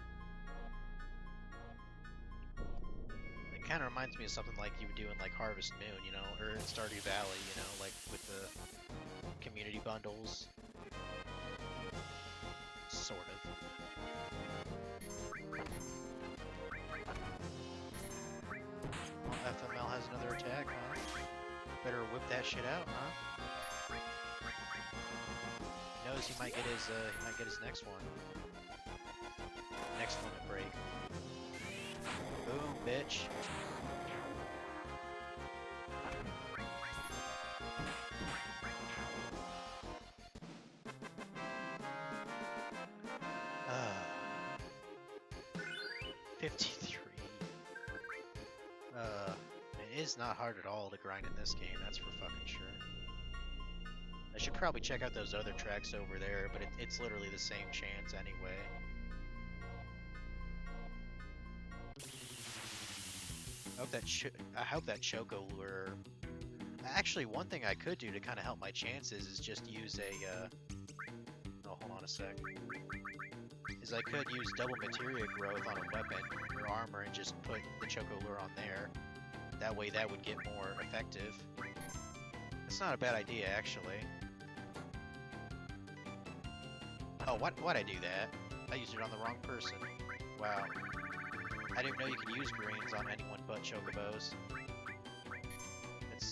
It kind of reminds me of something like you would do in like Harvest Moon, or in Stardew Valley, like with the community bundles. Sort of. Well, FML has another attack, huh? Better whip that shit out, huh? He knows he might get his next one. Next limit break. Boom, bitch. Uh, 53. It is not hard at all to grind in this game, that's for fucking sure. I should probably check out those other tracks over there, but it's literally the same chance anyway. I hope that Choco Lure... Actually, one thing I could do to kind of help my chances is just use a, Oh, hold on a sec. I could use double materia growth on a weapon or armor and just put the Choco Lure on there. That way that would get more effective. It's not a bad idea, actually. Oh, why'd I do that? I used it on the wrong person. Wow. I didn't know you could use greens on anyone but chocobos.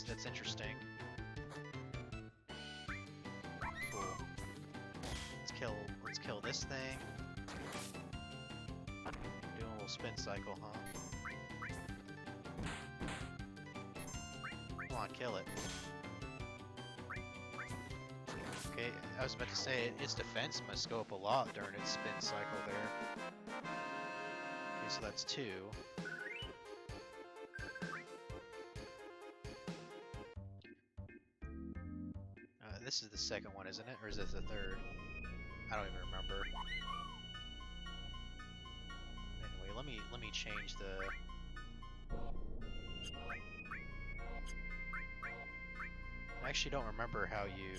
That's interesting. Cool. Let's kill this thing. Doing a little spin cycle, huh? Come on, kill it. Okay, I was about to say, its defense must go up a lot during its spin cycle there. Okay, so that's 2. This is the second one, isn't it? Or is this the third? I don't even remember. Anyway, let me change the... I actually don't remember how you...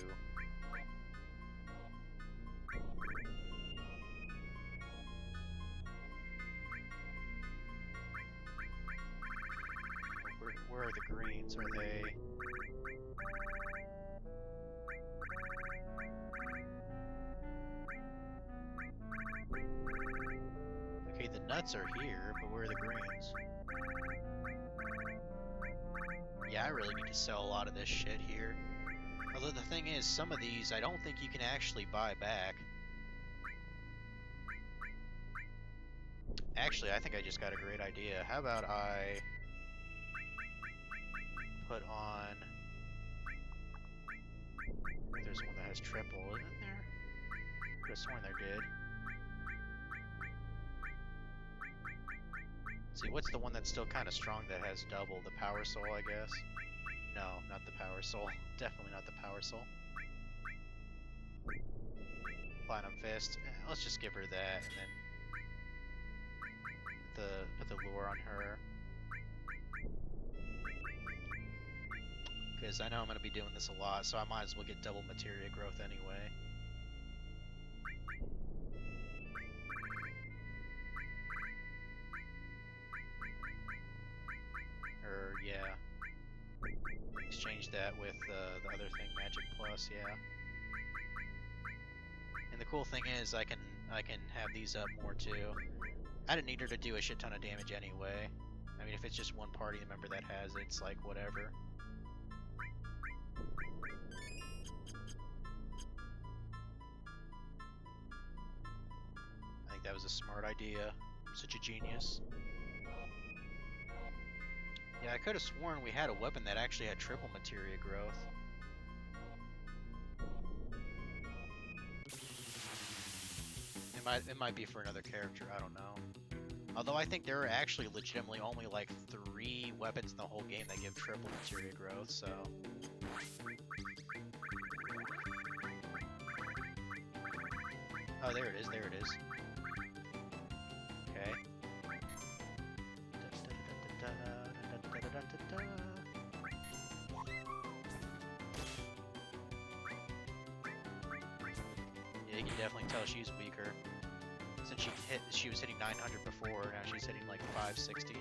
Where are the greens? Are they... Okay, the nuts are here, but where are the greens? Yeah, I really need to sell a lot of this shit here. Although the thing is, some of these I don't think you can actually buy back. Actually, I think I just got a great idea. How about I put on... There's one that has triple, isn't there? I could have sworn there did. See, what's the one that's still kind of strong that has double? The Power Soul, I guess? No, not the Power Soul. Definitely not the Power Soul. Platinum Fist. Let's just give her that, and then put the lure on her. Because I know I'm going to be doing this a lot, so I might as well get double materia growth anyway. Yeah. Exchange that with the other thing, Magic Plus, yeah. And the cool thing is I can have these up more too. I didn't need her to do a shit ton of damage anyway. I mean, if it's just one party member that has it, it's like whatever. I think that was a smart idea. I'm such a genius. Yeah, I could have sworn we had a weapon that actually had triple materia growth. It might be for another character, I don't know. Although I think there are actually legitimately only like 3 weapons in the whole game that give triple materia growth, so... Oh, there it is, there it is. Okay. Yeah, you can definitely tell she's weaker. Since she was hitting 900 before, now she's hitting like 560.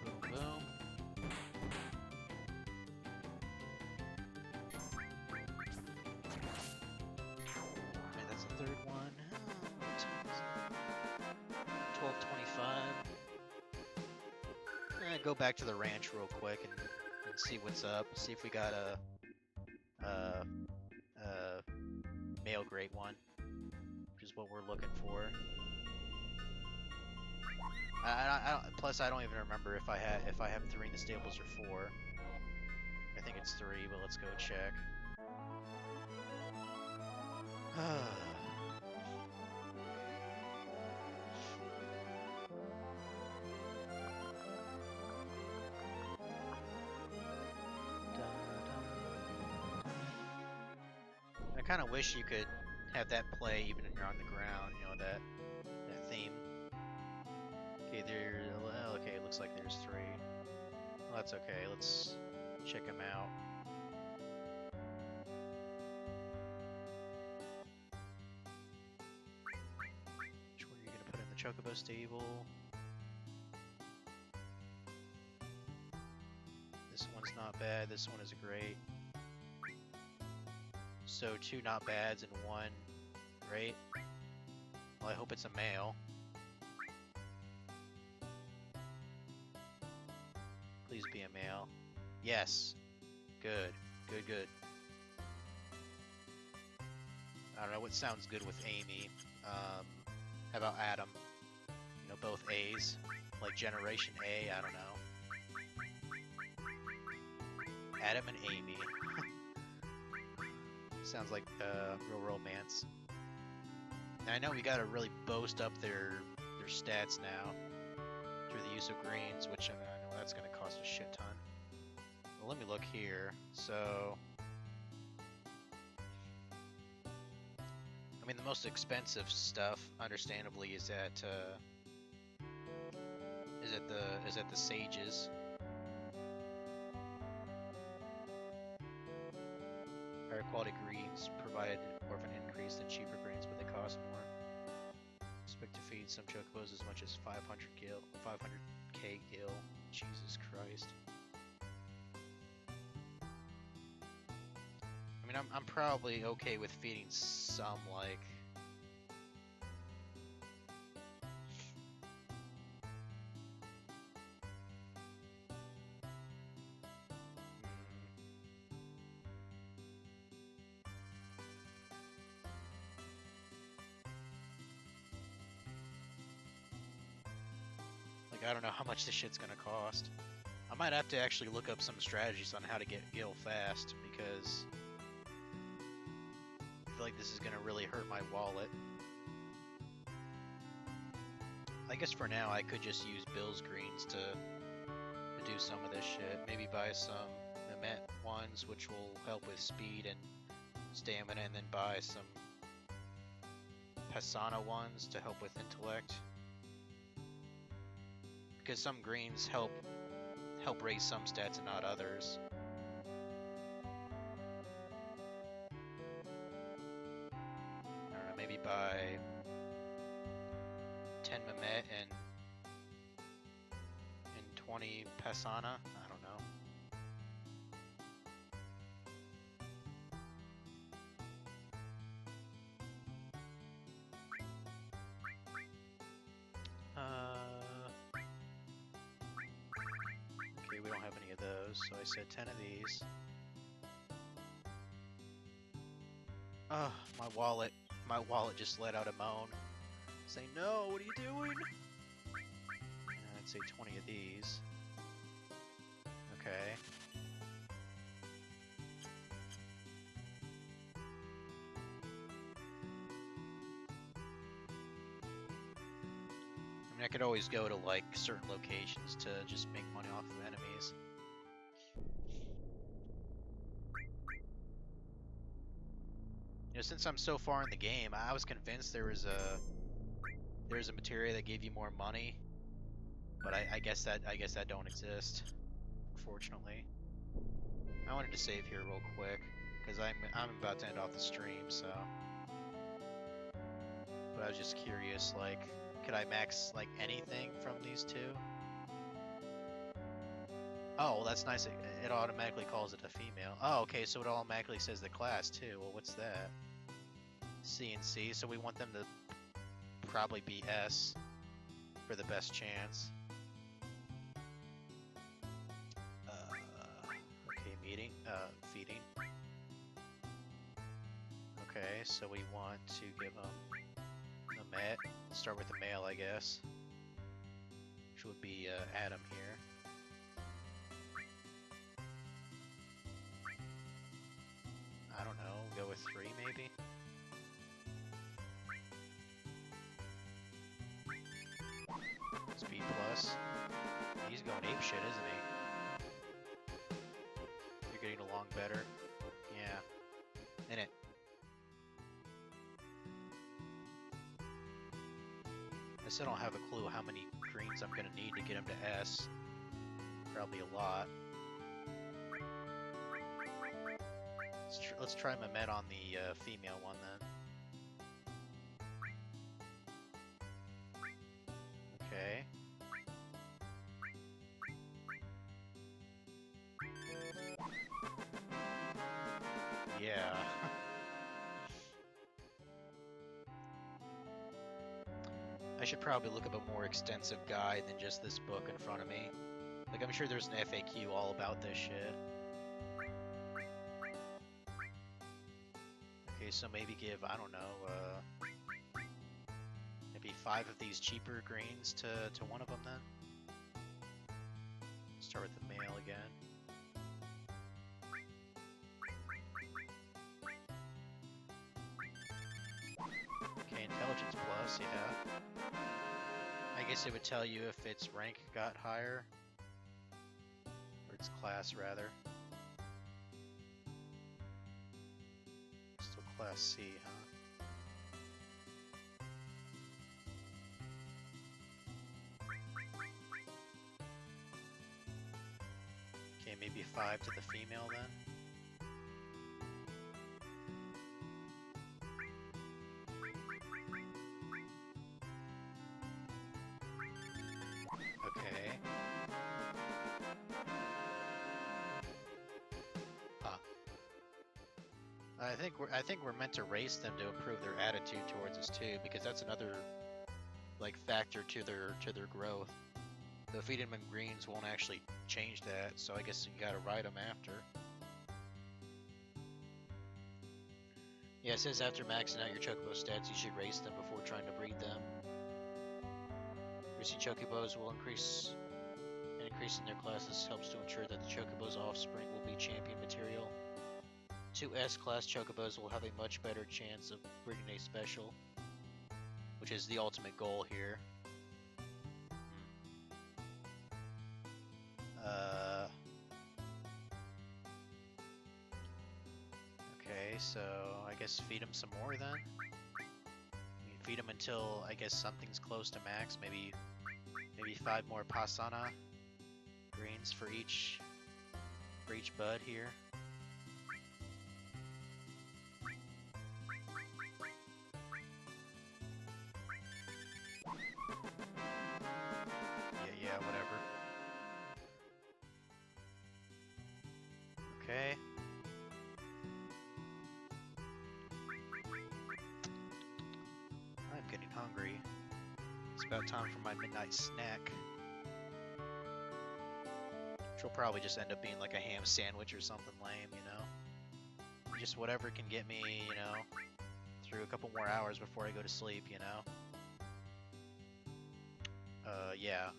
Boom, boom. And that's the third one. 1225. Go back to the ranch real quick and see what's up. See if we got a male great one, which is what we're looking for. Plus, I don't even remember if I have 3 in the stables or 4. I think it's 3, but let's go check. I kind of wish you could have that play even when you're on the ground, you know, that theme. Okay, well, okay, it looks like there's 3. Well, that's okay, let's check them out. Which one are you going to put in the chocobo stable? This one's not bad. This one is great. So 2 not bads and 1 great. Well, I hope it's a male. Please be a male. Yes. Good. Good, good. I don't know what sounds good with Amy. How about Adam? You know, both A's. Like Generation A, I don't know. Adam and Amy. Sounds like real romance. And I know we gotta really boast up their stats now through the use of greens, which I know that's gonna cost a shit ton. Well, let me look here. So, I mean, the most expensive stuff, understandably, is at the Sages. Higher quality greens provide more of an increase than cheaper greens, but they cost more. Expect to feed some chocobos as much as 500k gil. Jesus Christ. I mean, I'm probably okay with feeding some, like... I don't know how much this shit's gonna cost. I might have to actually look up some strategies on how to get gil fast, because I feel like this is gonna really hurt my wallet. I guess for now I could just use Bill's greens to do some of this shit. Maybe buy some Mehmet ones, which will help with speed and stamina, and then buy some Pasana ones to help with intellect. Because some greens help raise some stats and not others. I don't know, maybe buy 10 Mehmet and 20 Pasana? I don't know. Okay, we don't have any of those, so I said 10 of these. Oh, my wallet just let out a moan. Say, no, what are you doing? And I'd say 20 of these. Okay. I mean, I could always go to, like, certain locations to just make money off of enemies. You know, since I'm so far in the game, I was convinced there was a materia that gave you more money, but I guess that don't exist, unfortunately. I wanted to save here real quick because I'm about to end off the stream, so. But I was just curious, like, could I max like anything from these two? Oh, well, that's nice. It automatically calls it a female. Oh, okay, so it automatically says the class too. Well, what's that? C and C, so we want them to probably be S for the best chance. Okay, feeding. Okay, so we want to give them a met. Start with the male, I guess, which would be Adam here. I don't know, go with 3 maybe? Speed plus. He's going apeshit, isn't he? You're getting along better. Yeah. In it. I still don't have a clue how many greens I'm gonna need to get him to S. Probably a lot. Let's try Mehmet on the female one then. Okay. I should probably look up a more extensive guide than just this book in front of me. Like, I'm sure there's an FAQ all about this shit. Okay, so maybe give, I don't know, maybe 5 of these cheaper greens to one of them then. Start with the male again. Okay, intelligence plus, yeah. I guess it would tell you if its rank got higher. Or its class, rather. Still class C, huh? Okay, maybe 5 to the female then. Okay. Huh. I think we're meant to race them to improve their attitude towards us too, because that's another like factor to their growth. The feeding them greens won't actually change that, so I guess you gotta ride them after. Yeah, it says after maxing out your chocobo stats, you should race them before trying to breed them. Racing chocobos will increase in their classes helps to ensure that the chocobo's offspring will be champion material. 2 S-class chocobos will have a much better chance of breeding a special, which is the ultimate goal here. Okay, so I guess feed them some more then. Feed them until I guess something's close to max. Maybe 5 more pasana greens for each bud here. Yeah, whatever. Okay. I'm getting hungry. It's about time for my midnight snack. Which will probably just end up being like a ham sandwich or something lame, you know? Just whatever can get me, you know, through a couple more hours before I go to sleep, you know? Yeah.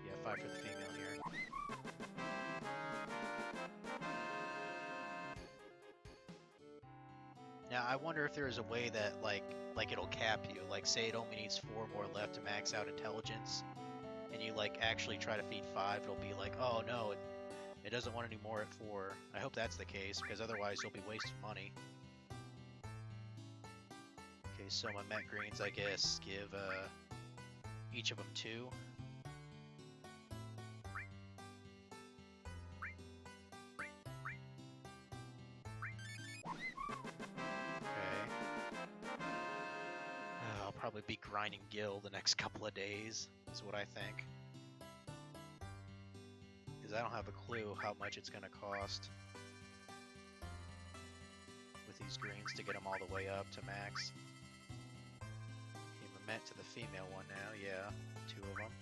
Yeah, 5 for the female here. Now, I wonder if there is a way that, like it'll cap you. Like, say it only needs 4 more left to max out intelligence, and you, like, actually try to feed 5, it'll be like, oh no, it doesn't want any more at 4. I hope that's the case, because otherwise you'll be wasting money. Okay, so my Met Greens, I guess, give, each of them 2. I'll probably be grinding Gil the next couple of days, is what I think. Because I don't have a clue how much it's going to cost with these greens to get them all the way up to max. Okay, Mehmet to the female one now, yeah, 2 of them.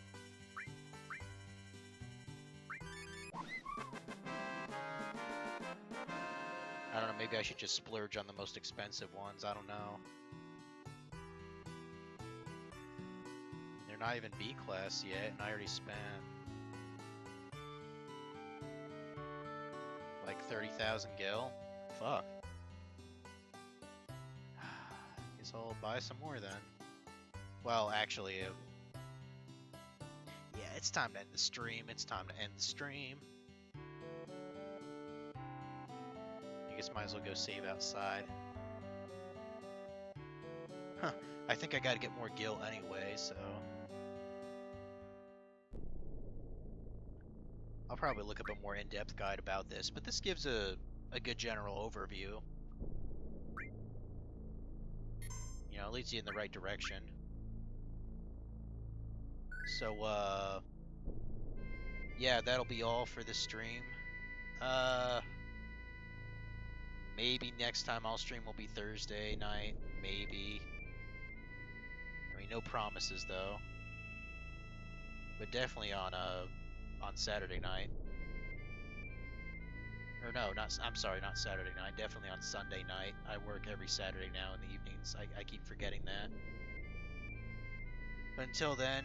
I don't know, maybe I should just splurge on the most expensive ones, I don't know. They're not even B class yet, and I already spent like 30,000 gil. Fuck. Guess I'll buy some more then. Well, actually, yeah, it's time to end the stream. It's time to end the stream. I guess might as well go save outside. Huh. I think I gotta get more gil anyway, so I'll probably look up a more in-depth guide about this, but this gives a good general overview. You know, it leads you in the right direction. So, yeah, that'll be all for this stream. Maybe next time I'll stream will be Thursday night, maybe. I mean, mean, no promises though. But definitely on Saturday night. Or no, not I'm sorry, not Saturday night. Definitely on Sunday night. I work every Saturday now in the evenings. I keep forgetting that. But until then,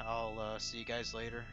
I'll see you guys later.